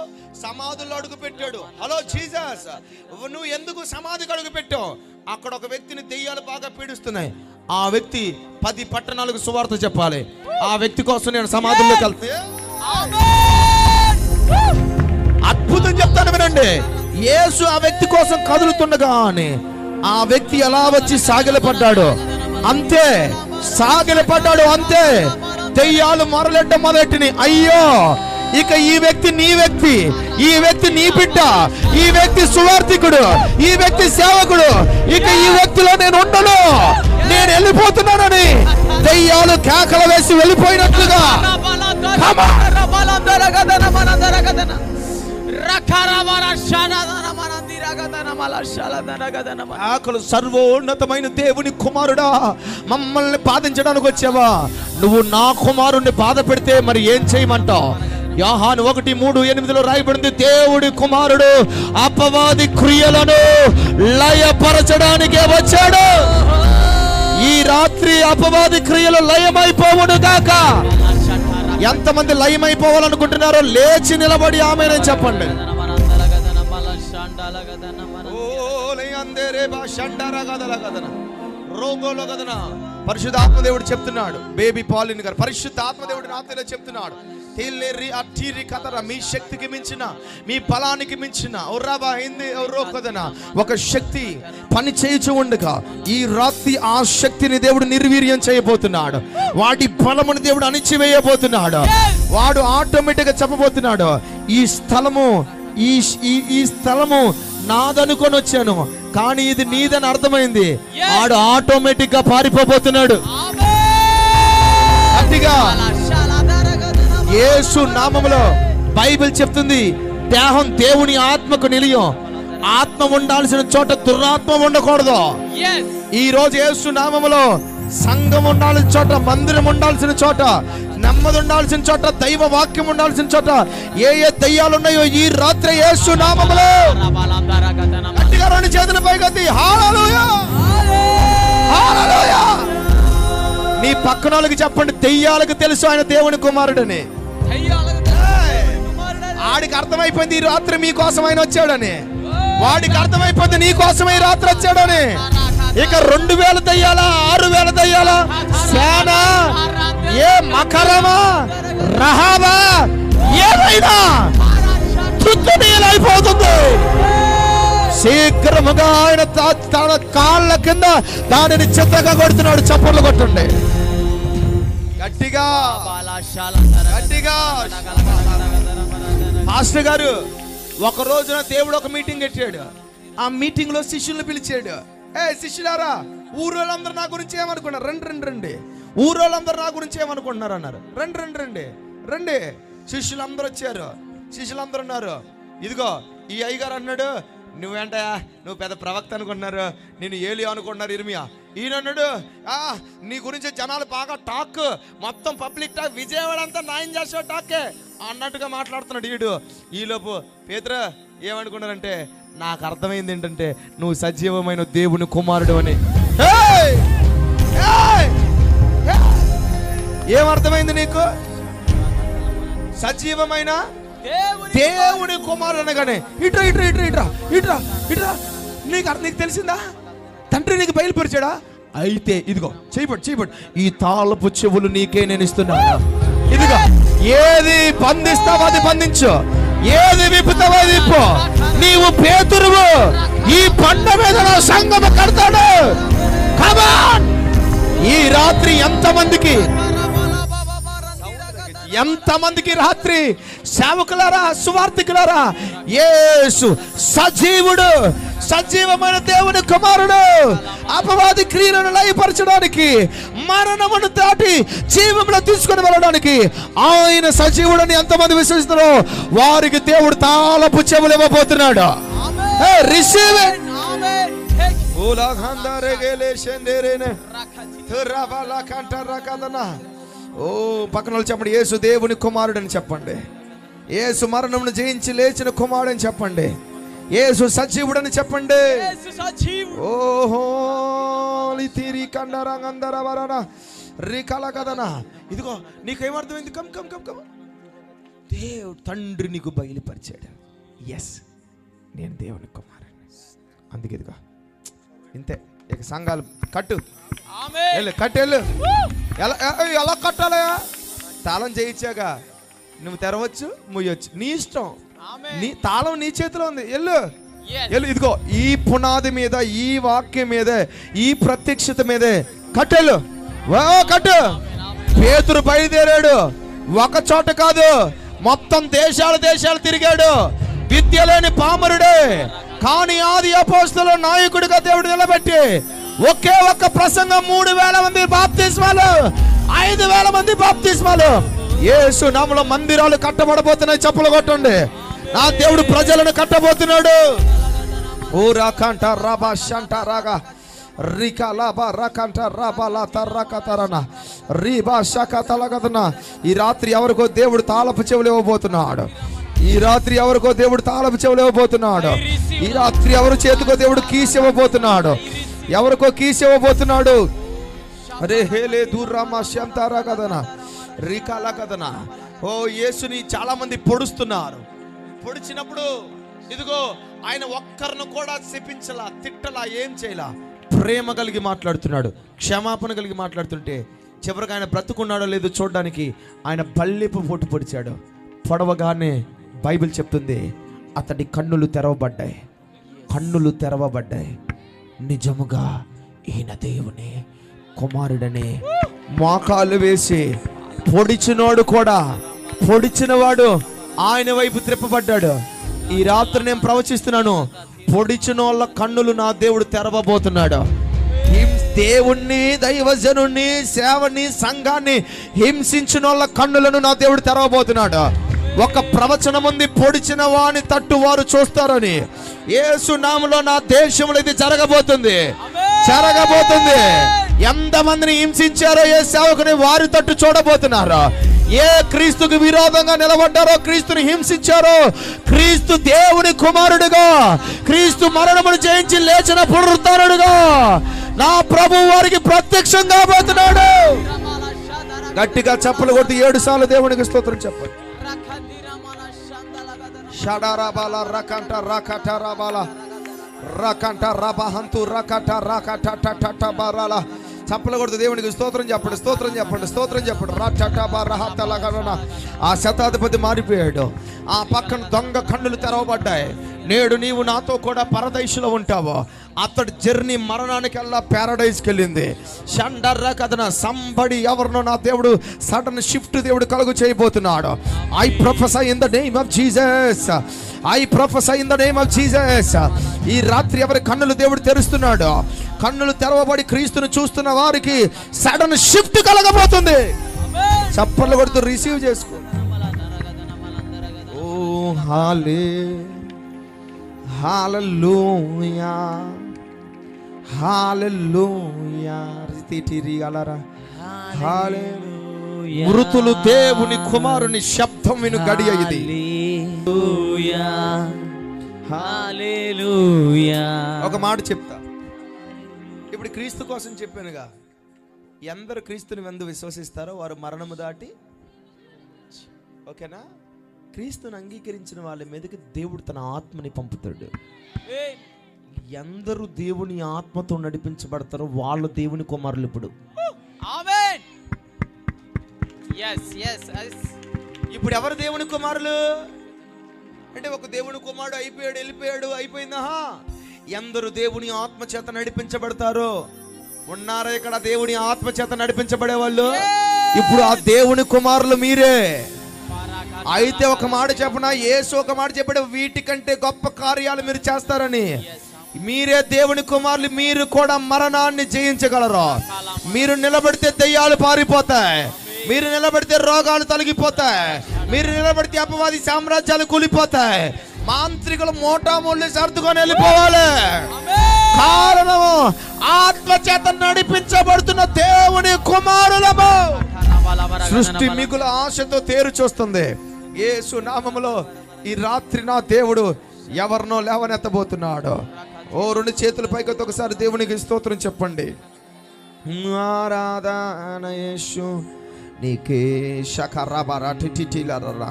సమాధుల్లో అడుగు పెట్టాడు. హలో జీసస్, నువ్వు ఎందుకు సమాధికి అడుగు పెట్టావు? అక్కడ ఒక వ్యక్తిని దెయ్యాలు బాగా పీడిస్తున్నాయి. ఆ వ్యక్తి 10 పట్టణాలకు సువార్త చెప్పాలి. ఆ వ్యక్తి కోసం నేను సమాధుల్లోకి వెళ్తే అద్భుతం చెప్తాను వినండి. యేసు ఆ వ్యక్తి కోసం కదులుతుండగా అని ఆ వ్యక్తి ఎలా వచ్చి సాగిలపడ్డాడు అంతే, సాగిలపడ్డాడు అంతే. దెయ్యాలు మొరలెట్టడం మొదలెట్టిని. అయ్యో, ఇక ఈ వ్యక్తి నీ వ్యక్తి, ఈ వ్యక్తి నీ బిడ్డ, ఈ వ్యక్తి సువార్థికుడు, ఈ వ్యక్తి సేవకుడు, ఇక ఈ వ్యక్తిలో నేను ఉండను, నేను వెళ్ళిపోతున్నానని దెయ్యాలు కేకలు వేసి వెళ్ళిపోయినట్లుగా. ఆకలు సర్వోన్నతమైన దేవుని కుమారుడా, మమ్మల్ని బాధించడానికి వచ్చావా? నువ్వు నా కుమారుణ్ణి బాధ పెడితే మరి ఏం చేయమంటావు? యోహాను 1:3-8 రాయబడింది, దేవుడి కుమారుడు అపవాది క్రియలను లయపరచడానికే వచ్చాడు. ఈ రాత్రి అపవాది క్రియలు లయమైపోవును గాక. ఎంతమంది లయమైపోవాలనుకుంటున్నారో లేచి నిలబడి ఆమేనని చెప్పండి. పరిశుద్ధాత్మ దేవుడు చెప్తున్నాడు, బేబీ పాలిన్ గారు పరిశుద్ధాత్మ దేవుడు నాతో చెప్తున్నాడు, మీ శక్తికి మించిన, మీ బలానికి మించిన ఒక శక్తి పని చేయుచు ఉండగా ఈ రాత్రి ఆ శక్తిని దేవుడు నిర్వీర్యం చేయబోతున్నాడు. వాటి బలమును దేవుడు అణిచివేయబోతున్నాడు. వాడు ఆటోమేటిక్ గా చెప్పబోతున్నాడు, ఈ స్థలము నాదనుకొని వచ్చాను, కానీ ఇది నీదని అర్థమైంది. వాడు ఆటోమేటిక్ గా పారిపోబోతున్నాడు. గట్టిగా యేసు నామములో బైబిల్ చెప్తుంది, దేహం దేవుని ఆత్మకు నిలయం. ఆత్మ ఉండాల్సిన చోట దురాత్మ ఉండకూడదు. ఈ రోజు యేసు నామములో సంఘం ఉండాల్సిన చోట, మందిరం ఉండాల్సిన చోట, నెమ్మది ఉండాల్సిన చోట, దైవ వాక్యం ఉండాల్సిన చోట ఏ దయ్యాలు ఉన్నాయో ఈ రాత్రి యేసు నామములో గట్టిగా రెండు చేతుల పైకెత్తి హల్లెలూయా, హల్లెలూయా. నీ పక్కన వాళ్ళకి చెప్పండి, దెయ్యాలకు తెలుసు ఆయన దేవుని కుమారుడని. ఆడికి అర్థమైపోయింది ఈ రాత్రి మీకోసం ఆయన వచ్చాడని. వాడికి అర్థమైపోయింది నీ కోసం ఈ రాత్రి వచ్చాడని. ఇక 2000 దయ్యాలా, 6000 దయ్యాలా, సేన, ఏ మకరమా, రహాబా, ఏదైనా తుత్తునీలైపోతుంది. శీఘ్రముగా ఆయన తన కాళ్ళ కింద దానిని చెత్తగా కొడుతున్నాడు. చప్పట్లు కొట్టండి గట్టిగా, గట్టిగా. పాస్టర్ గారు, ఒక రోజున దేవుడు ఒక మీటింగ్ పెట్టాడు. ఆ మీటింగ్ లో శిష్యుల్ని పిలిచాడు. శిష్యులారా, ఊరోళ్ళందరూ నా గురించి ఏమనుకున్నారు? రండి. ఊరోళ్ళందరూ నా గురించి ఏమనుకుంటున్నారు అన్నారు. రండి. శిష్యులందరూ వచ్చారు. శిష్యులందరూ ఉన్నారు. ఇదిగో ఈ అయ్యగారు అన్నాడు, నువ్వేంటయా, నువ్వు పెద్ద ప్రవక్త అనుకుంటున్నారు, నేను ఏలి అనుకుంటున్నారు ఇర్మియా. ఈయనన్నాడు, నీ గురించి జనాలు బాగా టాక్, మొత్తం పబ్లిక్ టాక్, విజయవాడ అంతా నాయం చేసే టాకే అన్నట్టుగా మాట్లాడుతున్నాడు ఈడు. ఈలోపు పేతురు ఏమనుకున్నారంటే, నాకు అర్థమైంది ఏంటంటే నువ్వు సజీవమైన దేవుని కుమారుడు అని. ఏమర్థమైంది నీకు? సజీవమైన దేవుని కుమారుడు అనగానే ఇట్రా ఇట్రా ఇట్రా ఇట్రా ఇట్రా ఇట్రా, నీకు తెలిసిందా? తండ్రి నీకు బయలుపరిచాడా? అయితే ఇదిగో చేయబడి ఈ తాళపు చెవులు నీకే నేను ఇస్తున్నాను. ఇదిగో, ఏది బంధిస్తావో అది బంధించు, ఏది విప్పుతావో అది విప్పు. నీవు పేతురువు, ఈ బండ మీద నా సంఘము కడతాడు. కమాన్! ఈ రాత్రి ఎంతమందికి రాత్రి సేవకులారా, సువార్థికులారా, యేసు సజీవుడు, సజీవమైన దేవుని కుమారుడు, అపవాది క్రియలను లయపరచడానికి, మరణమును దాటి జీవంలో తీసుకుని వెళ్ళడానికి ఆయన సజీవుడని ఎంతమంది విశ్వసిస్తున్నారో వారికి దేవుడు తాళపు చెవులు ఇవ్వబోతున్నాడు. Receive it. ఓ పక్కన వాళ్ళు చెప్పండి, యేసు దేవుని కుమారుడు అని చెప్పండి. యేసు మరణమును జయించి లేచిన కుమారుడు అని చెప్పండి. యేసు సజీవుడు అని చెప్పండి. ఓహో ఇదిగో నీకేమర్థమైంది? Come come come come. దేవుడు తండ్రి నీకు బయలుపరిచాడు. ఎస్, నేను దేవుని కుమారుడిని. అందుకే ఇదిగో ఇంతే. ఇక సంఘాలు కట్టు, కట్టెళ్ళు. ఎలా కట్టాలయా? తాళం చేయించాక నువ్వు తెరవచ్చు, ముయ్యొచ్చు, నీ ఇష్టం. నీ తాళం నీ చేతిలో ఉంది. వెళ్ళు. ఇదిగో ఈ పునాది మీద, ఈ వాక్యం మీదే, ఈ ప్రత్యక్షత మీదే కట్టెళ్ళు. కట్టు. పేతురు బయలుదేరాడు, ఒక చోట కాదు, మొత్తం దేశాలు తిరిగాడు. విద్య లేని పామరుడే, కానీ ఆది అపోస్తలుల నాయకుడిగా దేవుడు నిలబెట్టి ఒకే ఒక్క ప్రసంగం 3000 మంది బాప్తిస్మాలు, 5000 మంది బాప్తిస్మాలు. యేసు నామములో మందిరాలు కట్టబడబోతున్నాయి. చెప్పులు కొట్టండి. నా దేవుడు ప్రజలను కట్టబోతున్నాడు. ఓ రాకంట రాబా షంట రాగా రికాలాబా రాకంట రాబాలా తర్రకతరన రీబా షకతలగదన. ఈ రాత్రి ఎవరికో దేవుడు తాళపు చెవులు ఇవ్వబోతున్నాడు. ఈ రాత్రి ఎవరికో దేవుడు తాళపు చెవులు ఇవ్వబోతున్నాడు. ఈ రాత్రి ఎవరి చేతికో దేవుడు కీస్ ఇవ్వబోతున్నాడు. ఎవరికో కీస్ ఇవ్వబోతున్నాడు. అరే హేలే దూర్రామా శాంతారా కదనా రికాలా కదనా. ఓ యేసుని చాలా మంది పొడుస్తున్నారు. పొడిచినప్పుడు ఇదిగో ఆయన ఒక్కరిని కూడా శపించలా, తిట్టలా, ఏం చేయలా. ప్రేమ కలిగి మాట్లాడుతున్నాడు, క్షమాపణ కలిగి మాట్లాడుతుంటే చివరికి ఆయన బ్రతుకున్నాడో లేదో చూడడానికి ఆయన బల్లెపు పోటు పొడిచాడు. పొడవగానే బైబిల్ చెప్తుంది అతడి కన్నులు తెరవబడ్డాయి. నిజముగా ఈయన దేవుని కుమారుడని మోకాలు వేసి పొడిచినోడు కూడా, పొడిచినవాడు ఆయన వైపు త్రిప్పబడ్డాడు. ఈ రాత్రి నేను ప్రవచిస్తున్నాను, పొడిచినోళ్ళ కన్నులు నా దేవుడు తెరవబోతున్నాడు. దేవుణ్ణి, దైవజనుణ్ణి, సేవని, సంఘాన్ని హింసించినోళ్ళ కన్నులను నా దేవుడు తెరవబోతున్నాడు. ఒక ప్రవచనం ఉంది, పొడిచిన వాని తట్టు వారు చూస్తారని. యేసు నామములో నా దేశంలో ఇది జరగబోతుంది. ఎంతమందిని హింసించారో ఏ సేవకుని వారి తట్టు చూడబోతున్నారు. ఏ క్రీస్తుకు విరోధంగా నిలబడ్డారో, క్రీస్తుని హింసించారో, క్రీస్తు దేవుని కుమారుడుగా, క్రీస్తు మరణమును జయించి లేచిన పునరుత్థానుడుగా నా ప్రభు వారికి ప్రత్యక్షం కాబోతున్నాడు. గట్టిగా చప్పలు కొట్టి 7 సార్లు దేవునికి స్తోత్రం చెప్పండి. షడారాబాల రకంట రకట రాబాల రకంట రబహంతు రకట రకట టట బారాల. చప్పలు కొడుతూ దేవునికి స్తోత్రం చెప్పండి. ఆ శతాధిపతి మారిపోయాడు. ఆ పక్కన దొంగ కన్నులు తెరవబడ్డాయి. నేడు నీవు నాతో కూడా పరదైసులో ఉంటావు. అతడి జర్నీ మరణానికల్లా ప్యారడైజ్కి వెళ్ళింది. షండర్ర కథన సంబడి ఎవరినో నా దేవుడు సడన్ షిఫ్ట్ దేవుడు కలుగు చేయబోతున్నాడు. I prophesy in the name of Jesus. ఈ రాత్రి ఎవరి కన్నులు దేవుడు తెరుస్తున్నాడు. కన్నులు తెరవబడి క్రీస్తును చూస్తున్న వారికి సడన్ షిఫ్ట్ కలగబోతుంది. చప్పట్లు కొడుతూ రిసీవ్ చేసుకో. ఓ హల్లెలూయా హల్లెలూయా రితిటిరిగలరా హల్లెలూయా. మృతులు దేవుని కుమారుని శబ్దం విను గడియ ఇది. హల్లెలూయా. ఒక మాట చెప్తా, ఇప్పుడు క్రీస్తు కోసం చెప్పానుగా, ఎందరు క్రీస్తుని వెందు విశ్వసిస్తారో వారు మరణము దాటి, ఓకేనా, క్రీస్తుని అంగీకరించిన వాళ్ళ మీదకి దేవుడు తన ఆత్మని పంపుతాడు. ఎందరు దేవుని ఆత్మతో నడిపించబడతారో వాళ్ళు దేవుని కుమారులు. ఇప్పుడు ఆమేన్. yes yes ఇప్పుడు ఎవరు దేవుని కుమారులు అంటే, ఒక దేవుని కుమారుడు అయిపోయాడు, వెళ్ళిపోయాడు, అయిపోయిందా? ఎందరు దేవుని ఆత్మ చేత నడిపించబడతారో ఉన్నారా ఇక్కడ? దేవుని ఆత్మ చేత నడిపించబడే వాళ్ళు ఇప్పుడు ఆ దేవుని కుమారులు మీరే. అయితే ఒక మాట చెప్పనా, యేసు ఒక మాట చెప్పాడు, వీటికంటే గొప్ప కార్యాలు మీరు చేస్తారని. మీరే దేవుని కుమారులు, మీరు కూడా మరణాన్ని జయించగలరు. మీరు నిలబడితే దెయ్యాలు పారిపోతాయి, మీరు నిలబడితే రోగాలు తొలగిపోతాయి, మీరు నిలబడితే అపవాది సామ్రాజ్యాలు కూలిపోతాయి, మాంత్రికులు మోటామోళ్ళు సర్దుకొని వెళ్ళిపోవాలి. కారణము ఆత్మ చేత నడిపించబడుతున్న దేవుని కుమారులము. సృష్టి మిగుల ఆశతో తేరు చూస్తుంది. యేసు నామములో ఈ రాత్రి నా దేవుడు ఎవరినో లేవనెత్తబోతున్నాడు. ఓ రెండు చేతుల పైకి ఒకసారి దేవునికి స్తోత్రం చెప్పండి. ఆరాధన యేసు నీకే శకరబరా టిటిటిలరా,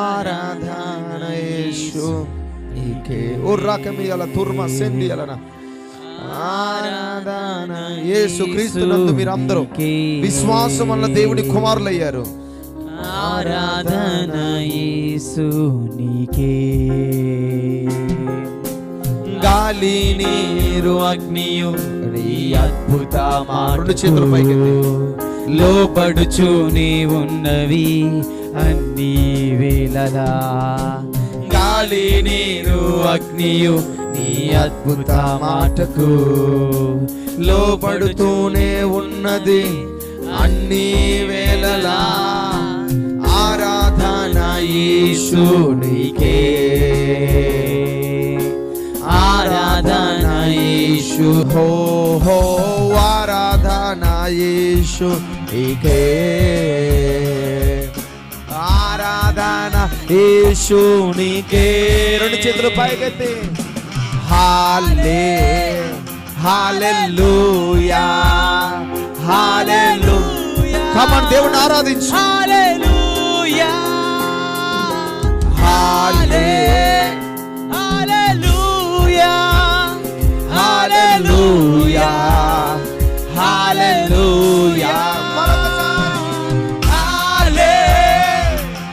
ఆరాధన యేసు నీకే ఉర్రకమియల తుర్మ సెండియలన. ఆరాధన యేసు క్రీస్తునందు మీరందరూ విశ్వాసం వల్ల దేవుని కుమారులయ్యారు. ఆరాధన యేసు నీకే. గాలి నీరు అగ్నియు నీ అద్భుత రెండు చేతుల పైకి లోపడుచు నీ ఉన్నవి అన్ని వేళలా. గాలి నీరు అగ్నియు నీ అద్భుత మాటకు లోపడుతూనే ఉన్నది అన్ని వేళలా. ఆరాధన యేసు నీకే, ఆరాధన యేసు. హో హో ఆరాధన యేసు నీకే, ఆరాధన యేసు నీకే. రెండు చేతులు పైకెత్తి హల్లెలూయా హల్లెలూయా. కమాన్ దేవుని ఆరాధించు. హల్లెలూయా హల్లెలూయా హల్లెలూయా హల్లెలూయా.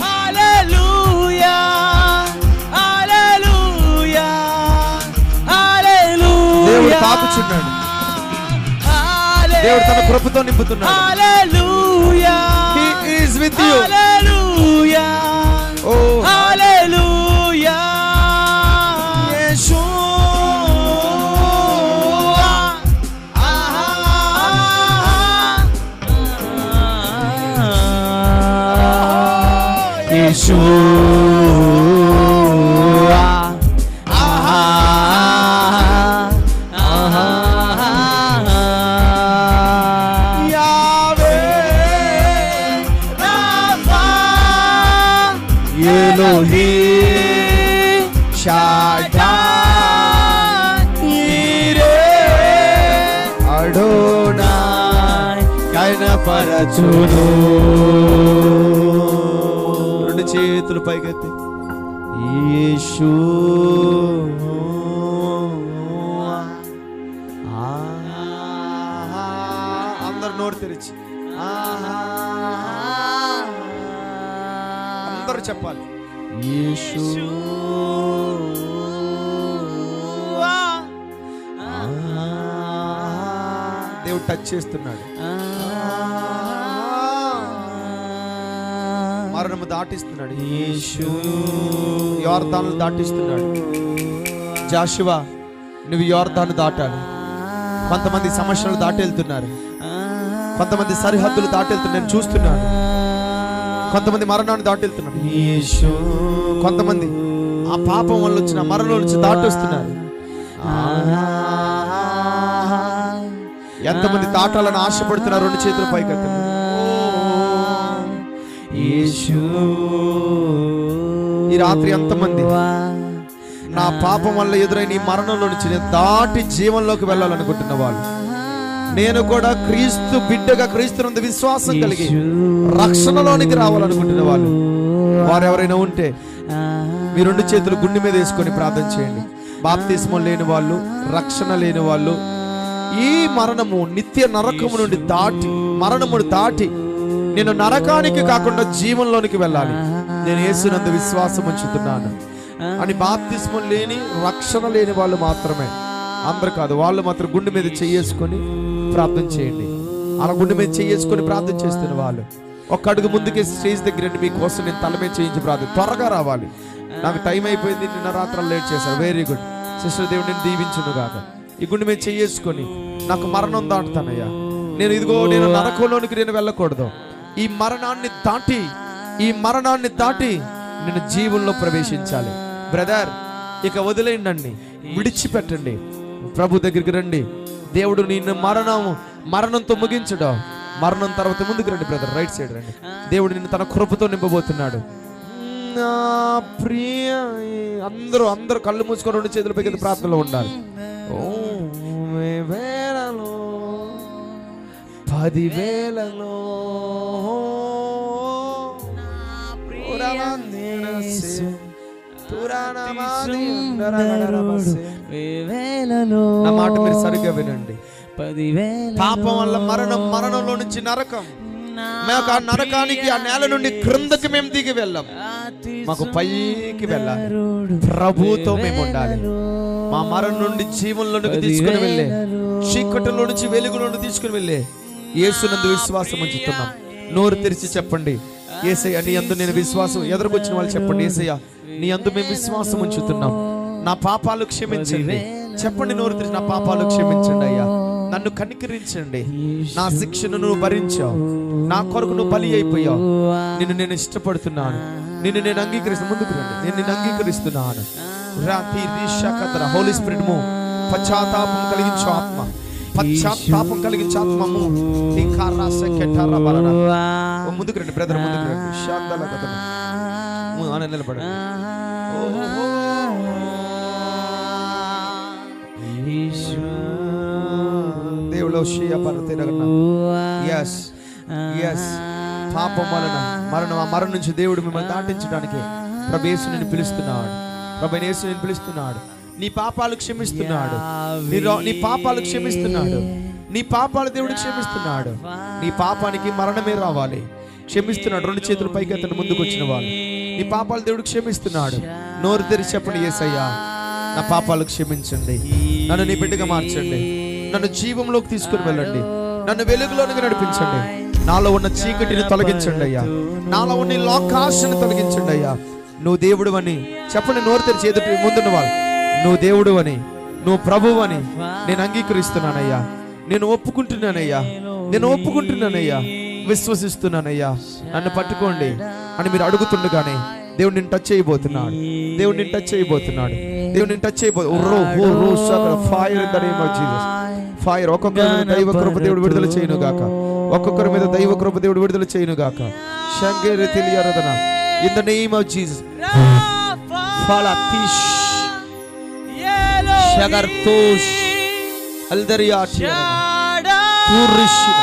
హల్లెలూయా హల్లెలూయా హల్లెలూయా. దేవుడు తాకుచున్నాడు, దేవుడు తన కృపతో నింపుతున్నాడు. హల్లెలూయా He is with you. Hallelujah Oh hallelujah. Yesu Yeshua, Elohim Shaddai Yireh Adonai కనపరచును. రెండు చేతులు పైకెత్తి యేసు అందరు నోరు తెరిచి అందరూ చెప్పాలి. యేసు దేవుడు టచ్ చేస్తున్నాడు, మరణము దాటిస్తున్నాడు, యోర్దాను దాటిస్తున్నాడు. జాషువా నువ్వు యోర్దాను దాటాలి. కొంతమంది సమస్యలు దాటెళ్తున్నారు, కొంతమంది సరిహద్దులు దాటెళ్తున్నారు, నేను చూస్తున్నాను. కొంతమంది మరణాన్ని దాటెళ్తున్నారు, కొంతమంది ఆ పాపం వల్ల వచ్చిన మరణం నుంచి దాటొస్తున్నారు. ఎంతమంది దాటాలని ఆశపడుతున్నారు? రెండు చేతులు పైకెత్తండి. ఈ రాత్రి ఎంతమంది నా పాపం వల్ల ఎదురైన ఈ మరణంలో నుంచి నేను దాటి జీవంలోకి వెళ్ళాలనుకుంటున్న వాళ్ళు, నేను కూడా క్రీస్తు బిడ్డగా క్రీస్తునందు విశ్వాసం కలిగి రక్షణలోనికి రావాలనుకుంటున్న వాళ్ళు, వారు ఎవరైనా ఉంటే మీ రెండు చేతులు గుండె మీద వేసుకొని ప్రార్థన చేయండి. బాప్తిస్మం లేని వాళ్ళు, రక్షణ లేని వాళ్ళు, ఈ మరణము నిత్య నరకము నుండి దాటి, మరణమును దాటి నేను నరకానికి కాకుండా జీవంలోనికి వెళ్ళాలి, నేను యేసునందు విశ్వాసం ఉంచుతున్నాను అని బాప్తిస్మం లేని, రక్షణ లేని వాళ్ళు మాత్రమే, అందరు కాదు, వాళ్ళు మాత్రం గుండె మీద చెయ్యేసుకొని ప్రార్థన చేయండి. అలా గుండె మీద చెయ్యేసుకొని ప్రార్థన చేస్తున్న వాళ్ళు ఒక్క అడుగు ముందుకే స్టేజ్ దగ్గర మీకోసం నేను తల మీద చేయించి ప్రార్థన, త్వరగా రావాలి, నాకు టైం అయిపోయింది, నిన్న రాత్రి లేట్ చేశారు. వెరీ గుడ్ సిస్టర్, దేవుడు నేను దీవించును కాక. ఈ గుండె మీద చెయ్యేసుకొని నాకు మరణం దాటుతానయ్యా, నేను ఇదిగో నేను నరకంలోనికి నేను వెళ్ళకూడదు, ఈ మరణాన్ని దాటి నేను జీవంలో ప్రవేశించాలి. బ్రదర్, ఇక వదిలేయండి, విడిచిపెట్టండి, ప్రభు దగ్గరికి రండి. దేవుడు నిన్ను మరణంతో ముగించడం, మరణం తర్వాత ముందుకు రండి. బ్రదర్, రైట్ సైడ్ రండి. దేవుడు నిన్ను తన కృపతో నింపబోతున్నాడు. నా ప్రియ, అందరూ కళ్ళు మూసుకొని రెండు చేతులపై కింద ప్రార్థనలో ఉండాలి. ఓ వేలలో 10,000లో నా మాట మీరు సరిగ్గా వినండి. పాపం వల్ల మరణంలో నుంచి నరకం, మేము ఆ నరకానికి, ఆ నేల నుండి క్రిందకి మేము దిగి వెళ్ళాం, మాకు పైకి వెళ్ళాలి, ప్రభుతో మేము ఉండాలి. మా మరణం నుండి జీవంలోనికి తీసుకుని వెళ్ళే, చీకటిలో నుంచి వెలుగులోకి తీసుకుని వెళ్ళే యేసునందు విశ్వాసం ఉంచుతున్నాం. నోరు తెరిచి చెప్పండి, యేసయ్య నీ యందు నేను విశ్వాసం. ఎదురుకొచ్చిన వాళ్ళు చెప్పండి, యేసయ్య నీ యందు మేము విశ్వాసం ఉంచుతున్నాం, నా పాపాలు క్షమించండి. చెప్పండి నోరు తెరిచి, నా పాపాలు క్షమించండి అయ్యా, నన్ను కనికరించండి, నా శిక్షను నువ్వు భరించావు, నా కొరకు నువ్వు బలి అయిపోయావు, నిన్ను నేను ఇష్టపడుతున్నాను, నిన్ను నేను అంగీకరిస్తున్నాను. ముందుకు రండి, నేను నిన్ను అంగీకరిస్తున్నాను. హోలీ స్పిరిట్ మూవ్, పశ్చాత్తాపం కలిగించు ఆత్మ, పశ్చాత్తాపం కలిగించు ఆత్మము. ముందుకు రండి బ్రదర్, ముందుకు రండి. శాంతాల కథ నిలబడండి. దేవుడు పాపం వలన మరణం నుంచి దేవుడు మిమ్మల్ని దాటించడానికి ప్రభు యేసు నిన్ను పిలుస్తున్నాడు. ప్రభు యేసు నిన్ను పిలుస్తున్నాడు. నీ పాపాలు క్షమిస్తున్నాడు, నీ పాపాలు క్షమిస్తున్నాడు, నీ పాపాలు దేవుడు క్షమిస్తున్నాడు. నీ పాపానికి మరణమే రావాలి, క్షమిస్తున్నాడు. రెండు చేతులు పైకి అతను ముందుకు వచ్చిన వాళ్ళు, నీ పాపాలు దేవుడు క్షమిస్తున్నాడు. నోరు తెరిచి చెప్పండి, యేసయ్యా నా పాపాలు క్షమించండి, నన్ను నీ బిడ్డగా మార్చండి, నన్ను జీవంలోకి తీసుకుని వెళ్ళండి, నన్ను వెలుగులోనికి నడిపించండి, నాలో ఉన్న చీకటిని తొలగించండి అయ్యా, నాలో ఉన్న లోకాశను తొలగించండి అయ్యా. నువ్వు దేవుడు అని చెప్పండి. నోరు తెరిచి ఎదుటి ముందున్న వాళ్ళు, నువ్వు దేవుడు అని, నువ్వు ప్రభువు అని నేను అంగీకరిస్తున్నానయ్యా, నేను ఒప్పుకుంటున్నానయ్యా, విశ్వసిస్తున్నానయ్యా, నన్ను పట్టుకోండి అని మీరు అడుగుతుండగానే దేవుడు నిన్ను టచ్ చేయబోతున్నాడు, fire in the name of Jesus, fire. ఒక్కొక్కరి మీద దైవ కృప దేవుడు విడుదల చేయను గాక, ఒక్కొక్కరి మీద దైవ కృప దేవుడు విడుదల చేయను గాక. శంకర తెలియరదన in the name of Jesus. ఫాలతిష్ షగర్తోష్ అల్దరియాటియా పురిషిన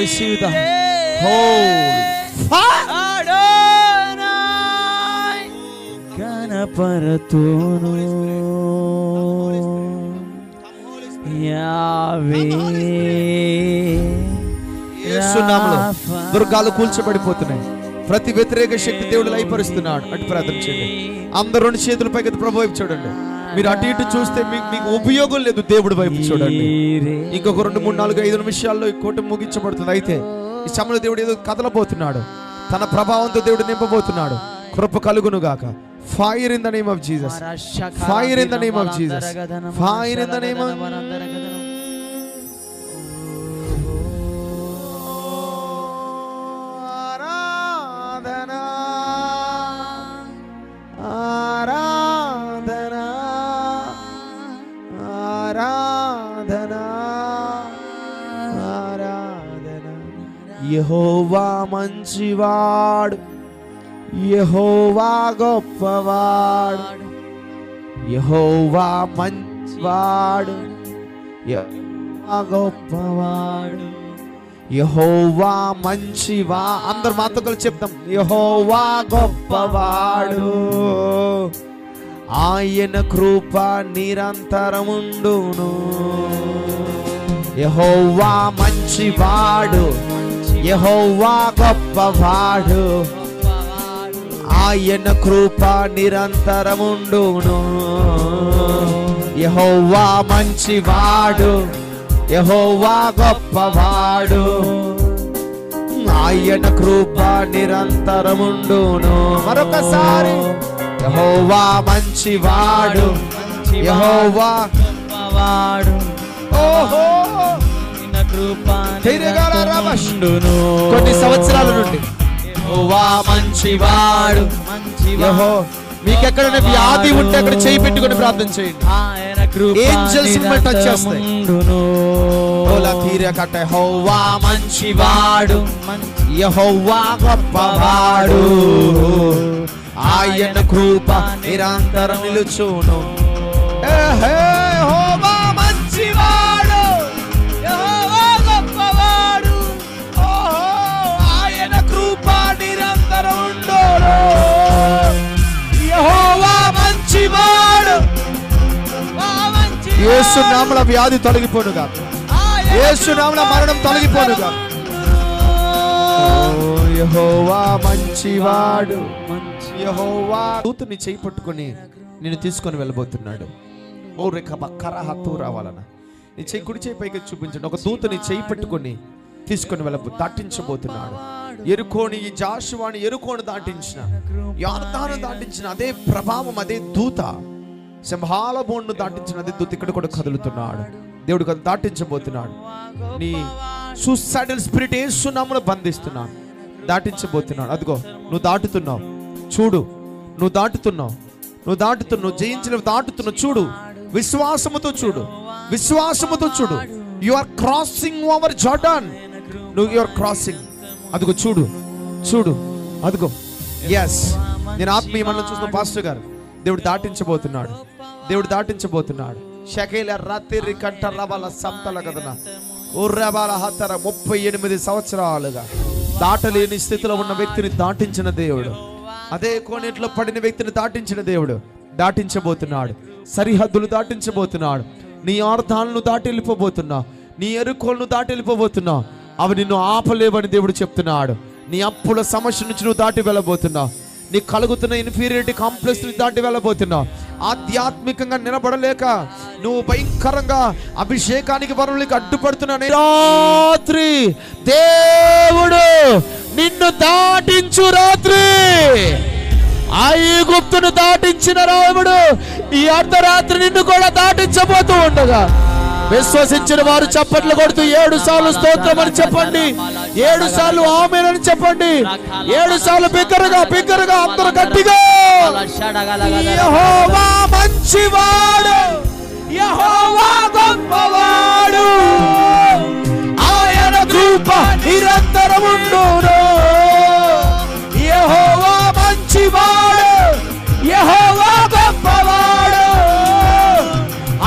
receive the holy fire గణపరతును యావే. యేసు నామములో దుర్గాలు కూల్చబడిపోతున్నాయి, ప్రతి వ్యతిరేక శక్తి దేవుడు లయపరుస్తున్నాడు. అటు ప్రార్థన చేయండి. అందరూ రెండు చేతుల పైకి ప్రభు వైపు చూడండి. మీరు అటు ఇటు చూస్తే మీకు ఉపయోగం లేదు, దేవుడి వైపు చూడండి. ఇంకొక 2, 3, 4, 5 నిమిషాల్లో ఈ కూటమి ముగించబడుతుంది. అయితే ఈ సమయంలో దేవుడు ఏదో కదలబోతున్నాడు, తన ప్రభావంతో దేవుడు నింపబోతున్నాడు. కృప కలుగును గాక. Fire in the name of Jesus, fire in the name of Jesus, fire in the name of ఆరాధన యెహోవా మంచివాడు, యెహోవా గొప్పవాడు, యెహోవా మంచివాడు, యెహోవా గొప్పవాడు, యెహోవా మంచివా. అందరు మాతో కలిసి చెప్తాం, యెహోవా గొప్పవాడు, ఆయన కృప నిరంతరముండును. యెహోవా మంచివాడు, యెహోవా గొప్పవాడు, ఆయన కృప నిరంతరముండును. యెహోవా మంచివాడు, యెహోవా గొప్పవాడు, ఆయన కృప నిరంతరముండును. మరొకసారి, యెహోవా మంచివాడు, యెహోవా గొప్పవాడు, ఓహో ఆయన కృప నిరంతరముండును. కొన్ని సంవత్సరాల నుండి యెహోవా మంచివాడు, మీకెక్కడైనా వ్యాధి ఉంటే అక్కడ చేయి పెట్టుకొని ప్రార్థన చేయండి. ఆయన కృప ఏంజెల్స్ మిమ్మల్ని టచ్ చేస్తాయి. యెహోవా మంచివాడు, యెహోవా గొప్పవాడు, ఆయన కృప నిరంతరం నిలుచును. యెహోవా మంచివాడు, యెహోవా గొప్పవాడు, ఓహో ఆయన కృప నిరంతరం ఉండును. యెహోవా మంచివాడు. యేసు నామమున వ్యాధి తొలగిపోనుగా, యేసు నామమున మరణం తొలగిపోనుగా. యెహోవా మంచివాడు, యెహోవా దూతని చేయి పట్టుకొని నిన్ను తీసుకొని వెళ్ళబోతున్నాడు. ఓ రేఖ కరహతూ రావాలన్న నీ చేయి కుడి చేయి పైకి చూపించండి. ఒక దూతని చేయి పట్టుకొని తీసుకొని దాటించబోతున్నాడు. ఎరుకోని ఈ జాషువాని ఎరుకోని దాటించిన, యోర్దాను దాటించిన అదే ప్రభావం, అదే దూత సింహాల బోన్ను దాటించిన అదే దూత ఇక్కడ కూడా కదులుతున్నాడు. దేవుడు కదా దాటించబోతున్నాడు. నీ సూసైడల్ స్పిరిట్ యేసు నామమున బంధిస్తున్నాడు. దాటించబోతున్నాడు. అదిగో నువ్వు దాటుతున్నావు, చూడు నువ్వు దాటుతున్నావు, నువ్వు దాటుతున్నావు, జయించిన దాటుతున్నావు. చూడు, విశ్వాసముతో చూడు, విశ్వాసముతో చూడు. You are crossing over Jordan. నువ్వు యు ఆర్ క్రాసింగ్. అదిగో చూడు, చూడు, అదిగో. ఎస్, నేను ఆత్మీయ మండలం చూస్తున్న పాస్టర్ గారు, దేవుడు దాటించబోతున్నాడు, దేవుడు దాటించబోతున్నాడు. షకేల రాత్రి కంట రబాల సంతల కదన ఉర్రబాల హతర 38 సంవత్సరాలుగా దాటలేని స్థితిలో ఉన్న వ్యక్తిని దాటించిన దేవుడు, అదే కోనేట్లో పడిన వ్యక్తిని దాటించిన దేవుడు దాటించబోతున్నాడు. సరిహద్దులు దాటించబోతున్నాడు. నీ అర్థాలను దాటి వెళ్ళిపోబోతున్నావు, నీ ఎరుకోలను దాటి వెళ్ళిపోబోతున్నావు. అవి నిన్ను ఆపలేవని దేవుడు చెప్తున్నాడు. నీ అప్పుల సమస్య నుంచి నువ్వు దాటి వెళ్ళబోతున్నావు. నీకు కలుగుతున్న ఇన్ఫీరియారిటీ కాంప్లెక్స్ ని దాటి వెళ్ళబోతున్నావు. ఆధ్యాత్మికంగా నిలబడలేక నువ్వు భయంకరంగా అభిషేకానికి వరువులకి అడ్డుపడుతున్నా రాత్రి దేవుడు నిన్ను దాటించు. రాత్రి ఐగుప్తును దాటించిన రాముడు ఈ అర్ధరాత్రి నిన్ను కూడా దాటించబోతూ ఉండగా విశ్వసించిన వారు చప్పట్లు కొడుతూ 7 సార్లు స్తోత్రం అని చెప్పండి, 7 సార్లు ఆమేన్ అని చెప్పండి, 7 సార్లు బిగ్గరగా అందరూ గట్టిగా. యెహోవా మంచివాడు, యెహోవా గొప్పవాడు, ఆయన కృప నిరంతరం ఉండును. యెహోవా మంచివాడు, యెహోవా గొప్పవాడు,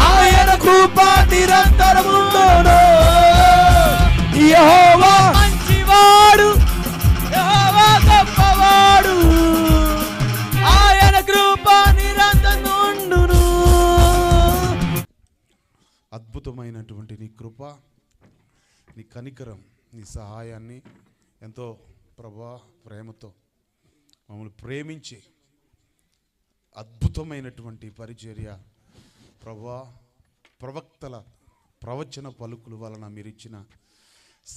ఆయన కృప నిరంతరం ఉండును. యెహోవా మంచివాడు, యెహోవా గొప్పవాడు, ఆయన కృప నిరంతరం ఉండును. అద్భుతమైనటువంటి నీ కృప, నీ కనికరం, నీ సహాయాన్ని ఎంతో ప్రేమతో మమ్మల్ని ప్రేమించి అద్భుతమైనటువంటి పరిచర్య ప్రవక్తల ప్రవచన పలుకుల వలన మీరు ఇచ్చిన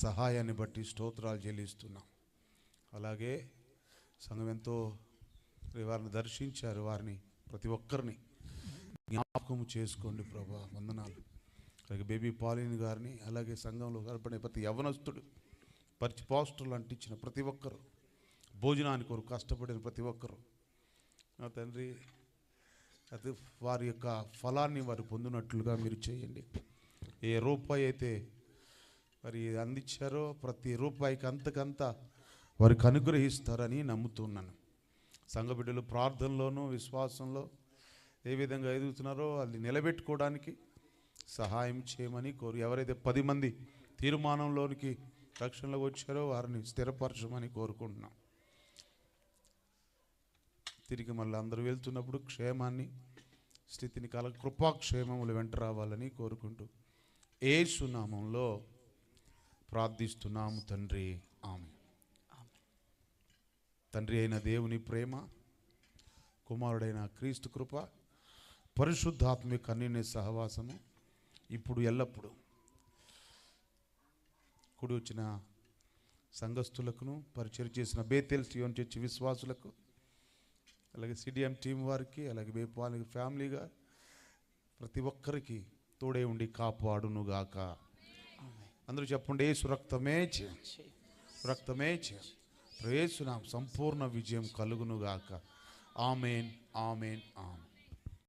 సహాయాన్ని బట్టి స్తోత్రాలు చెల్లిస్తున్నాం. అలాగే సంఘం ఎంతో వారిని దర్శించారు, వారిని ప్రతి ఒక్కరిని జ్ఞాపకం చేసుకోండి ప్రభా. వందనాలు. అలాగే బేబీ పాలిన్ గారిని, అలాగే సంఘంలో కనపడే ప్రతి యవనస్తుడు, పోస్టర్లు అంటించిన ప్రతి ఒక్కరు, భోజనానికి కొరకు కష్టపడిన ప్రతి ఒక్కరు, నా తండ్రి అది వారి యొక్క ఫలాన్ని వారు పొందినట్లుగా మీరు చేయండి. ఏ రూపాయి అయితే మరి అందించారో ప్రతి రూపాయికి అంతకంత వారికి అనుగ్రహిస్తారని నమ్ముతున్నాను. సంఘ బిడ్డలు ప్రార్థనలోనూ విశ్వాసంలో ఏ విధంగా ఎదుగుతున్నారో అది నిలబెట్టుకోవడానికి సహాయం చేయమని ఎవరైతే 10 మంది తీర్మానంలోనికి రక్షణలోకి వచ్చారో వారిని స్థిరపరచమని కోరుకుంటున్నాం. తిరిగి మళ్ళీ అందరూ వెళ్తున్నప్పుడు క్షేమాన్ని స్థితిని కృపాక్షేమములు వెంట రావాలని కోరుకుంటూ యేసు నామములో ప్రార్థిస్తున్నాము తండ్రి, ఆమేన్. తండ్రి అయిన దేవుని ప్రేమ, కుమారుడైన క్రీస్తు కృప, పరిశుద్ధాత్మిక అన్యోన్య సహవాసము ఇప్పుడు ఎల్లప్పుడూ కూడి వచ్చిన సంఘస్థులకును, పరిచయం చేసిన బేతేల్ సియోన్ చర్చి విశ్వాసులకు, అలాగే సిడిఎం టీం వారికి, అలాగే బేపాలి ఫ్యామిలీగా ప్రతి ఒక్కరికి తోడే ఉండి కాపాడునుగాక. అందరూ చెప్పండి, యేసు రక్తమే జయం, రక్తమే జయం, యేసు నామమున సంపూర్ణ విజయం కలుగునుగాక. ఆమేన్, ఆమేన్, ఆమేన్.